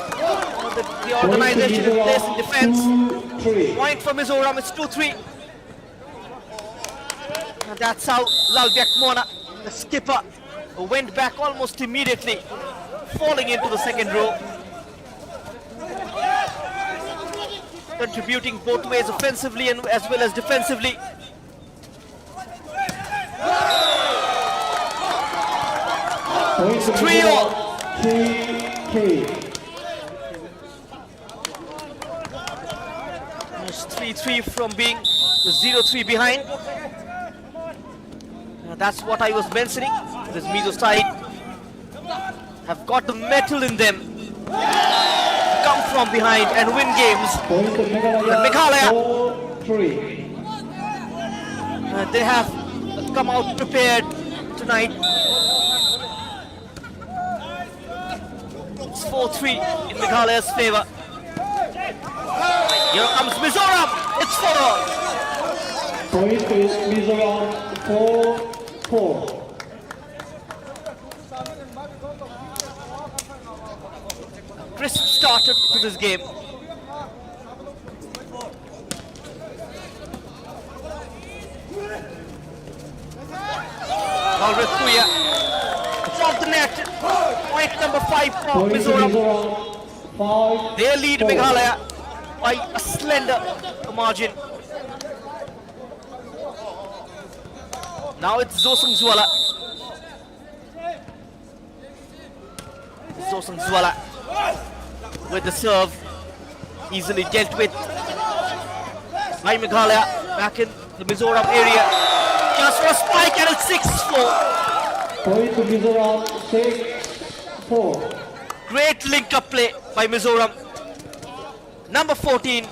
the organization in place in defense. Point for Mizoram, it's 2-3. And that's how Lalbek Mona, the skipper, went back almost immediately, falling into the second row. Contributing both ways, offensively and as well as defensively. Point to 3-all. Mizoram, 3-3. It's 3-3 from being 0-3 behind. That's what I was mentioning. This Mizo side have got the metal in them to come from behind and win games. Point to Meghalaya. 4-3. They have come out prepared tonight. It's 4-3 in Meghalaya's favor. Here comes Mizoram. It's 4-all. Point to Mizoram, 4-4. Crisp started to this game. Alred Puya. It's off the net. Point number 5 from Point to Mizoram. Mizoram, 5. They lead Meghalaya by a slender margin. Now it's Zosang Zwala. Zosang Zwala with the serve. Easily dealt with by Meghalaya back in the Mizoram area. Just for a spike and it's 6-4. Point to Mizoram, 6-4. Great link-up play by Mizoram. Number 14,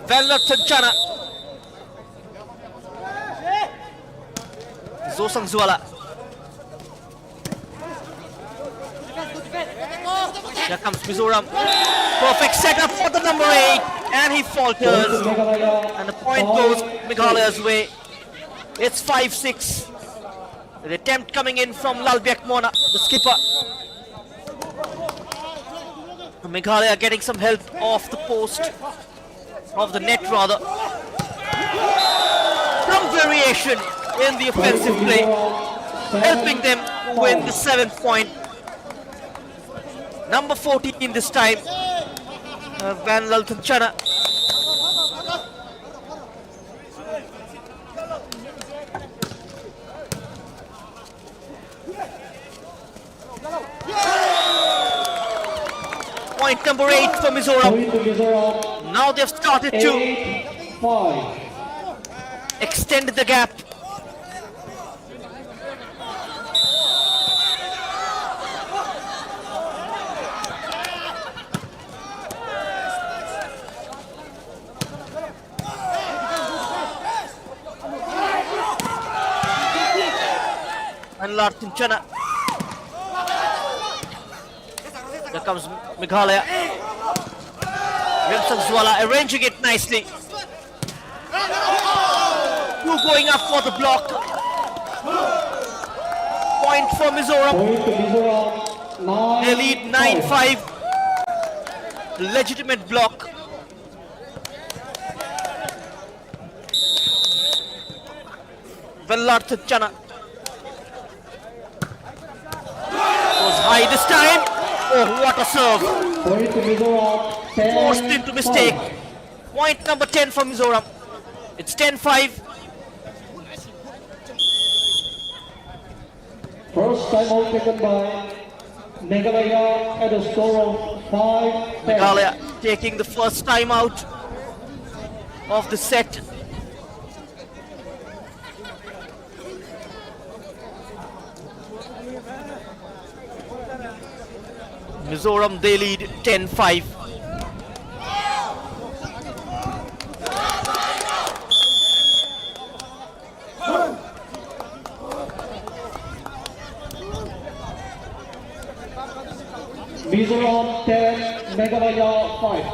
Chanchana. Zosang Zwala. Here comes Mizoram. Perfect setup for the number 8, and he falters. And the point goes Meghalaya's way. It's 5-6. The attempt coming in from Lalbek Mona, the skipper. Meghalaya getting some help off the post, of the net rather. Some variation in the offensive play, helping them to win the 7th point. Number 14 this time, Chanchana. Point number 8 for Mizoram. Point to Mizoram, Now they've started to 8-5. extend the gap. And Chanchana. Here comes Meghalaya. Rimsang Zwala arranging it nicely. Two going up for the block. Point for Mizoram. Point to Mizoram, 9-5. They lead 9-5. Legitimate block. Chanchana goes high this time. Oh, what a serve. Point to Mizoram, Forced into mistake. 10-5. Point number 10 for Mizoram. It's 10-5. First time out taken by Meghalaya at a score of 5-10. Meghalaya taking the first time out of the set. Mizoram, they lead 10-5. Mizoram 10, Meghalaya 5.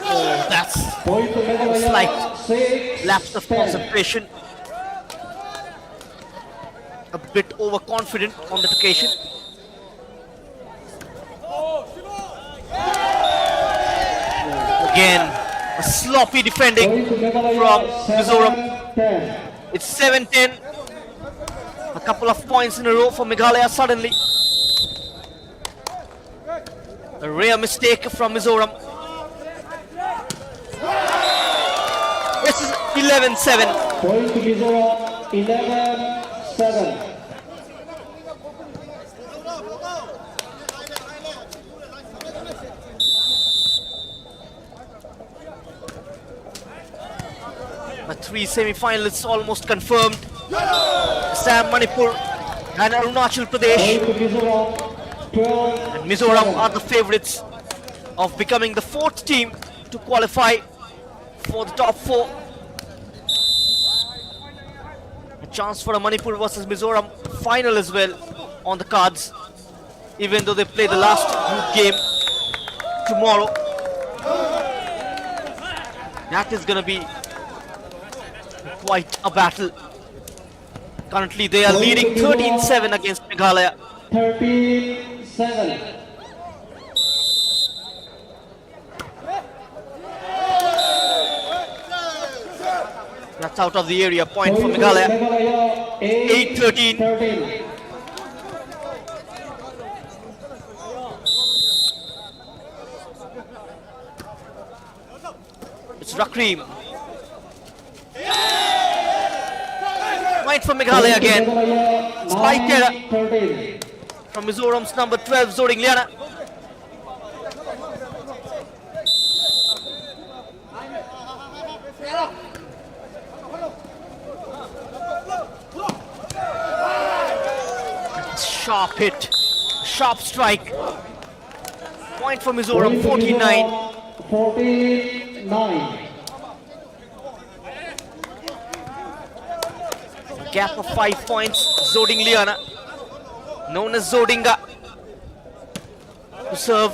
Oh, that's Point to Meghalaya, Slight 6, lapse of 10. concentration. A bit overconfident on that occasion. Again, a sloppy defending Point to Meghalaya, from Mizoram. 7-10. It's 7-10. A couple of points in a row for Meghalaya suddenly. A rare mistake from Mizoram. 11-7. Point to Mizoram, 11-7. The three semi-finalists almost confirmed. Assam, Manipur and Arunachal Pradesh. Point to Mizoram, 12. And Mizoram are the favourites of becoming the fourth team to qualify for the top four. A chance for a Manipur versus Mizoram final as well on the cards, even though they play the last group game tomorrow. That is going to be quite a battle. Currently they are leading 13-7 against Meghalaya. 13-7. That's out of the area. Point for Meghalaya. 8-13. 13. It's Rakrim. Point for Meghalaya again. Slight error 13. from Mizoram's number 12, Zoding Liana. Sharp hit, sharp strike. Point for Mizoram, 14-9. 14-9. Gap of 5 points. Zoding Liana, known as Zodinga, to serve.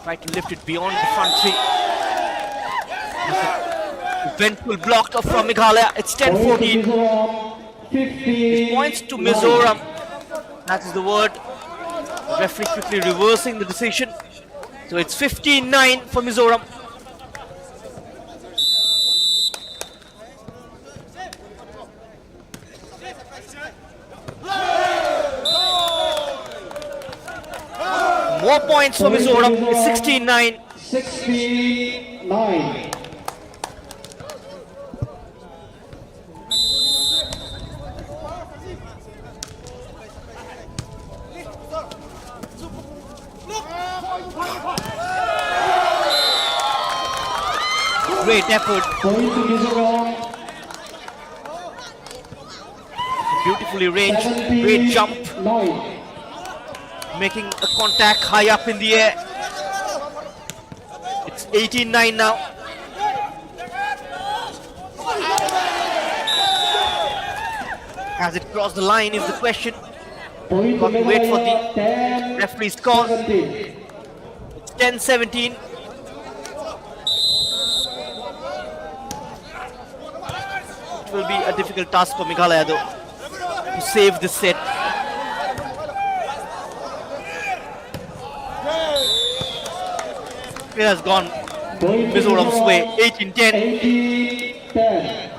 Try to lift it beyond the front three. Eventual blocked off from Meghalaya. It's 10-14. Points to Mizoram. That is the word. The referee quickly reversing the decision. So it's 15-9 for Mizoram. More points for Mizoram. It's 16-9. 16-9. Great effort. Point to Mizoram. Beautifully ranged. Great jump. 9. Making a contact high up in the air. It's 18-9 now. Has it crossed the line is the question. Point Got to wait for the Meghalaya, 10, referee's call. 17. It's 10-17. It will be a difficult task for Meghalaya though to save this set. It has gone Point to Mizoram's way. 18-10. 18-10.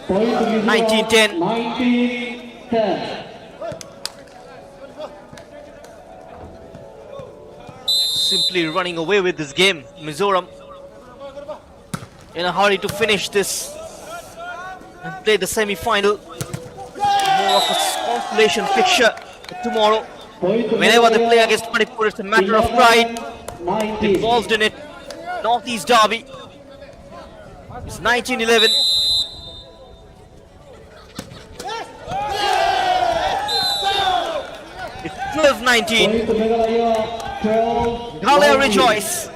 Point to Mizoram. 19-10. 19-10. Simply running away with this game. Mizoram in a hurry to finish this and play the semi-final. More of a consolation fixture tomorrow. Point to Whenever they play Meghalaya, against Manipur, it's a matter of pride 19. involved in it. Northeast Derby. It's 19-11. It's 12-19. Point to Meghalaya, 12. Meghalaya rejoice.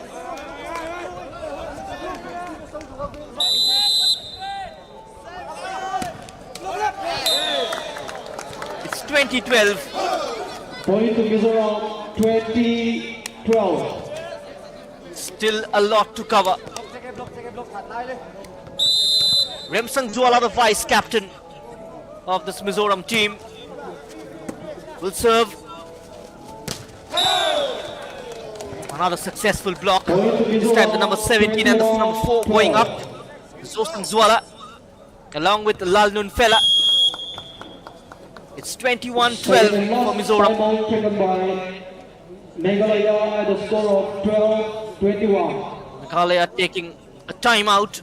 It's 20-12. Point to Mizoram, 20-12. Still a lot to cover. Remsang Juala, the vice captain of this Mizoram team, will serve. Another successful block. This time the number 17 and the number 4 going up. Zosan Zwala along with Lal Nunfela. It's 21-12 for Mizoram. Timeout taken by Meghalaya at a score of 12-21. Meghalaya taking a timeout.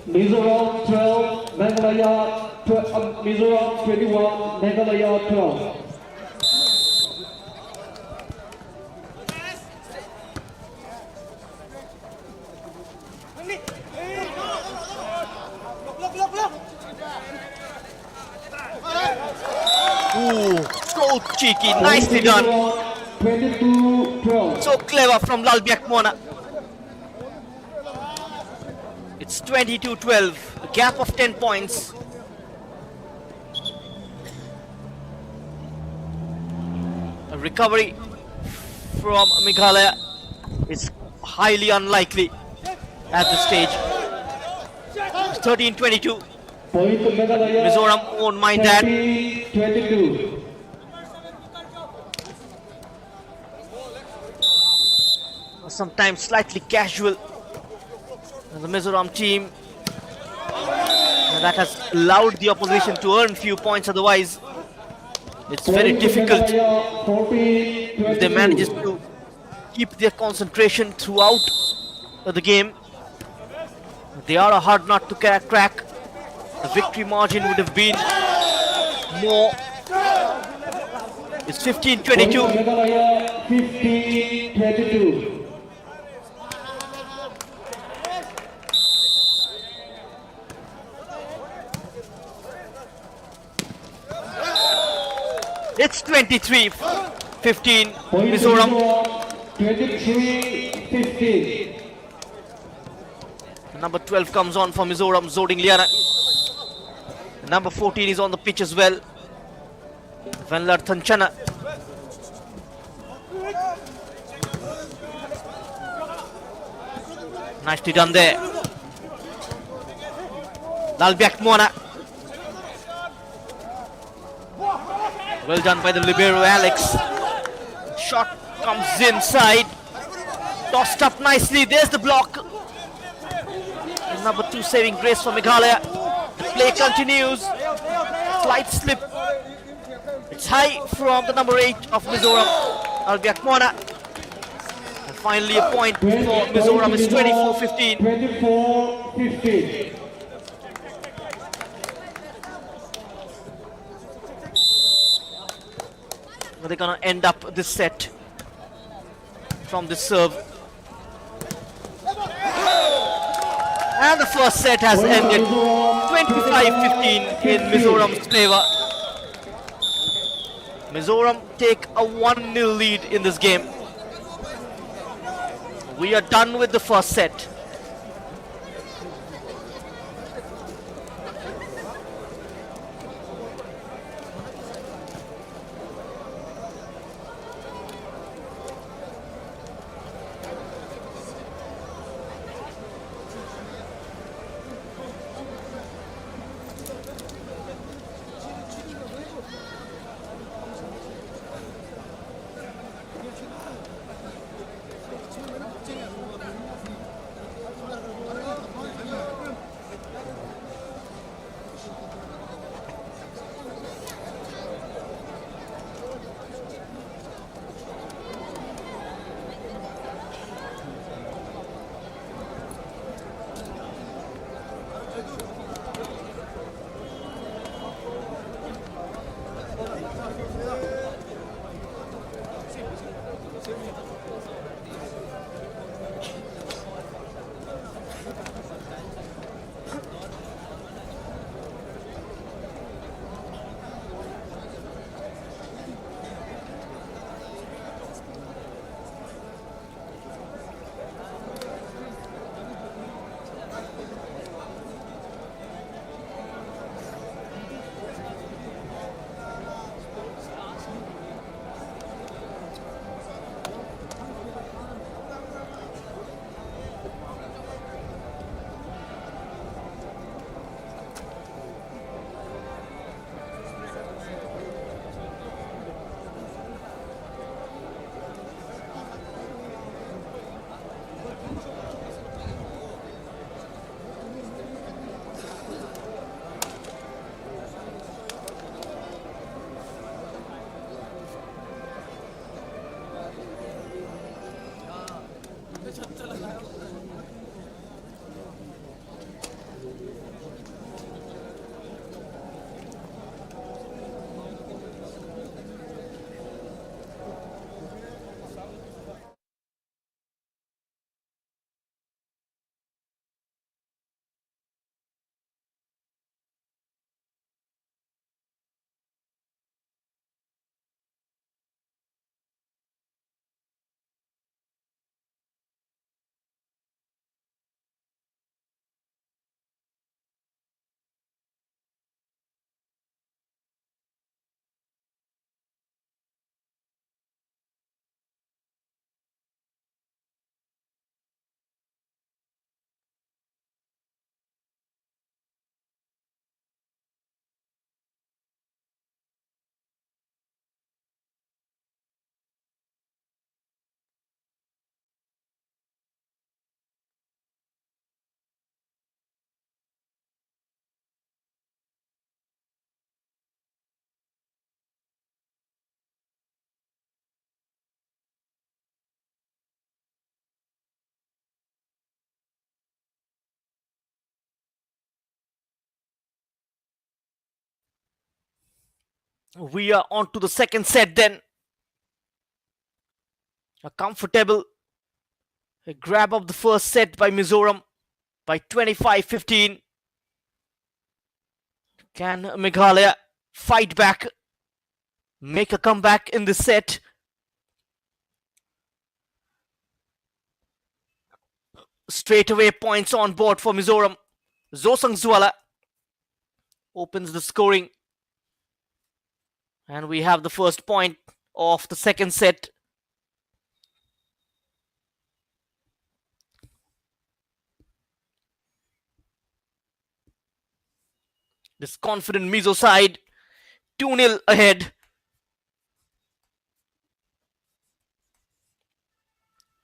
Mizoram 12, Meghalaya 12, Mizoram 21, Meghalaya 12. Ooh, so cheeky, nicely done. 22-12. So clever from Lalbiak Mona. It's 22-12, a gap of 10 points. A recovery from Meghalaya is highly unlikely at this stage. It's 13-22. Point to Meghalaya. Mizoram won't mind that. 22. Sometimes slightly casual. The Mizoram team, and that has allowed the opposition to earn few points. Otherwise, it's very difficult if they manage to keep their concentration throughout the game. They are a hard nut to crack. The victory margin would have been more. It's 15-22. Meghalaya 15-22. It's 23-15. Mizoram. 23-15. Number 12 comes on for Mizoram, Zoding Liana. Number 14 is on the pitch as well. Vanlar Thanchana. Nicely done there. Lalbiak Mona. Well done by the libero Alex. Shot comes inside. Tossed up nicely. There's the block. And number 2 saving grace for Meghalaya. The play continues. Slight slip. It's high from the number 8 of Mizoram, Lalbiak Mona. And finally a point for Mizoram is 24-15. 24-15. They're gonna end up this set from this serve. And the first set has ended 25-15 in Mizoram's favor. Mizoram take a 1-0 lead in this game. We are done with the first set. We are on to the second set then. A comfortable grab of the first set by Mizoram by 25-15. Can Meghalaya fight back, make a comeback in this set? Straight away points on board for Mizoram. Zosang Zwala opens the scoring. And we have the first point of the second set. This confident Mizo side 2-0 ahead.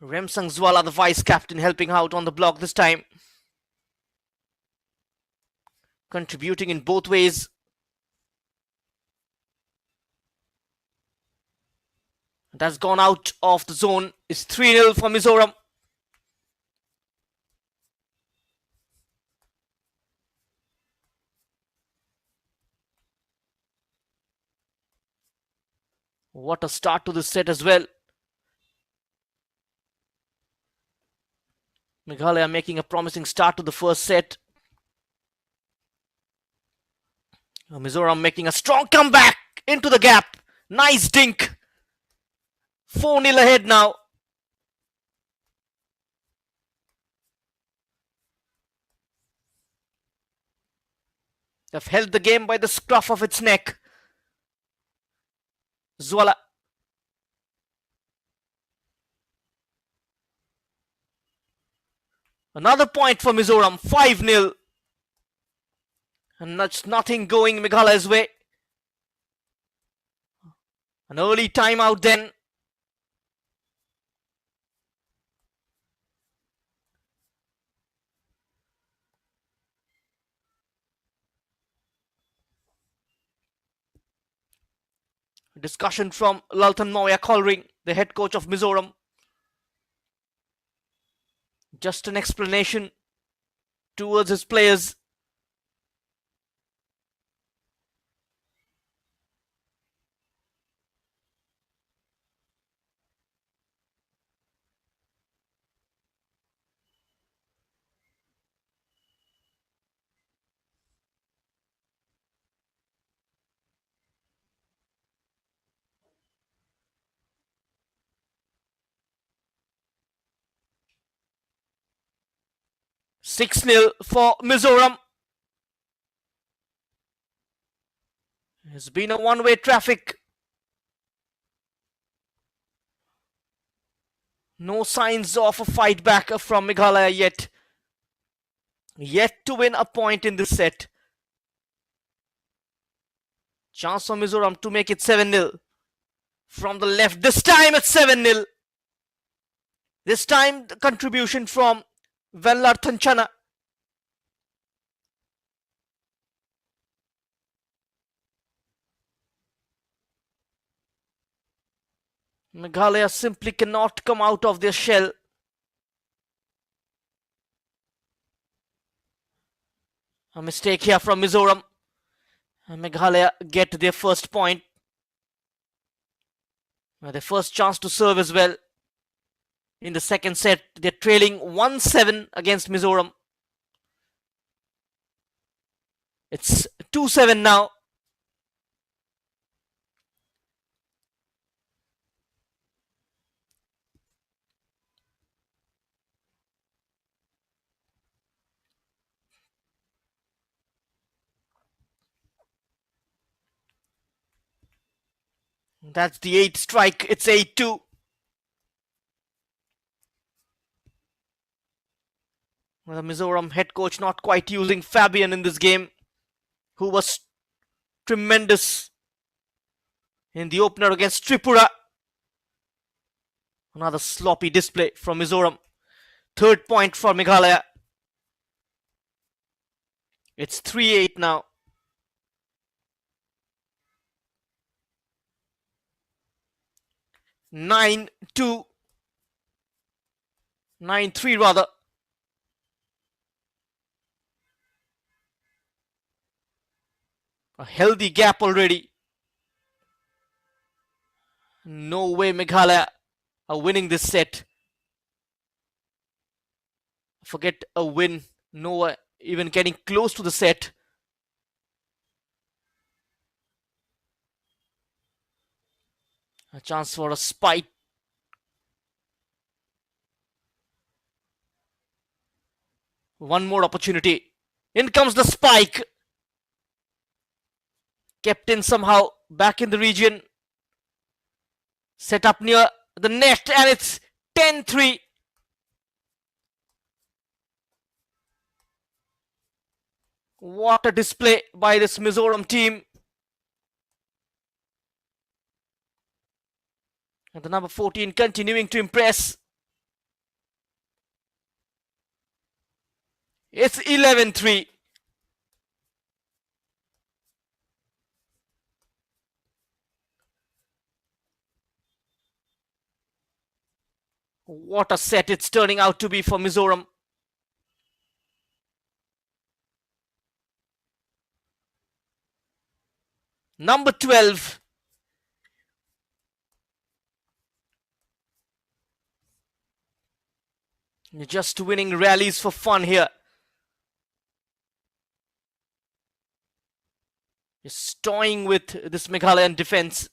Remsang Zwala, the vice captain, helping out on the block this time. Contributing in both ways. That's gone out of the zone. It's 3-0 for Mizoram. What a start to this set as well. Meghalaya making a promising start to the first set. Mizoram making a strong comeback into the gap. Nice dink. 4-0 ahead now. They've held the game by the scruff of its neck. Zwala. Another point for Mizoram. 5-0. And that's nothing going Meghalaya's way. An early timeout then. Discussion from Laltan Mawya Kolring, the head coach of Mizoram. Just an explanation towards his players. Six 0 for Mizoram. It's been a one-way traffic. No signs of a fight back from Meghalaya yet. Yet to win a point in this set. Chance for Mizoram to make it 7-0. From the left, this time it's 7-0. This time the contribution from Vellar Thanchana. Meghalaya simply cannot come out of their shell. A mistake here from Mizoram. And Meghalaya get their first point. Their first chance to serve as well. In the second set, they're trailing 1-7 against Mizoram. It's 2-7 now. That's the 8th strike. It's 8-2. Well, the Mizoram head coach not quite using Fabian in this game, who was tremendous in the opener against Tripura. Another sloppy display from Mizoram. Third point for Meghalaya. It's 3-8 now. 9-2. 9-3 rather. A healthy gap already. No way Meghalaya are winning this set. Forget a win. No way even getting close to the set. A chance for a spike. One more opportunity. In comes the spike. Kept in somehow. Back in the region. Set up near the net, and it's 10-3. What a display by this Mizoram team. And the number 14 continuing to impress. It's 11-3. What a set it's turning out to be for Mizoram. Number 12. You're just winning rallies for fun here. Just toying with this Meghalayan defense.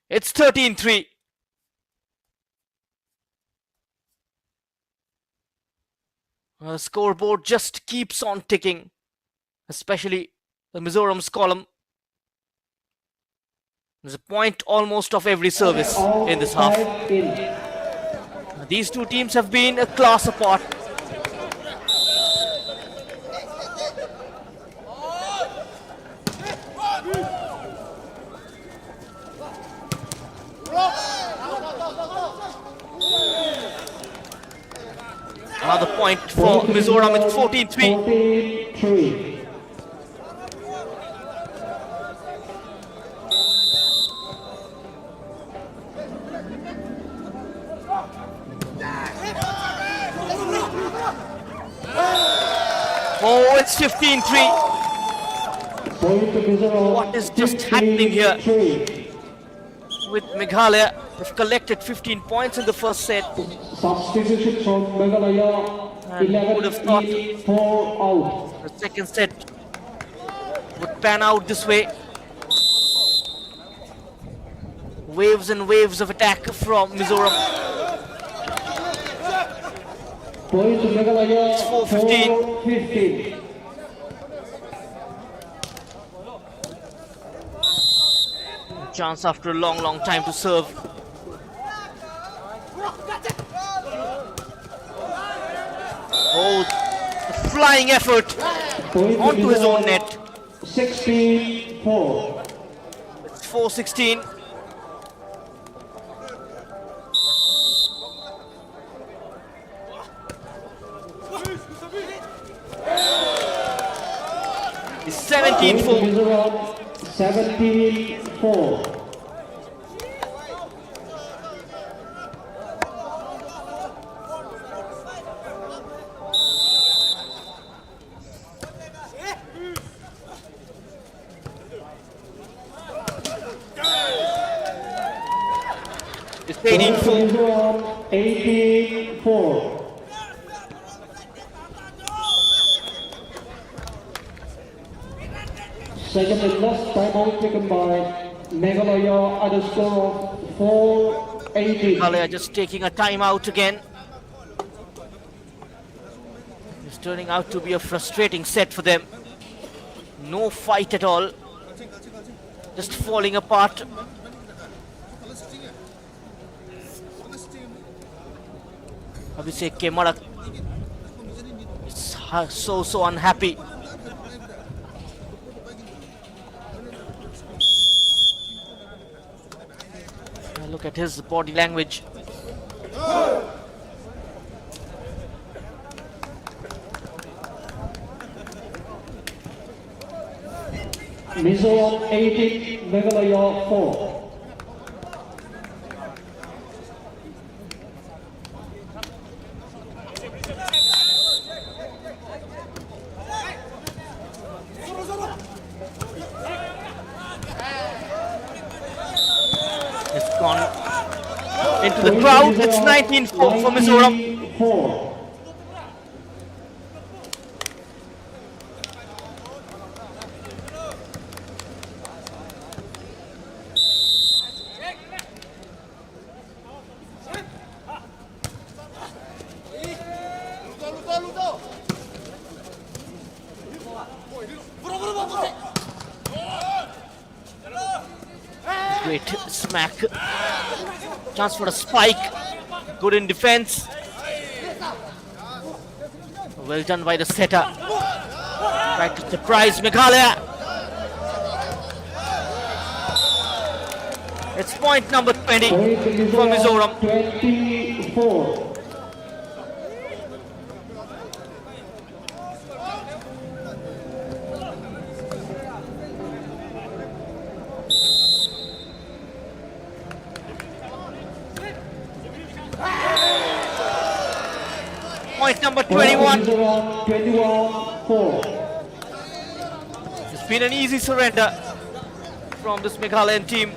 It's 13-3. The scoreboard just keeps on ticking, especially the Mizoram's column. There's a point almost of every service in this half. These two teams have been a class apart. Another point for Mizoram. It's 14-3. 14-3. Oh, it's 15-3. Point to Mizoram. What is just happening here? 15-3. With Meghalaya, they've collected 15 points in the first set. Substitution from Meghalaya. And who would have thought 11-4 out. the second set would pan out this way. Waves and waves of attack from Mizoram. Point to Meghalaya. It's 4-15. 4-15. Chance after a long time to serve. Oh, a flying effort Point to onto his own Mizoram. net. 16-4. It's 4-16. It's 17-4. Mizoram. 17-4. It's 18-4. Mizoram. 18-4. Second and last timeout taken by Meghalaya at a score of 4-18. Meghalaya just taking a timeout again. It's turning out to be a frustrating set for them. No fight at all. Just falling apart. Abhishek Kemarak is so unhappy. Look at his body language. Mizoram 18, Meghalaya 4. gone into the crowd. It's 19-4 for Mizoram. 19-4. Great smack. Chance for a spike. Good in defense. Well done by the setter. Tried to surprise Meghalaya. It's point number 20 for Mizoram. 24. Point number 21. 21-4. It's been an easy surrender from this Meghalayan team.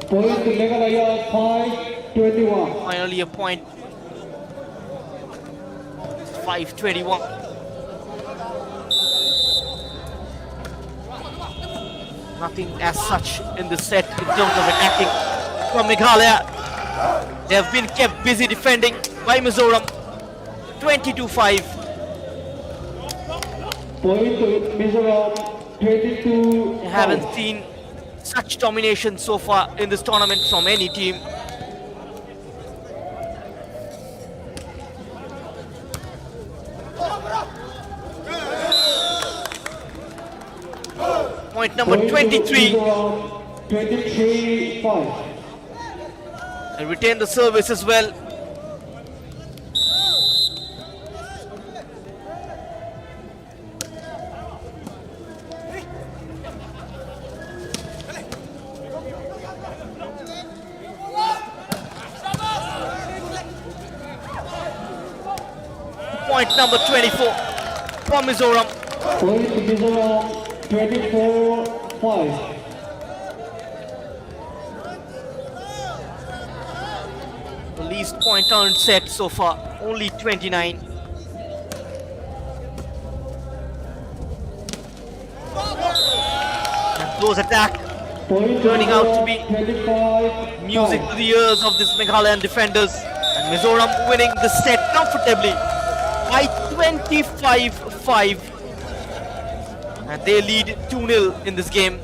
Point to Meghalaya 5-21. Finally a point. 5-21. Nothing as such in the set in terms of attacking from Meghalaya. They have been kept busy defending by Mizoram. 22-5. Point to Mizoram 22. They haven't seen such domination so far in this tournament from any team. Point number 23. 23-5. And retain the service as well. Point number 24 for Mizoram. Point to Mizoram 24-5. The least point earned set so far, only 29. And close attack, Point turning out to be 25. music to the ears of this Meghalayan defenders. And Mizoram winning the set comfortably by 25-5. And they lead 2-0 in this game.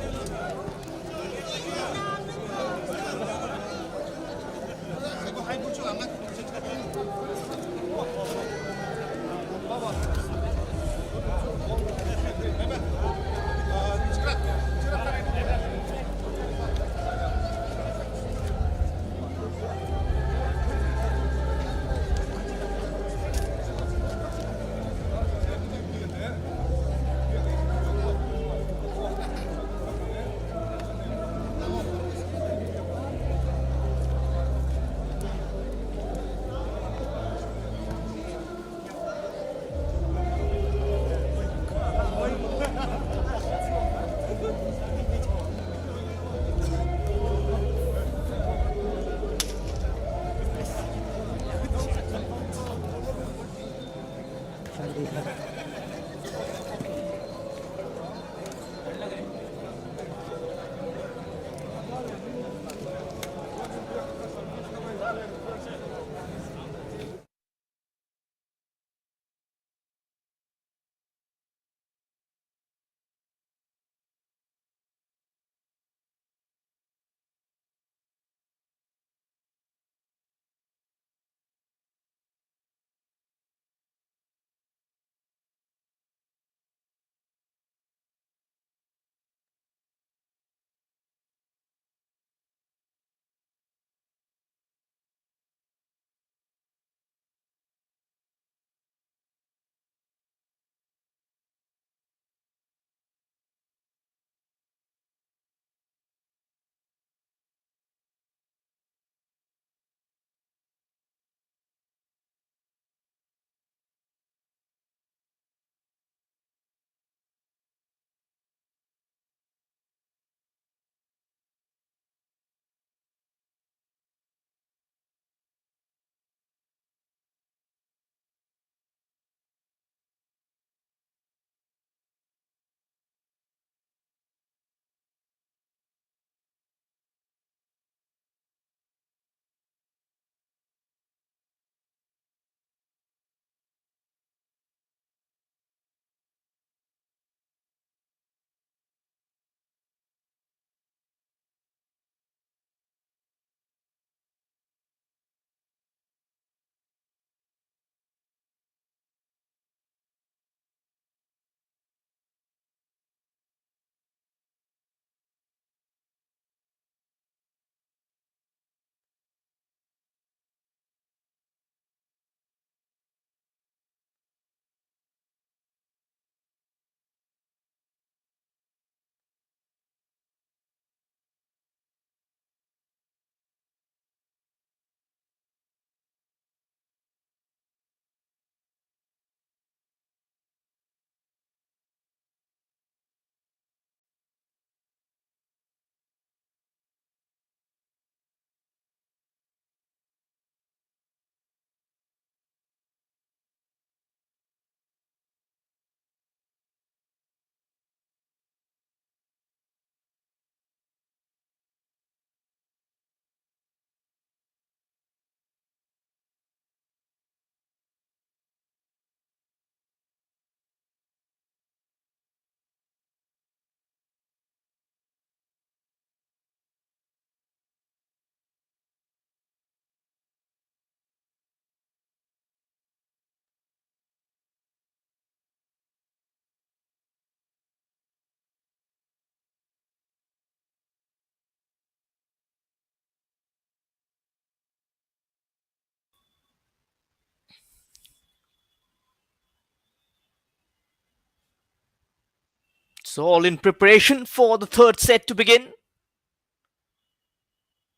So all in preparation for the third set to begin.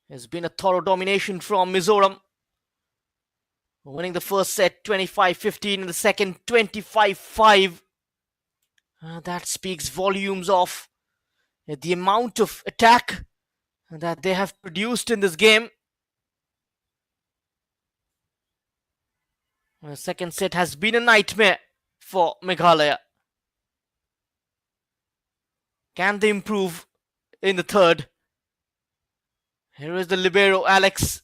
Has been a thorough domination from Mizoram, winning the first set 25-15 and the second 25-5. That speaks volumes of the amount of attack that they have produced in this game. The second set has been a nightmare for Meghalaya. Can they improve in the third? Here is the libero Alex.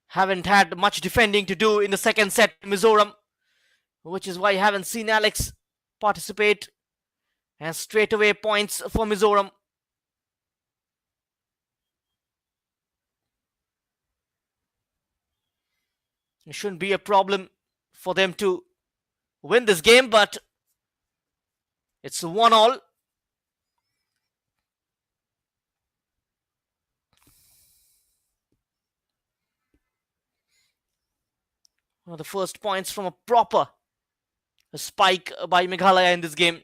Haven't had much defending to do in the second set, Mizoram, which is why you haven't seen Alex participate. And straight away points for Mizoram. It shouldn't be a problem for them to win this game, but it's 1-1. The first points from a proper spike by Meghalaya in this game.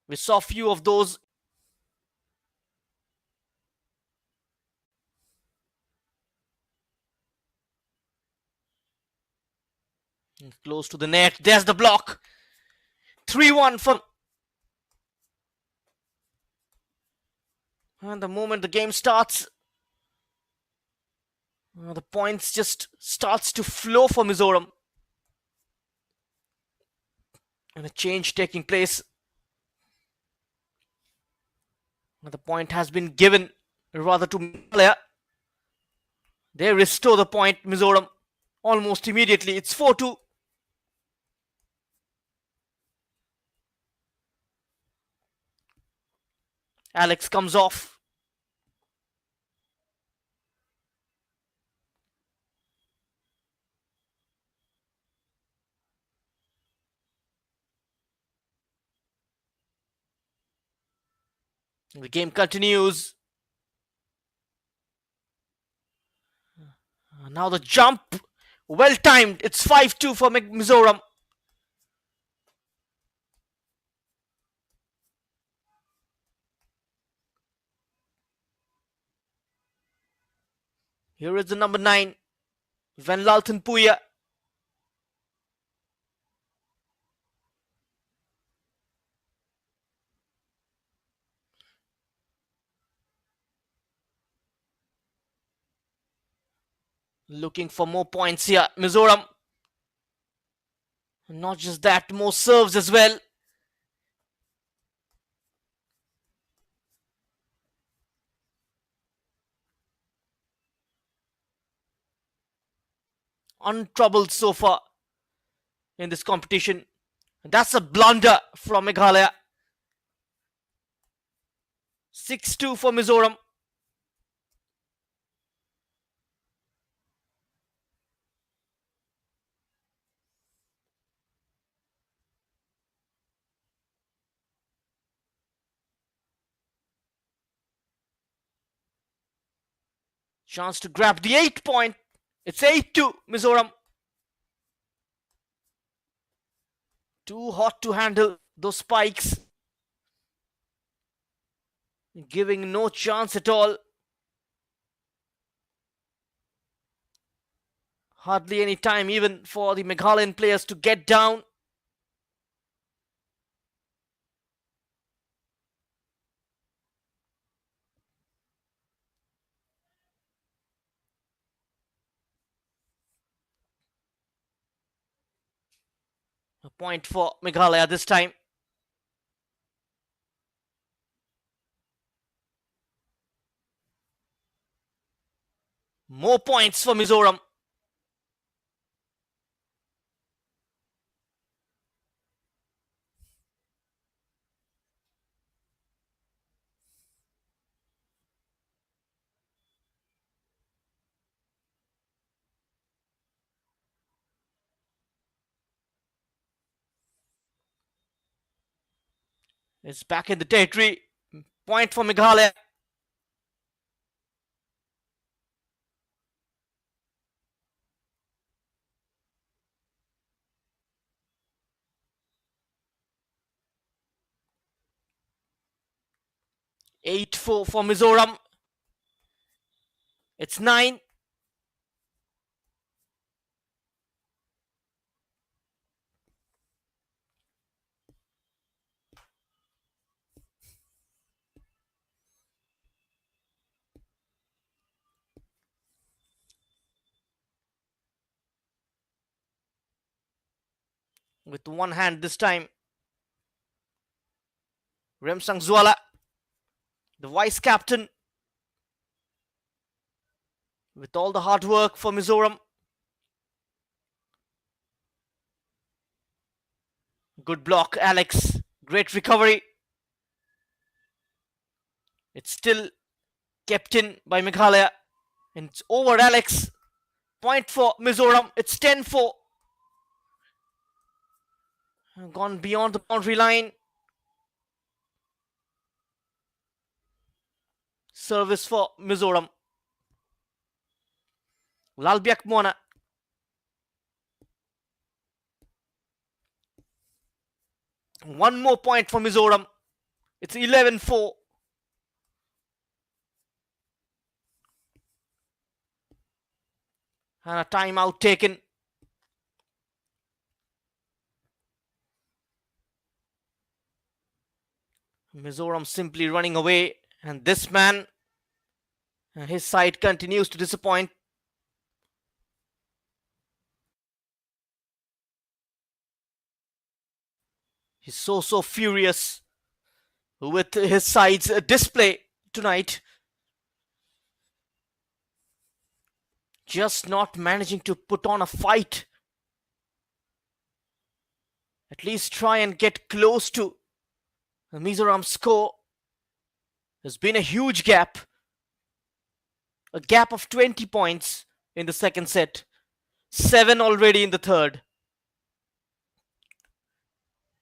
We saw a few of those. Close to the net. There's the block. 3-1 for. And the moment the game starts, the points just starts to flow for Mizoram. And a change taking place. The point has been given rather to Meghalaya. They restore the point, Mizoram, almost immediately. It's 4-2. Alex comes off. The game continues. Now the jump. Well timed. It's 5-2 for Mizoram. Here is the number 9, Van Laltenpuya. Looking for more points here, Mizoram. Not just that, more serves as well. Untroubled so far in this competition. That's a blunder from Meghalaya. 6-2 for Mizoram. Chance to grab the 8 point. It's 8-2 Mizoram. Too hot to handle those spikes. Giving no chance at all. Hardly any time even for the Meghalayan players to get down. A point for Meghalaya this time. More points for Mizoram. It's back in the territory. Point for Meghalaya. 8-4 for Mizoram. It's 9. With one hand this time, Remsang Zwala, the vice captain, with all the hard work for Mizoram. Good block, Alex. Great recovery. It's still kept in by Meghalaya. And it's over, Alex. Point for Mizoram. It's 10-4. Gone beyond the boundary line. Service for Mizoram. Lalbiak Mona. One more point for Mizoram. It's 11-4. And a timeout taken. Mizoram simply running away. And this man, his side continues to disappoint. He's so furious with his side's display tonight. Just not managing to put on a fight. At least try and get close to the Mizoram score. There's been a huge gap. A gap of 20 points in the second set. 7 already in the third.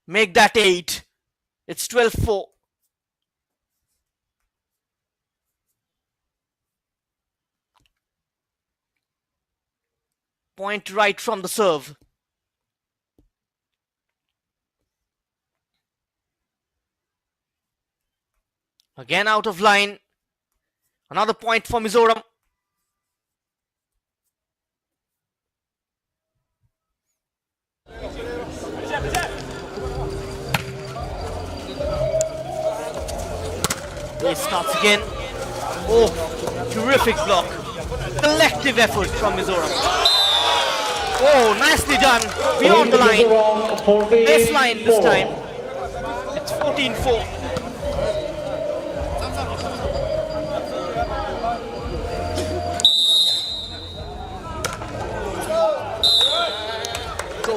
Make that 8. It's 12-4. Point right from the serve. Again out of line. Another point for Mizoram. Play starts again. Oh, terrific block. Collective effort from Mizoram. Oh, nicely done. Beyond the line. Baseline this time. It's 14-4.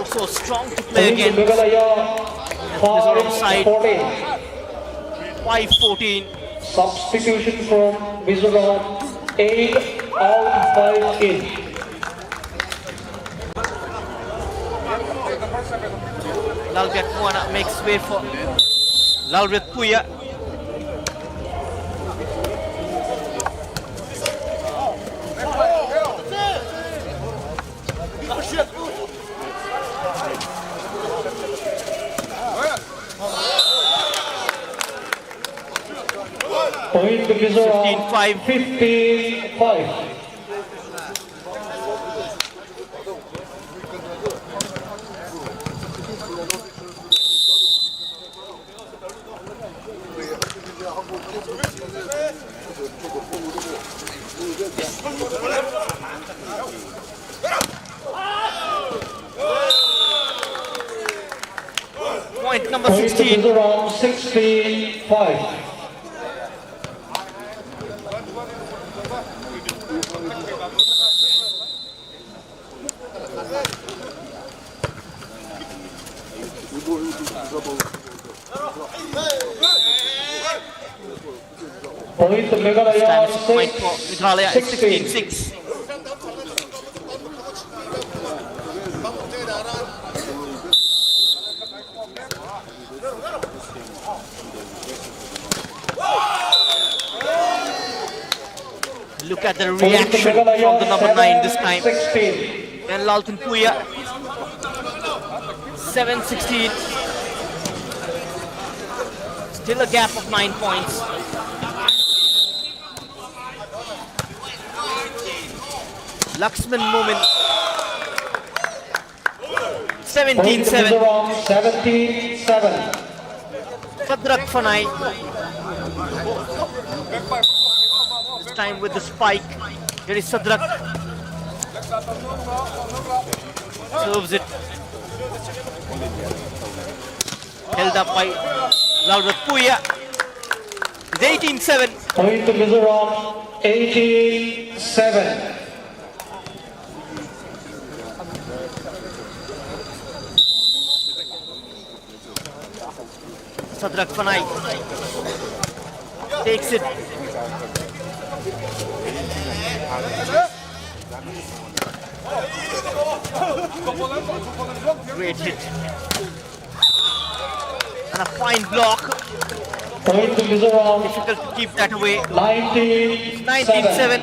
So strong to play again. Mizoram side. 5-14. Substitution from Mizoram. 8 out, 5 in. Lalbiak Puana makes way for Lalrit Puya. Point to Mizoram. 15-5. 15-5. Point number 16. Mizoram 16-5. Point to Meghalaya. Point for Meghalaya. It's 16-6. Look at the reaction from the number 9 this time. 16. And Lalton Puya. 7-16. Still a gap of 9 points. Laxman Momin. Point to 17-7. Mizoram, 17-7. Sadrak Fanai. This time with the spike. Here is Sadrak. Serves it. Held up by Laura Puya. It's 18-7. Point to Mizoram, 18-7. Sadrak Fanai takes it. Great hit. And a fine block. Point to Mizoram, Difficult to keep that away. 19-7. 19-7.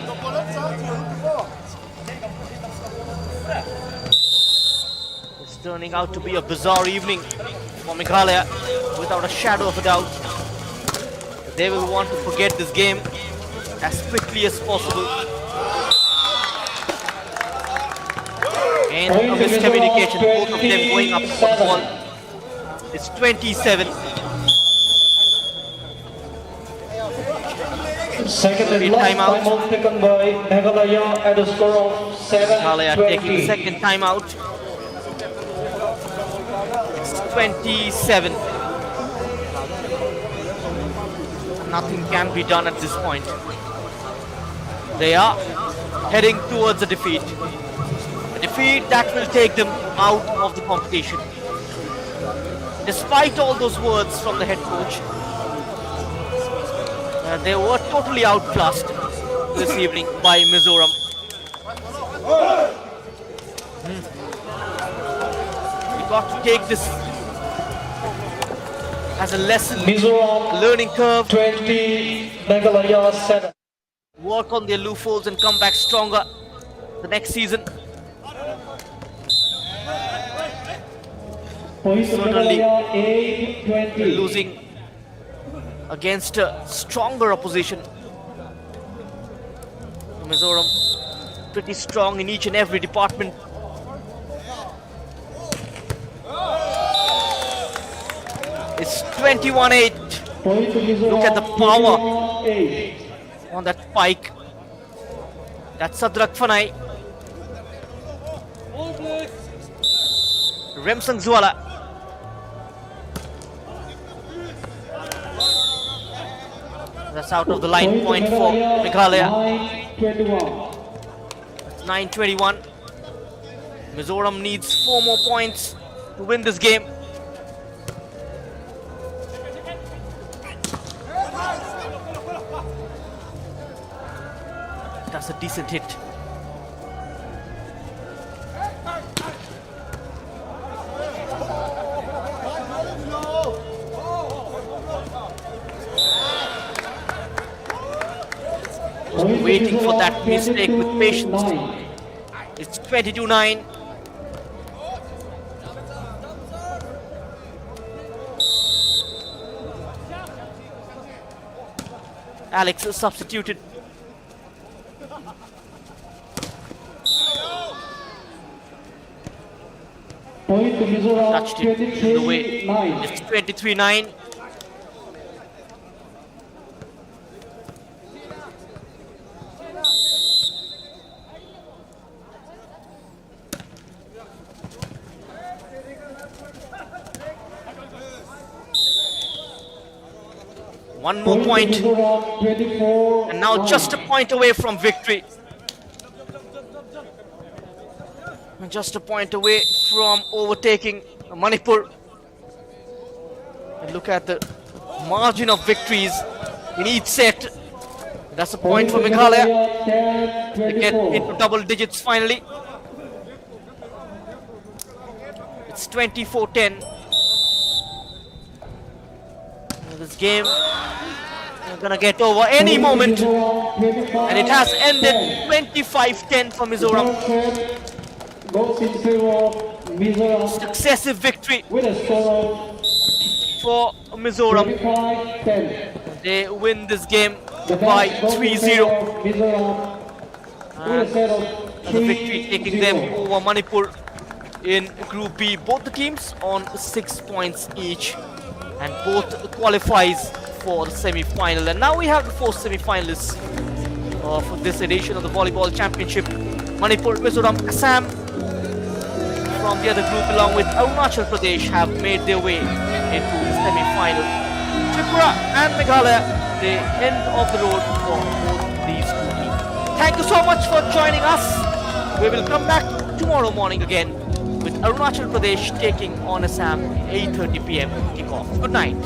It's turning out to be a bizarre evening for Meghalaya, without a shadow of a doubt. They will want to forget this game as quickly as possible. And a miscommunication, both of them going up for the ball. It's 27. Second and last Timeout. timeout taken by Meghalaya at a score of Meghalaya taking the 7-20. second timeout. It's 27. Nothing can be done at this point. They are heading towards a defeat. A defeat that will take them out of the competition. Despite all those words from the head coach, they were totally outclassed this evening by Mizoram. We got to take this as a lesson, Mizoram, a learning curve. 20, Meghalaya 7. Work on their loopholes and come back stronger the next season. Point to Certainly. Meghalaya, 8-20. Losing against a stronger opposition. Mizoram pretty strong in each and every department. It's 21-8. Point to Mizoram, Look at the power 21-8. on that spike. That's Sadrak Fanai. Remsang Zwala. That's out of the line point for Meghalaya. 9-21. 9-21. Mizoram needs 4 more points to win this game. That's a decent hit. Waiting for that mistake with patience. It's 22-9. Alex is substituted. Point to Mizoram, Touched it in the way. 23-9. It's 23-9. One more point, Mizoram, 24. and now just a point away from victory. And just a point away from overtaking Manipur. And look at the margin of victories in each set. That's a point for Meghalaya. 10, They get 24. into double digits finally. It's 24-10. This game is gonna get over any moment, and it has ended 25-10 for Mizoram. Goes in favor of Mizoram Successive victory with a score for of Mizoram. 25-10. They win this game The by match goes in favor 3-0. of Mizoram with a set of the victory, taking them over Manipur in Group B. Both the teams on 6 points each, and both qualifies for the semi-final. And now we have the 4 semi-finalists of this edition of the Volleyball Championship. Manipur, Mizoram, Assam from the other group along with Arunachal Pradesh have made their way into the semi-final. Tripura and Meghalaya, the end of the road for both these two teams. Thank you so much for joining us. We will come back tomorrow morning again with Arunachal Pradesh taking on Assam 8:30 p.m. kickoff. Good night.